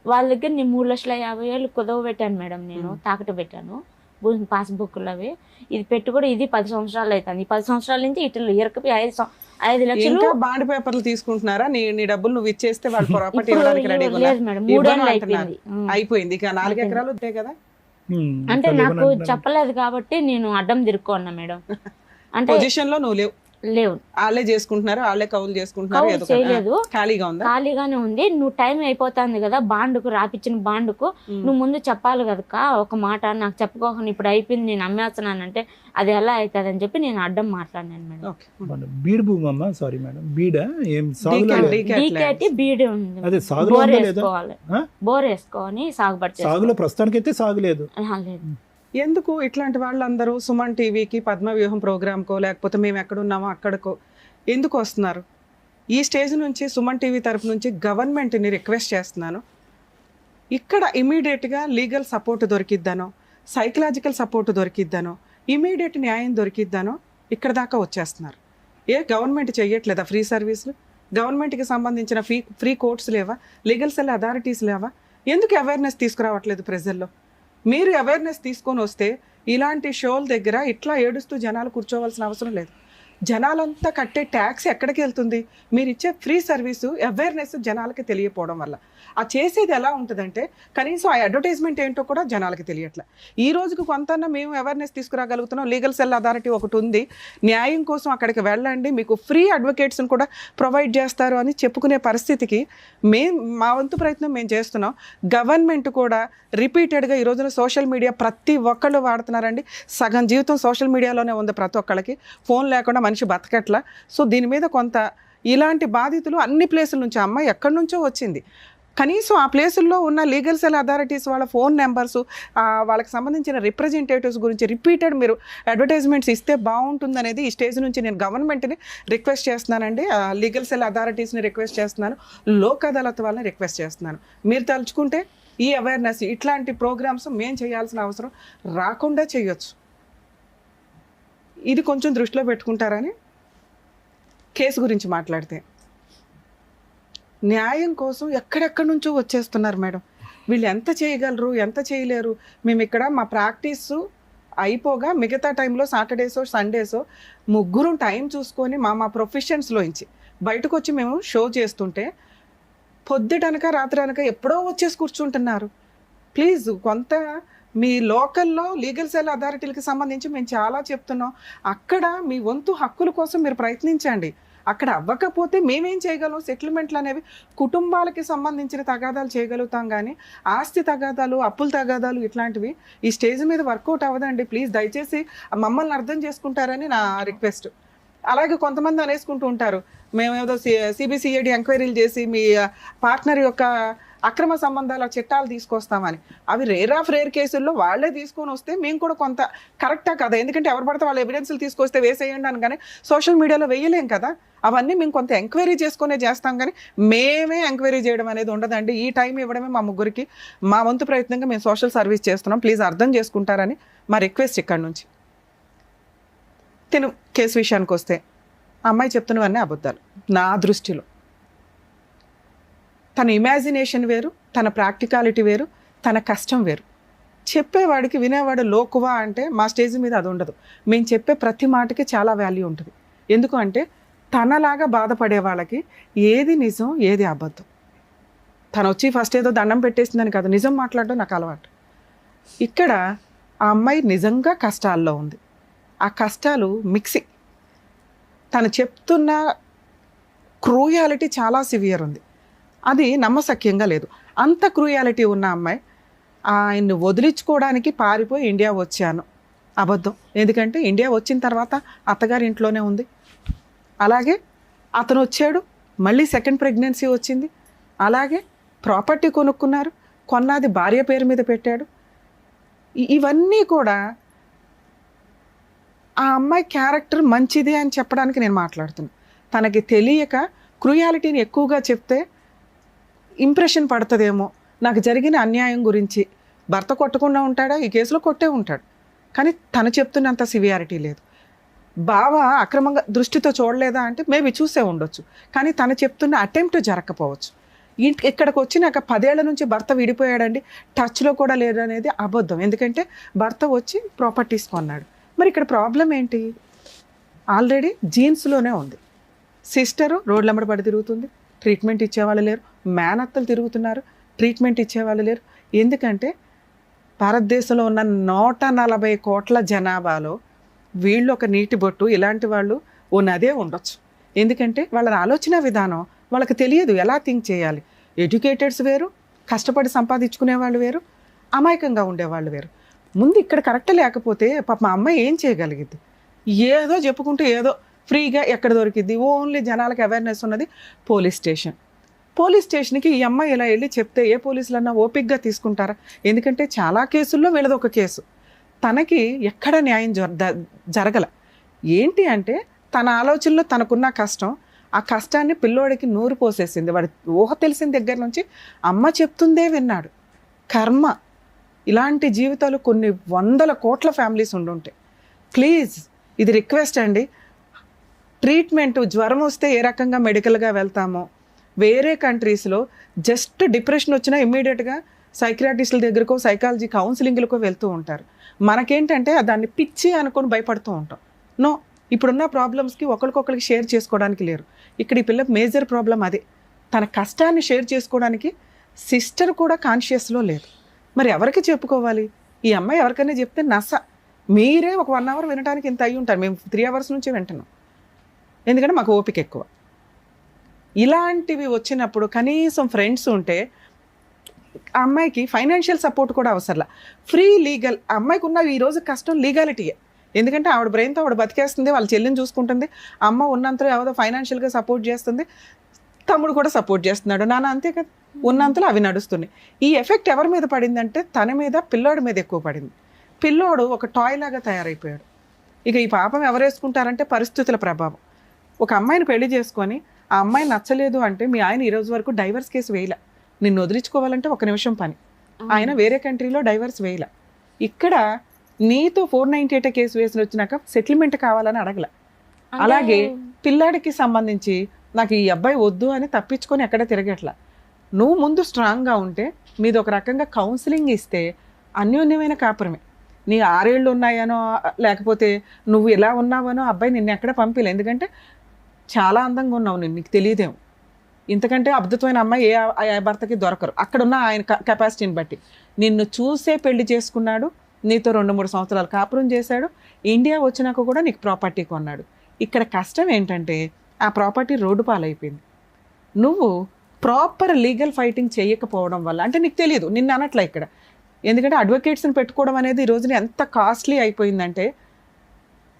వాళ్ళ దగ్గర నేను 3,50,000 కుదవ పెట్టాను మేడం. నేను తాకట్టు పెట్టాను పాస్బుక్లు అవి. ఇది పెట్టి కూడా ఇది 10 సంవత్సరాలు అవుతుంది. 10 సంవత్సరాల నుంచి ఇటు ఇరకపి 5 లక్షలు బాండ్ పేపర్లు తీసుకుంటున్నారా? నీ డబ్బులు నువ్వు ఇచ్చేస్తే వాళ్ళు ప్రాపర్టీ ఇవ్వడానికి రెడీ లేదు మేడం. 3 ఏళ్ళు అయిపోయింది. అయిపోయింది. ఇక 4 ఎకరాలు ఉంటాయి కదా. అంటే నాకు చెప్పలేదు కాబట్టి నేను అడ్డం తిరుక్కున్నా మేడం. అంటే పొజిషన్ లో నువ్వు లేవు. వాళ్ళే చేసుకుంటున్నారు, వాళ్ళే కౌలు చేసుకుంటున్నారు. చేయలేదు, ఖాళీగా ఉందా? ఖాళీగానే ఉంది. నువ్వు టైం అయిపోతుంది కదా, బాండుకు రాపిచ్చిన బాండుకు నువ్వు ముందు చెప్పాలి కదా ఒక మాట. నాకు చెప్పుకోకుండా ఇప్పుడు అయిపోయింది నేను అమ్మేస్తున్నానంటే అది ఎలా అవుతుంది అని చెప్పి నేను అడ్డం మాట్లాడినాను మేడం. బీడ్ భూమి అమ్మా, సారీ మేడం, బీడా ఏం డీకేటి బీడ్ ఉంది. అదే బోర్ వేసుకోవాలి, బోర్ వేసుకొని సాగుబడి సాగులో ప్రస్తుతానికైతే సాగులేదు. లేదు. ఎందుకు ఇట్లాంటి వాళ్ళందరూ సుమన్ టీవీకి, పద్మవ్యూహం ప్రోగ్రామ్కో, లేకపోతే మేము ఎక్కడున్నామో అక్కడికో ఎందుకు వస్తున్నారు? ఈ స్టేజ్ నుంచి సుమన్ టీవీ తరఫు నుంచి గవర్నమెంట్ని రిక్వెస్ట్ చేస్తున్నాను, ఇక్కడ ఇమీడియట్గా లీగల్ సపోర్ట్ దొరికిద్దానో, సైకలాజికల్ సపోర్ట్ దొరికిద్దానో, ఇమీడియట్ న్యాయం దొరికిద్దానో ఇక్కడ దాకా వచ్చేస్తున్నారు. గవర్నమెంట్ చెయ్యట్లేదా ఫ్రీ సర్వీసులు? గవర్నమెంట్కి సంబంధించిన ఫ్రీ కోర్ట్స్ లేవా? లీగల్ సెల్ అథారిటీస్ లేవా? ఎందుకు అవేర్నెస్ తీసుకురావట్లేదు ప్రజల్లో? మీరు అవేర్నెస్ తీసుకొని వస్తే ఇలాంటి షోల దగ్గర ఇట్లా ఏడుస్తూ జనాలు కూర్చోవలసిన అవసరం లేదు. జనాలంతా కట్టే ట్యాక్స్ ఎక్కడికి వెళ్తుంది? మీరు ఇచ్చే ఫ్రీ సర్వీసు అవేర్నెస్ జనాలకి తెలియకపోవడం వల్ల. ఆ చేసేది ఎలా ఉంటుందంటే కనీసం ఆ అడ్వర్టైజ్మెంట్ ఏంటో కూడా జనాలకి తెలియట్లే. ఈ రోజుకు కొంత మేము అవేర్నెస్ తీసుకురాగలుగుతున్నాం. లీగల్ సెల్ అథారిటీ ఒకటి ఉంది, న్యాయం కోసం అక్కడికి వెళ్ళండి, మీకు ఫ్రీ అడ్వకేట్స్ని కూడా ప్రొవైడ్ చేస్తారు అని చెప్పుకునే పరిస్థితికి మా వంతు ప్రయత్నం మేము చేస్తున్నాం. గవర్నమెంట్ కూడా రిపీటెడ్గా ఈ రోజున సోషల్ మీడియా ప్రతి ఒక్కళ్ళు వాడుతున్నారండి. సగం జీవితం సోషల్ మీడియాలోనే ఉంది ప్రతి ఒక్కళ్ళకి. ఫోన్ లేకుండా మనిషి బతకట్లా. సో దీని మీద కొంత ఇలాంటి బాధితులు అన్ని ప్లేసుల నుంచి, అమ్మాయి ఎక్కడి నుంచో వచ్చింది, కనీసం ఆ ప్లేసుల్లో ఉన్న లీగల్ సెల్ అథారిటీస్ వాళ్ళ ఫోన్ నెంబర్సు, వాళ్ళకి సంబంధించిన రిప్రజెంటేటివ్స్ గురించి రిపీటెడ్ మీరు అడ్వర్టైజ్మెంట్స్ ఇస్తే బాగుంటుంది అనేది ఈ స్టేజ్ నుంచి నేను గవర్నమెంట్ని రిక్వెస్ట్ చేస్తున్నానండి. లీగల్ సెల్ అథారిటీస్ని రిక్వెస్ట్ చేస్తున్నాను, లోక్ అదాలత్ వాళ్ళని రిక్వెస్ట్ చేస్తున్నాను. మీరు తలుచుకుంటే ఈ అవేర్నెస్ ఇట్లాంటి ప్రోగ్రామ్స్ మేము చేయాల్సిన అవసరం రాకుండా చేయొచ్చు. ఇది కొంచెం దృష్టిలో పెట్టుకుంటారని. కేసు గురించి మాట్లాడితే న్యాయం కోసం ఎక్కడెక్కడి నుంచో వచ్చేస్తున్నారు మేడం. వీళ్ళు ఎంత చేయగలరు, ఎంత చేయలేరు? మేము ఇక్కడ మా ప్రాక్టీసు అయిపోగా మిగతా టైంలో సాటర్డేసో సండేసో ముగ్గురు టైం చూసుకొని మా ప్రొఫెషన్స్లోంచి బయటకు వచ్చి మేము షో చేస్తుంటే పొద్దుటనక రాత్రి అనక ఎప్పుడో వచ్చేసి కూర్చుంటున్నారు. ప్లీజ్ కొంత మీ లోకల్లో లీగల్ సెల్ అథారిటీలకు సంబంధించి మేము చాలా చెప్తున్నాం. అక్కడ మీ వంతు హక్కుల కోసం మీరు ప్రయత్నించండి. అక్కడ అవ్వకపోతే మేమేం చేయగలం? సెటిల్మెంట్లు అనేవి కుటుంబాలకి సంబంధించిన తగాదాలు చేయగలుగుతాం, కానీ ఆస్తి తగాదాలు, అప్పుల తగాదాలు ఇట్లాంటివి ఈ స్టేజ్ మీద వర్కౌట్ అవ్వదండి. ప్లీజ్ దయచేసి మమ్మల్ని అర్థం చేసుకుంటారని నా రిక్వెస్ట్. అలాగే కొంతమంది అనేసుకుంటూ ఉంటారు, మేమేదో సిబిసిఐడి ఎంక్వైరీలు చేసి మీ పార్ట్నర్ యొక్క అక్రమ సంబంధాల చట్టాలు తీసుకొస్తామని. అవి రేర్ ఆఫ్ రేర్ కేసుల్లో వాళ్ళే తీసుకొని వస్తే మేము కూడా కొంత కరెక్టా కదా? ఎందుకంటే ఎవరు పడితే వాళ్ళ ఎవిడెన్స్లు తీసుకొస్తే వేసేయండి అని, కానీ సోషల్ మీడియాలో వేయలేం కదా. అవన్నీ మేము కొంత ఎంక్వైరీ చేసుకునే చేస్తాం, కానీ మేమే ఎంక్వైరీ చేయడం అనేది ఉండదండి. ఈ టైం ఇవ్వడమే మా ముగ్గురికి మా వంతు ప్రయత్నంగా మేము సోషల్ సర్వీస్ చేస్తున్నాం. ప్లీజ్ అర్థం చేసుకుంటారని మా రిక్వెస్ట్ ఇక్కడ నుంచి. తిను కేసు విషయానికి వస్తే అమ్మాయి చెప్తున్నవన్నీ అబద్ధాలు నా దృష్టిలో. తన ఇమాజినేషన్ వేరు, తన ప్రాక్టికాలిటీ వేరు, తన కష్టం వేరు. చెప్పేవాడికి వినేవాడు లోకువా అంటే మా స్టేజ్ మీద అది ఉండదు. మేము చెప్పే ప్రతి మాటకి చాలా వాల్యూ ఉంటుంది. ఎందుకు అంటే తనలాగా బాధపడే వాళ్ళకి ఏది నిజం ఏది అబద్ధం తను వచ్చి ఫస్ట్ ఏదో దండం పెట్టేసిందని కాదు, నిజం మాట్లాడడం నాకు అలవాటు. ఇక్కడ ఆ అమ్మాయి నిజంగా కష్టాల్లో ఉంది. ఆ కష్టాలు మిక్సింగ్. తను చెప్తున్న క్రూయాలిటీ చాలా సివియర్ ఉంది, అది నమ్మశక్యంగా లేదు. అంత క్రూయాలిటీ ఉన్న అమ్మాయి ఆయన్ని వదిలించుకోవడానికి పారిపోయి ఇండియా వచ్చాను, అబద్ధం. ఎందుకంటే ఇండియా వచ్చిన తర్వాత అత్తగారి ఇంట్లోనే ఉంది. అలాగే అతను వచ్చాడు, మళ్ళీ సెకండ్ ప్రెగ్నెన్సీ వచ్చింది, అలాగే ప్రాపర్టీ కొనుక్కున్నారు, కొన్నది భార్య పేరు మీద పెట్టాడు. ఇవన్నీ కూడా ఆ అమ్మాయి క్యారెక్టర్ మంచిది అని చెప్పడానికి నేను మాట్లాడుతున్నాను. తనకి తెలియక క్రూయాలిటీని ఎక్కువగా చెప్తే ఇంప్రెషన్ పడుతుందేమో, నాకు జరిగిన అన్యాయం గురించి. భర్త కొట్టకుండా ఉంటాడా? ఈ కేసులో కొట్టే ఉంటాడు, కానీ తను చెప్తున్నంత సివియారిటీ లేదు. బావ అక్రమంగా దృష్టితో చూడలేదా అంటే మేబీ చూసే ఉండొచ్చు, కానీ తను చెప్తున్న అటెంప్ట్ జరగకపోవచ్చు. ఇక్కడికి వచ్చినాక 10 ఏళ్ల నుంచి భర్త విడిపోయాడండి, టచ్లో కూడా లేడు అనేది అబద్ధం. ఎందుకంటే భర్త వచ్చి ప్రాపర్టీస్ కొన్నాడు. మరి ఇక్కడ ప్రాబ్లం ఏంటి? ఆల్రెడీ జీన్స్లోనే ఉంది. సిస్టరు రోడ్లమ్మడి పడి తిరుగుతుంది, ట్రీట్మెంట్ ఇచ్చేవాళ్ళు లేరు. మేనత్తలు తిరుగుతున్నారు, ట్రీట్మెంట్ ఇచ్చేవాళ్ళు లేరు. ఎందుకంటే భారతదేశంలో ఉన్న 140 కోట్ల జనాభాలో వీళ్ళు ఒక నీటి బొట్టు, ఇలాంటి వాళ్ళు ఓ నదే ఉండొచ్చు. ఎందుకంటే వాళ్ళ ఆలోచన విధానం వాళ్ళకి తెలియదు, ఎలా థింక్ చేయాలి. ఎడ్యుకేటెడ్స్ వేరు, కష్టపడి సంపాదించుకునే వాళ్ళు వేరు, అమాయకంగా ఉండేవాళ్ళు వేరు. ముందు ఇక్కడ కరెక్ట్ లేకపోతే పాప మా అమ్మాయి ఏం చేయగలిగింది? ఏదో చెప్పుకుంటూ ఏదో ఫ్రీగా ఎక్కడ దొరికిద్ది. ఓన్లీ జనాలకు అవేర్నెస్ ఉన్నది పోలీస్ స్టేషన్. పోలీస్ స్టేషన్కి ఈ అమ్మాయి ఇలా వెళ్ళి చెప్తే ఏ పోలీసులన్నా ఓపిక్గా తీసుకుంటారా? ఎందుకంటే చాలా కేసుల్లో వీళ్ళది ఒక కేసు. తనకి ఎక్కడ న్యాయం జరగల. ఏంటి అంటే తన ఆలోచనలో తనకున్న కష్టం, ఆ కష్టాన్ని పిల్లోడికి నూరు పోసేసింది. వాడి ఊహ తెలిసిన దగ్గర నుంచి అమ్మ చెప్తుందే విన్నాడు. కర్మ. ఇలాంటి జీవితాలు కొన్ని 100 కోట్ల ఫ్యామిలీస్ ఉండుంటాయి. ప్లీజ్, ఇది రిక్వెస్ట్ అండి. ట్రీట్మెంట్ జ్వరం వస్తే ఏ రకంగా మెడికల్గా వెళ్తామో, వేరే కంట్రీస్లో జస్ట్ డిప్రెషన్ వచ్చినా ఇమ్మీడియట్గా సైకియాట్రిస్టుల దగ్గరకో సైకాలజీ కౌన్సిలింగ్లకో వెళ్తూ ఉంటారు. మనకేంటంటే దాన్ని పిచ్చి అనుకొని భయపడుతూ ఉంటాం. నో, ఇప్పుడున్న ప్రాబ్లమ్స్కి ఒకరికొకరికి షేర్ చేసుకోవడానికి లేరు. ఇక్కడ ఈ పిల్ల మేజర్ ప్రాబ్లం అదే. తన కష్టాన్ని షేర్ చేసుకోవడానికి సిస్టర్ కూడా కాన్షియస్లో లేదు. మరి ఎవరికి చెప్పుకోవాలి? ఈ అమ్మాయి ఎవరికైనా చెప్తే నస. మీరే ఒక 1 అవర్ వినడానికి ఇంత అయ్యి ఉంటారు, మేము 3 అవర్స్ నుంచి వింటున్నాం, ఎందుకంటే మాకు ఓపిక ఎక్కువ. ఇలాంటివి వచ్చినప్పుడు కనీసం ఫ్రెండ్స్ ఉంటే ఆ అమ్మాయికి ఫైనాన్షియల్ సపోర్ట్ కూడా అవసరంలా, ఫ్రీ లీగల్. ఆ అమ్మాయికి ఉన్న ఈరోజు కష్టం లీగాలిటీయే. ఎందుకంటే ఆవిడ బ్రెయిన్తో ఆవిడ బతికేస్తుంది, వాళ్ళ చెల్లిని చూసుకుంటుంది, అమ్మ ఉన్నంతలో ఏదో ఫైనాన్షియల్గా సపోర్ట్ చేస్తుంది, తమ్ముడు కూడా సపోర్ట్ చేస్తున్నాడు, నాన్న అంతే కదా, ఉన్నంతలో అవి నడుస్తున్నాయి. ఈ ఎఫెక్ట్ ఎవరి మీద పడిందంటే తన మీద, పిల్లోడి మీద ఎక్కువ పడింది. పిల్లోడు ఒక టాయ్ లాగా తయారైపోయాడు. ఇక ఈ పాపం ఎవరు వేసుకుంటారంటే పరిస్థితుల ప్రభావం. ఒక అమ్మాయిని పెళ్లి చేసుకొని ఆ అమ్మాయి నచ్చలేదు అంటే మీ ఆయన ఈ రోజు వరకు డైవర్స్ కేసు వేయలే. నిన్ను వదిలించుకోవాలంటే 1 నిమిషం పని. ఆయన వేరే కంట్రీలో డైవర్స్ వేయలే. ఇక్కడ నీతో 498 కేసు వేసి వచ్చినాక సెటిల్మెంట్ కావాలని అడగల. అలాగే పిల్లాడికి సంబంధించి నాకు ఈ అబ్బాయి వద్దు అని తప్పించుకొని ఎక్కడ తిరగట్లా. నువ్వు ముందు స్ట్రాంగ్గా ఉంటే మీది ఒక రకంగా కౌన్సిలింగ్ ఇస్తే అన్యోన్యమైన కాపురమే. నీ 6 ఏళ్ళు ఉన్నాయనో లేకపోతే నువ్వు ఇలా ఉన్నావనో అబ్బాయి నిన్ను ఎక్కడ పంపిలే. ఎందుకంటే చాలా అందంగా ఉన్నావు, నీకు తెలియదేమో. ఇంతకంటే అద్భుతమైన అమ్మాయి ఏ భర్తకి దొరకరు. అక్కడున్న ఆయన కెపాసిటీని బట్టి నిన్ను చూసే పెళ్లి చేసుకున్నాడు, నీతో 2-3 సంవత్సరాలు కాపురం చేశాడు, ఇండియా వచ్చినాక కూడా నీకు ప్రాపర్టీ కొన్నాడు. ఇక్కడ కష్టం ఏంటంటే ఆ ప్రాపర్టీ రోడ్డు పాలైపోయింది. నువ్వు ప్రాపర్ లీగల్ ఫైటింగ్ చేయకపోవడం వల్ల, అంటే నీకు తెలియదు, నిన్ను అనట్లే ఇక్కడ. ఎందుకంటే అడ్వకేట్స్ని పెట్టుకోవడం అనేది ఈ రోజున ఎంత కాస్ట్లీ అయిపోయిందంటే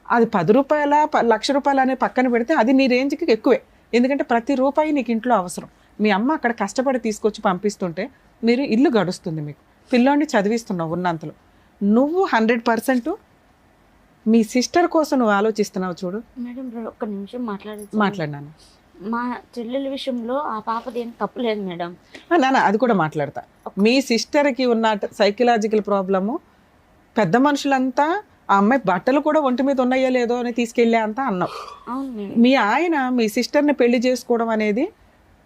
అది 10 రూపాయల 1,00,000 రూపాయలు అనే పక్కన పెడితే అది నీ రేంజ్కి ఎక్కువే. ఎందుకంటే ప్రతి రూపాయి నీకు ఇంట్లో అవసరం. మీ అమ్మ అక్కడ కష్టపడి తీసుకొచ్చి పంపిస్తుంటే మీరు ఇల్లు గడుస్తుంది, మీకు పిల్లోడిని చదివిస్తున్నావు ఉన్నంతలో. నువ్వు 100% మీ సిస్టర్ కోసం నువ్వు ఆలోచిస్తున్నావు. చూడు మేడం, 1 నిమిషం మాట్లాడినాను. మా చెల్లెల విషయంలో ఆ పాపది ఏం తప్పులేదు మేడం. నాన్న అది కూడా మాట్లాడతా. మీ సిస్టర్కి ఉన్న సైకలాజికల్ ప్రాబ్లము పెద్ద మనుషులంతా ఆ అమ్మాయి బట్టలు కూడా ఒంటి మీద ఉన్నాయో లేదో అని తీసుకెళ్ళే అంతా అన్నావు. మీ ఆయన మీ సిస్టర్ని పెళ్లి చేసుకోవడం అనేది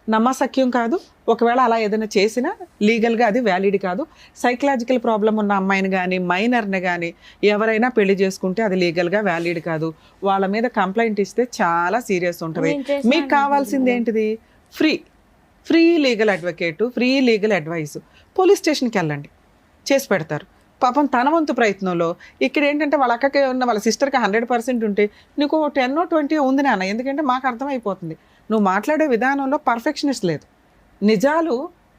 నమ్మశక్యం కాదు. ఒకవేళ అలా ఏదైనా చేసినా లీగల్గా అది వ్యాలిడ్ కాదు. సైకలాజికల్ ప్రాబ్లం ఉన్న అమ్మాయిని కానీ మైనర్ని కానీ ఎవరైనా పెళ్లి చేసుకుంటే అది లీగల్గా వ్యాలిడ్ కాదు. వాళ్ళ మీద కంప్లైంట్ ఇస్తే చాలా సీరియస్ ఉంటుంది. మీకు కావాల్సింది ఏంటిది? Free. Free legal advocate, free legal advice, police స్టేషన్కి వెళ్ళండి, చేసి పెడతారు. పాపం తన వంతు ప్రయత్నంలో ఇక్కడ ఏంటంటే వాళ్ళ అక్కకి ఉన్న వాళ్ళ సిస్టర్కి 100% ఉంటే నీకు 10-20 ఉంది నాన్న. ఎందుకంటే మాకు అర్థమైపోతుంది నువ్వు మాట్లాడే విధానంలో పర్ఫెక్షనిస్ట్ లేదు, నిజాలు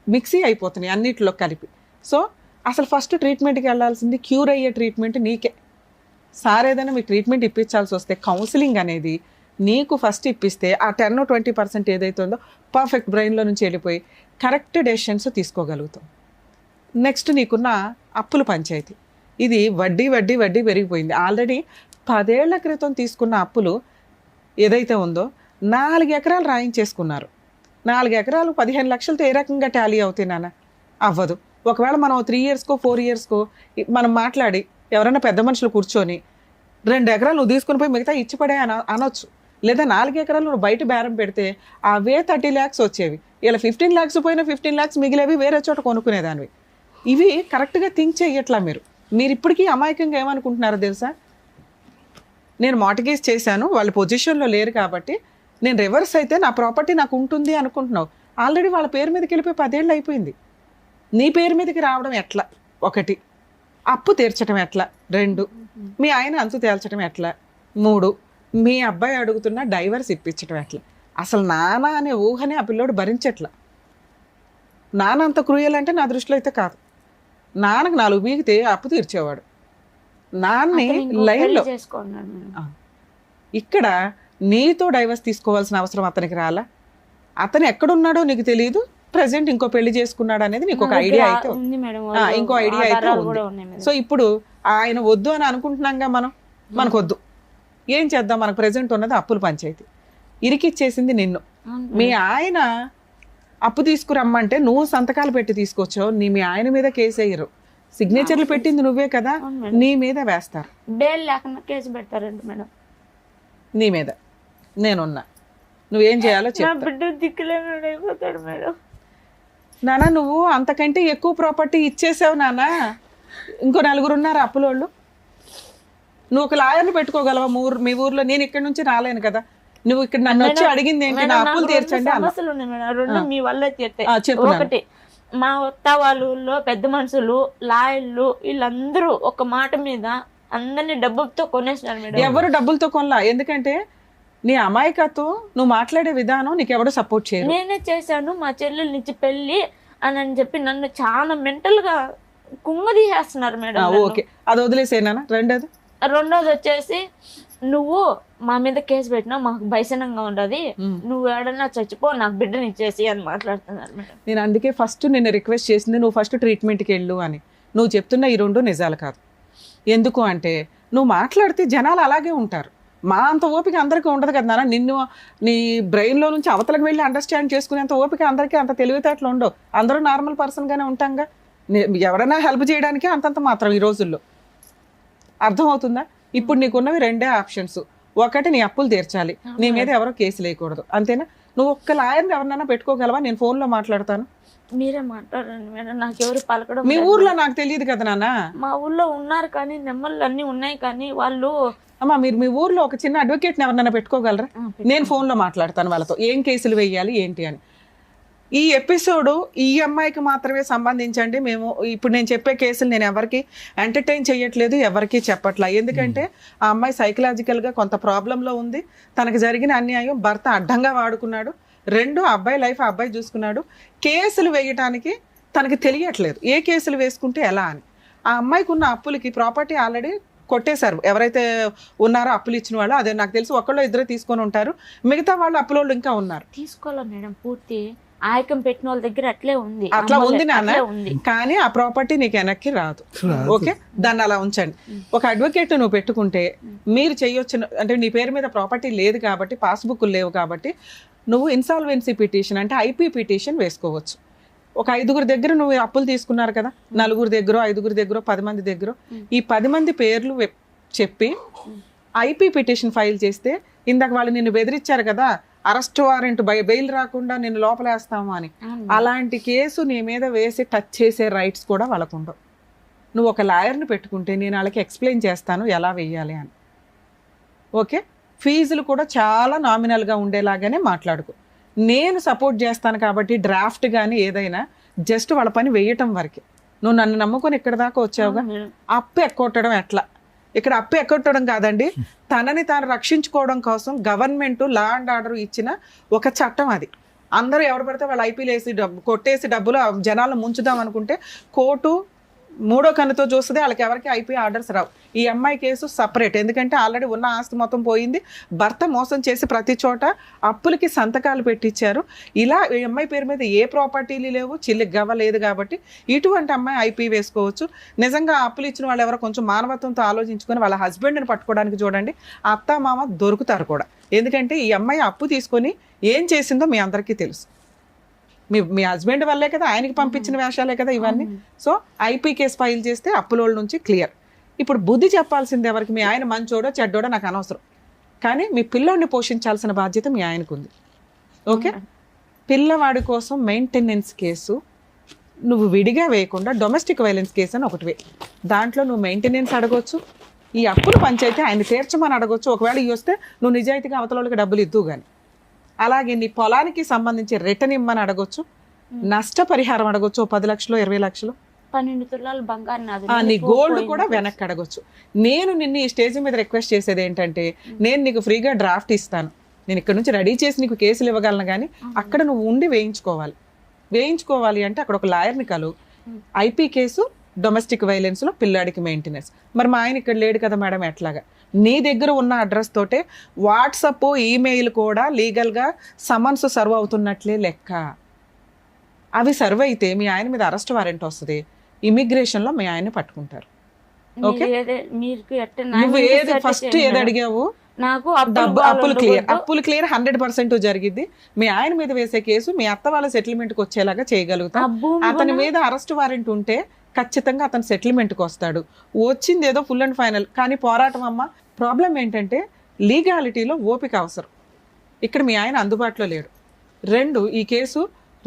మిక్సీ అయిపోతున్నాయి అన్నిటిలో కలిపి. సో అసలు ఫస్ట్ ట్రీట్మెంట్కి వెళ్ళాల్సింది క్యూర్ అయ్యే ట్రీట్మెంట్ నీకే. సార్ ఏదైనా మీకు ట్రీట్మెంట్ ఇప్పించాల్సి వస్తే కౌన్సిలింగ్ అనేది నీకు ఫస్ట్ ఇప్పిస్తే ఆ 10-20% ఏదైతే ఉందో పర్ఫెక్ట్ బ్రెయిన్లో నుంచి వెళ్ళిపోయి కరెక్ట్ డెసిషన్స్ తీసుకోగలుగుతాం. నెక్స్ట్ నీకున్న అప్పుల పంచాయతీ, ఇది వడ్డీ వడ్డీ వడ్డీ పెరిగిపోయింది. ఆల్రెడీ 10 ఏళ్ల క్రితం తీసుకున్న అప్పులు ఏదైతే ఉందో 4 ఎకరాలు రాయించేసుకున్నారు. 4 ఎకరాలు 15 లక్షలతో ఏ రకంగా టాలీ అవుతాయి నాన్న? అవ్వదు. ఒకవేళ మనం 3 ఇయర్స్కో 4 ఇయర్స్కో మనం మాట్లాడి ఎవరైనా పెద్ద మనుషులు కూర్చొని 2 ఎకరాలు నువ్వు తీసుకుని పోయి మిగతా ఇచ్చిపడే అనొచ్చు. లేదా 4 ఎకరాలు నువ్వు బయట బేరం పెడితే అవే 30 lakhs వచ్చేవి. ఇలా 15 lakhs పోయినా 15 lakhs మిగిలేవి వేరే చోట కొనుక్కునేదానివి. ఇవి కరెక్ట్గా థింక్ చేయట్లా మీరు. ఇప్పటికీ అమాయకంగా ఏమనుకుంటున్నారో తెలుసా? నేను మార్టిగేజ్ చేశాను, వాళ్ళ పొజిషన్లో లేరు కాబట్టి నేను రివర్స్ అయితే నా ప్రాపర్టీ నాకు ఉంటుంది అనుకుంటున్నావు. ఆల్రెడీ వాళ్ళ పేరు మీదకి వెళ్ళిపోయి 10 ఏళ్ళు అయిపోయింది. నీ పేరు మీదకి రావడం ఎట్లా? 1, అప్పు తీర్చడం ఎట్లా? 2, మీ ఆయన అంతు తేల్చడం ఎట్లా? 3, మీ అబ్బాయి అడుగుతున్న డైవర్స్ ఇప్పించడం ఎట్లా? అసలు నాన్న అనే ఊహనే ఆ పిల్లోడు భరించట్లా. నాన్న అంత క్రూయల్ అంటే నా దృష్టిలో అయితే కాదు. నాన్నకు 4 బీగితే అప్పు తీర్చేవాడు. నాన్ని లైన్లో ఇక్కడ నీతో డైవర్స్ తీసుకోవాల్సిన అవసరం అతనికి రాలా? అతను ఎక్కడున్నాడో నీకు తెలియదు, ప్రజెంట్ ఇంకో పెళ్లి చేసుకున్నాడు అనేది నీకు ఒక ఐడియా అయితే ఇంకో ఐడియా అయితే ఉంది. సో ఇప్పుడు ఆయన వద్దు అని అనుకుంటున్నాంగా మనకు వద్దు. ఏం చేద్దాం? మనకు ప్రజెంట్ ఉన్నది అప్పుల పంచాయతీ. ఇరికిచ్చేసింది నిన్ను. మీ ఆయన అప్పు తీసుకురమ్మంటే నువ్వు సంతకాలు పెట్టి తీసుకొచ్చావు. మీ ఆయన మీద కేసు వేయరు, సిగ్నేచర్లు పెట్టింది నువ్వే కదా, నీ మీద వేస్తారు. బెయిల్ లేకుండా కేసు పెడతారండి మేడం. నీ మీద నేనున్నా, నువ్వేం చేయాలో చెప్పు. బిడ్డ దిక్కులేనాడు అయిపోతాడు మేడం. నాన్న నువ్వు అంతకంటే ఎక్కువ ప్రాపర్టీ ఇచ్చేసావు నాన్న. ఇంకో 4 ఉన్నారు అప్పులోళ్ళు. నువ్వు ఒక లాయర్ని పెట్టుకోగలవా మీ ఊర్లో? నేను ఇక్కడి నుంచి రాలేను కదా. నువ్వు ఇక్కడ నన్ను వచ్చి అడిగింది ఏంటి? నా అప్పులు తీర్చండి. సమస్యలు ఉన్నాయి మేడం, 2 మీ వల్ల తీర్తాయి. ఒకటి, మా వత్త వాళ్ళ ఊళ్ళో పెద్ద మనుషులు, లాయర్లు వీళ్ళందరూ ఒక మాట మీద అందరినీ డబ్బులతో కొనేసినారు మేడం. ఎవరు డబ్బులతో కొనలా, ఎందుకంటే నీ అమాయకత్వం, నువ్వు మాట్లాడే విధానం నీకు ఎవరు సపోర్ట్ చేయరు. నేనే చేశాను మా చెల్లెల నుంచి పెళ్లి అని చెప్పి నన్ను చాలా మెంటల్ గా కుంగదీసేస్తున్నారు మేడం. ఓకే, అది వదిలేసేనా. రెండోది వచ్చేసి, నువ్వు మా మీద కేసు పెట్టినా మాకు భయసనంగా ఉండదు, నువ్వు ఏడన్నా చచ్చిపో, నాకు బిడ్డని ఇచ్చేసి అని మాట్లాడుతున్నారు మేడం. నేను అందుకే ఫస్ట్ నిన్ను రిక్వెస్ట్ చేసింది నువ్వు ఫస్ట్ ట్రీట్మెంట్కి వెళ్ళు అని. నువ్వు చెప్తున్న ఈ 2 నిజాలు కాదు. ఎందుకు అంటే నువ్వు మాట్లాడితే జనాలు అలాగే ఉంటారు. మా అంత ఓపిక అందరికీ ఉండదు కదా నాన్న. నిన్ను నీ బ్రెయిన్లో నుంచి అవతలకు వెళ్ళి అండర్స్టాండ్ చేసుకునేంత ఓపిక అందరికీ, అంత తెలివితేటలు ఉండవు. అందరూ నార్మల్ పర్సన్గానే ఉంటాంగా. ఎవరైనా హెల్ప్ చేయడానికి అంతంత మాత్రం ఈ రోజుల్లో. అర్థమవుతుందా? ఇప్పుడు నీకున్నవి 2 ఆప్షన్స్. ఒకటి, నీ అప్పులు తీర్చాలి, నీ మీద ఎవరో కేసు లేకూడదు, అంతేనా? నువ్వు ఒక్క లాయర్ని ఎవరినైనా పెట్టుకోగలవా? నేను ఫోన్లో మాట్లాడతాను. మీరే మాట్లాడండి మేడం, నాకు ఎవరు పలకడం. మీ ఊర్లో నాకు తెలియదు కదా నాన్న. మా ఊర్లో ఉన్నారు కానీ నెమ్మళ్ళు అన్ని ఉన్నాయి కానీ వాళ్ళు. అమ్మా మీరు మీ ఊర్లో ఒక చిన్న అడ్వకేట్ని ఎవరినైనా పెట్టుకోగలరా? నేను ఫోన్లో మాట్లాడతాను వాళ్ళతో, ఏం కేసులు వేయాలి ఏంటి అని. ఈ ఎపిసోడ్ ఈ అమ్మాయికి మాత్రమే సంబంధించండి. మేము ఇప్పుడు నేను చెప్పే కేసులు నేను ఎవరికి ఎంటర్టైన్ చేయట్లేదు, ఎవరికి చెప్పట్లా. ఎందుకంటే ఆ అమ్మాయి సైకలాజికల్గా కొంత ప్రాబ్లంలో ఉంది. తనకు జరిగిన అన్యాయం భర్త అడ్డంగా వాడుకున్నాడు. 2, అబ్బాయి లైఫ్ అబ్బాయి చూసుకున్నాడు. కేసులు వేయటానికి తనకి తెలియట్లేదు, ఏ కేసులు వేసుకుంటే ఎలా అని. ఆ అమ్మాయికి ఉన్న అప్పులకి ప్రాపర్టీ ఆల్రెడీ కొట్టేశారు. ఎవరైతే ఉన్నారో అప్పులు ఇచ్చిన వాళ్ళు, అదే నాకు తెలిసి 1-2 తీసుకొని ఉంటారు. మిగతా వాళ్ళు అప్పులోళ్ళు ఇంకా ఉన్నారు. తీసుకోవాలి మేడం, పూర్తి ఆయకం పెట్టిన వాళ్ళ దగ్గర అట్లే ఉంది. అట్లా ఉంది నాన్న, కానీ ఆ ప్రాపర్టీ నీకు వెనక్కి రాదు. ఓకే, దాన్ని అలా ఉంచండి. ఒక అడ్వకేట్ నువ్వు పెట్టుకుంటే మీరు చేయొచ్చు. అంటే నీ పేరు మీద ప్రాపర్టీ లేదు కాబట్టి, పాస్బుక్లు లేవు కాబట్టి నువ్వు ఇన్సాల్వెన్సీ పిటిషన్ అంటే ఐపీ పిటిషన్ వేసుకోవచ్చు. ఒక 5 దగ్గర నువ్వు అప్పులు తీసుకున్నారు కదా, 4 దగ్గర 5 దగ్గర 10 మంది దగ్గర ఈ 10 మంది పేర్లు చెప్పి ఐపీ పిటిషన్ ఫైల్ చేస్తే, ఇందాక వాళ్ళు నిన్ను బెదిరించారు కదా, అరెస్ట్ వారెంట్ బెయిల్ రాకుండా నిన్ను లోపలేస్తాము అని, అలాంటి కేసు నీ మీద వేసి టచ్ చేసే రైట్స్ కూడా వాళ్ళకు ఉండవు. నువ్వు ఒక లాయర్ని పెట్టుకుంటే నేను వాళ్ళకి ఎక్స్ప్లెయిన్ చేస్తాను ఎలా వేయాలి అని. ఓకే, ఫీజులు కూడా చాలా నామినల్గా ఉండేలాగానే మాట్లాడుకో. నేను సపోర్ట్ చేస్తాను కాబట్టి డ్రాఫ్ట్ కానీ ఏదైనా జస్ట్ వాళ్ళ పని వేయటం వరకే. నువ్వు నన్ను నమ్ముకొని ఇక్కడ దాకా వచ్చావుగా, అప్పు ఎక్కొట్టడం ఎట్లా? ఇక్కడ అప్పు ఎక్కొట్టడం కాదండి, తనని తాను రక్షించుకోవడం కోసం గవర్నమెంట్ లా అండ్ ఆర్డర్ ఇచ్చిన ఒక చట్టం అది. అందరూ ఎవరు పడితే వాళ్ళు ఐపీలు వేసి కొట్టేసి డబ్బులు జనాలను ముంచుదాం అనుకుంటే కోర్టు మూడో కన్నుతో చూస్తుంది, వాళ్ళకి ఎవరికి ఐపీ ఆర్డర్స్ రావు. ఈ అమ్మాయి కేసు సపరేట్, ఎందుకంటే ఆల్రెడీ ఉన్న ఆస్తి మొత్తం పోయింది, భర్త మోసం చేసి ప్రతి చోట అప్పులకి సంతకాలు పెట్టించారు. ఇలా ఈ అమ్మాయి పేరు మీద ఏ ప్రాపర్టీలు లేవు, చిల్లి గవ్వ లేదు కాబట్టి ఇటువంటి అమ్మాయి ఐపీ వేసుకోవచ్చు. నిజంగా అప్పులు ఇచ్చిన వాళ్ళు ఎవరో కొంచెం మానవత్వంతో ఆలోచించుకొని వాళ్ళ హస్బెండ్ని పట్టుకోవడానికి చూడండి, అత్త మామ దొరుకుతారు కూడా. ఎందుకంటే ఈ అమ్మాయి అప్పు తీసుకొని ఏం చేసిందో మీ అందరికీ తెలుసు. మీ హస్బెండ్ వల్లే కదా, ఆయనకి పంపించిన వేషాలే కదా ఇవన్నీ. సో ఐపీ కేసు ఫైల్ చేస్తే అప్పులోళ్ళ నుంచి క్లియర్. ఇప్పుడు బుద్ధి చెప్పాల్సింది ఎవరికి? మీ ఆయన మంచోడో చెడ్డోడో నాకు అనవసరం, కానీ మీ పిల్లోడిని పోషించాల్సిన బాధ్యత మీ ఆయనకు ఉంది. ఓకే, పిల్లవాడి కోసం మెయింటెనెన్స్ కేసు నువ్వు విడిగా వేయకుండా డొమెస్టిక్ వైలెన్స్ కేసు అని ఒకటి వే. దాంట్లో నువ్వు మెయింటెనెన్స్ అడగొచ్చు, ఈ అప్పుల పంచాయితీ ఆయన తీర్చమని అడగొచ్చు. ఒకవేళ ఇవి వస్తే నువ్వు నిజాయితీగా అవతల వాళ్ళకి డబ్బులు ఇద్దువు కానీ. అలాగే నీ పొలానికి సంబంధించి రిటర్న్ ఇమ్మని అడగొచ్చు, నష్టపరిహారం అడగొచ్చు, 10 లక్షలు 20 లక్షలు, 12 తులాలు బంగారు, నీ గోల్డ్ కూడా వెనక్కి అడగొచ్చు. నేను నిన్ను ఈ స్టేజ్ మీద రిక్వెస్ట్ చేసేది ఏంటంటే, నేను నీకు ఫ్రీగా డ్రాఫ్ట్ ఇస్తాను, నేను ఇక్కడ నుంచి రెడీ చేసి నీకు కేసులు ఇవ్వగలను, కానీ అక్కడ నువ్వు ఉండి వేయించుకోవాలి అంటే అక్కడ ఒక లాయర్ని కలు. ఐపీ కేసు డొమెస్టిక్ వైలెన్స్లో పిల్లాడికి మెయింటెనెన్స్. మరి మా ఆయన ఇక్కడ లేడు కదా మేడం, ఎట్లాగా? నీ దగ్గర ఉన్న అడ్రస్ తోటే వాట్సప్ ఈమెయిల్ కూడా లీగల్గా సమన్స్ సర్వ్ అవుతున్నట్లే లెక్క. అవి సర్వ్ అయితే మీ ఆయన మీద అరెస్ట్ వారెంట్ వస్తుంది, ఇమిగ్రేషన్లో మీ ఆయన్ని పట్టుకుంటారు. ఓకే, నువ్వు ఏది ఫస్ట్ ఏది అడిగావు? నాకు అప్పులు క్లియర్ 100% జరిగిద్ది. మీ ఆయన మీద వేసే కేసు మీ అత్త వాళ్ళ సెటిల్మెంట్కి వచ్చేలాగా చేయగలుగుతాం. అతని మీద అరెస్ట్ వారెంట్ ఉంటే ఖచ్చితంగా అతను సెటిల్మెంట్కి వస్తాడు. వచ్చింది ఏదో ఫుల్ అండ్ ఫైనల్, కానీ పోరాటం అమ్మ. ప్రాబ్లం ఏంటంటే లీగాలిటీలో ఓపిక అవసరం. ఇక్కడ మీ ఆయన అందుబాటులో లేడు. 2, ఈ కేసు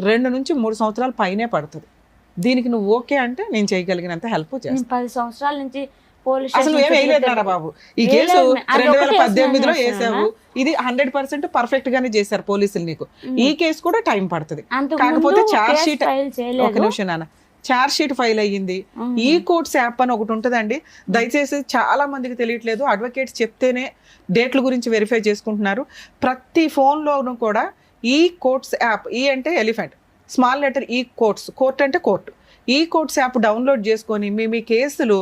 2 నుంచి 3 సంవత్సరాల పైనే పడుతుంది. దీనికి నువ్వు ఓకే అంటే నేను చేయగలిగినంత హెల్ప్ చేస్తాను. 10 సంవత్సరాల నుంచి అసలు ఏం వేయలేదురా బాబు. ఈ కేసు 2018లో వేసావు, ఇది 100% పర్ఫెక్ట్ గానే చేశారు పోలీసులు నీకు. ఈ కేసు కూడా టైం పడుతుంది. కాకపోతే ఛార్జ్ షీట్, ఒక నిమిషం నాన్న, ఛార్జ్ షీట్ ఫైల్ అయ్యింది. ఈ కోర్ట్స్ యాప్ అని ఒకటి ఉంటుందండి, దయచేసి చాలా మందికి తెలియట్లేదు. అడ్వకేట్స్ చెప్తేనే డేట్ల గురించి వెరిఫై చేసుకుంటున్నారు. ప్రతి ఫోన్లోనూ కూడా ఈ కోర్ట్స్ యాప్, ఈ అంటే ఎలిఫెంట్, స్మాల్ లెటర్ ఈ కోర్ట్స్, కోర్ట్ అంటే కోర్టు, ఈ కోర్ట్స్ యాప్ డౌన్లోడ్ చేసుకొని మీ కేసులు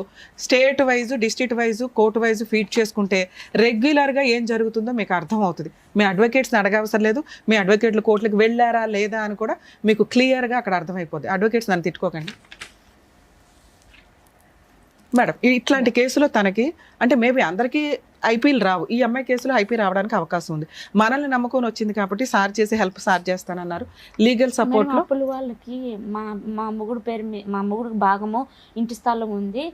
state wise, district wise, court wise feed చేసుకుంటే రెగ్యులర్గా ఏం జరుగుతుందో మీకు అర్థమవుతుంది. మీ అడ్వకేట్స్ని అడగవసరం లేదు, మీ అడ్వకేట్లు కోర్టులకు వెళ్ళారా లేదా అని కూడా మీకు క్లియర్గా అక్కడ అర్థమైపోతుంది. అడ్వకేట్స్ నన్ను తిట్టుకోకండి మేడం. ఇట్లాంటి కేసులో తనకి అంటే మేబీ అందరికీ ఐపీలు రావు, ఈ అమ్మాయి కేసులో ఐపీ రావడానికి అవకాశం ఉంది. మనల్ని నమ్ముకొని వచ్చింది కాబట్టి సార్ చేసి హెల్ప్ సార్ చేస్తానన్నారు. లీగల్ సపోర్ట్ లో అప్పుల వాళ్ళకి మా మొగుడు పేరు మా మొగుడికి భాగము ఇంటి స్థలం ఉంది,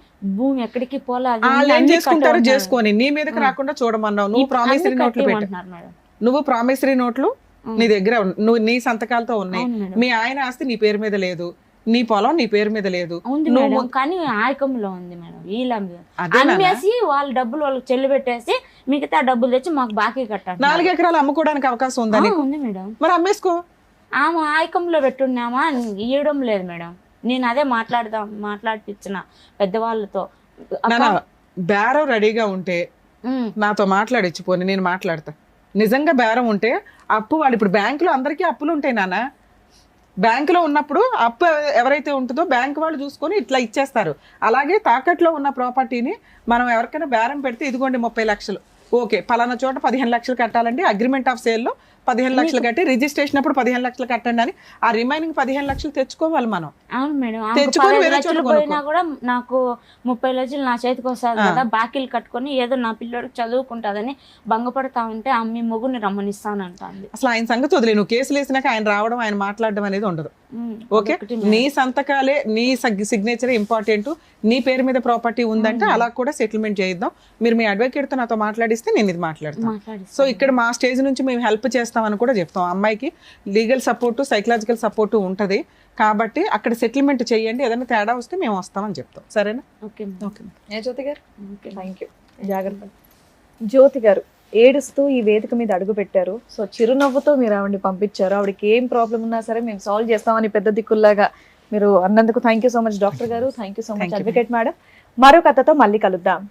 భూమి ఎక్కడికి పోలేదు. ఏం చేసుకుంటారో చేసుకొని నీ మీదకి రాకుండా చూడమన్నావు. నువ్వు ప్రామిసరీ నోట్లు పెట్టావు, నువ్వు ప్రామిసరీ నోట్లు నీ దగ్గర నువ్వు నీ సంతకాలతో ఉన్నాయి. మీ ఆయన ఆస్తి నీ పేరు మీద లేదు, నీ పొలం నీ పేరు మీద లేదు, కానీ ఆయకంలో ఉంది మేడం. వీళ్ళ అమ్మేసి వాళ్ళ డబ్బులు వాళ్ళకి చెల్లి పెట్టేసి మిగతా డబ్బులు తెచ్చి మాకు బాకీ కట్టాలి. 4 ఎకరాలు అమ్ముకోవడానికి అవకాశం ఉందని ఉంది మేడం. మరి అమ్మేసుకో. ఆమె ఆయకంలో పెట్టున్నామా, ఇవ్వడం లేదు మేడం. నేను అదే మాట్లాడిపించిన పెద్దవాళ్ళతో. బేరం రెడీగా ఉంటే నాతో మాట్లాడిచ్చిపోని, నేను మాట్లాడతా. నిజంగా బేరం ఉంటే అప్పు వాడు, ఇప్పుడు బ్యాంకులో అందరికీ అప్పులు ఉంటాయి నాన్న. బ్యాంకులో ఉన్నప్పుడు అప్పు ఎవరైతే ఉంటుందో బ్యాంక్ వాళ్ళు చూసుకొని ఇట్లా ఇచ్చేస్తారు. అలాగే తాకట్లో ఉన్న ప్రాపర్టీని మనం ఎవరికైనా బేరం పెడితే ఇదిగోండి 30 లక్షలు, ఓకే పలానా చోట 15 లక్షలు కట్టాలండి, అగ్రిమెంట్ ఆఫ్ సేల్లో 15 లక్షలు కట్టి రిజిస్ట్రేషన్ అప్పుడు 15 లక్షలు కట్టండి అని ఆ రిమైనింగ్ 15 లక్షలు తెచ్చుకోవాలి మనం. అవును మేడం, తెచ్చుకొని పోయినా కూడా నాకు 30 లక్షలు నా చేతికి వస్తుంది కదా, బాకీలు కట్టుకొని ఏదో నా పిల్లడికి చదువుకుంటుందని భంగపడతా ఉంటే అమ్మి మొగుని రమ్మనిస్తానంటుంది. అసలు ఆయన సంగతి వదిలే, నువ్వు కేసులు వేసినాక ఆయన రావడం ఆయన మాట్లాడడం అనేది ఉండదు. ఓకే, నీ సంతకాలే నీ సిగ్నేచరే ఇంపార్టెంట్. నీ పేరు మీద ప్రాపర్టీ ఉందంటే అలా కూడా సెటిల్మెంట్ చేయిద్దాం. మీరు మీ అడ్వకేట్తో నాతో మాట్లాడిస్తే నేను ఇది మాట్లాడతాను. సో ఇక్కడ మా స్టేజ్ నుంచి మేము హెల్ప్ చేస్తామని కూడా చెప్తాం. అమ్మాయికి లీగల్ సపోర్టు, సైకలాజికల్ సపోర్టు ఉంటుంది కాబట్టి అక్కడ సెటిల్మెంట్ చేయండి, ఏదైనా తేడా వస్తే మేము వస్తామని చెప్తాం. సరేనా? ఓకే ఓకే జ్యోతి గారు, థ్యాంక్ యూ. జాగ్రత్త. జ్యోతి గారు, ఏడుస్తూ ఈ వేదిక మీద అడుగు పెట్టారు. సో చిరునవ్వుతో మీరు ఆవిడని పంపించారు. ఆవిడకి ఏం ప్రాబ్లం ఉన్నా సరే మేము సాల్వ్ చేస్తామని పెద్ద దిక్కుల్లాగా మీరు అన్నందుకు thank you so much doctor గారు. Thank you so much advocate madam. మరో కథతో మళ్ళీ కలుద్దాం.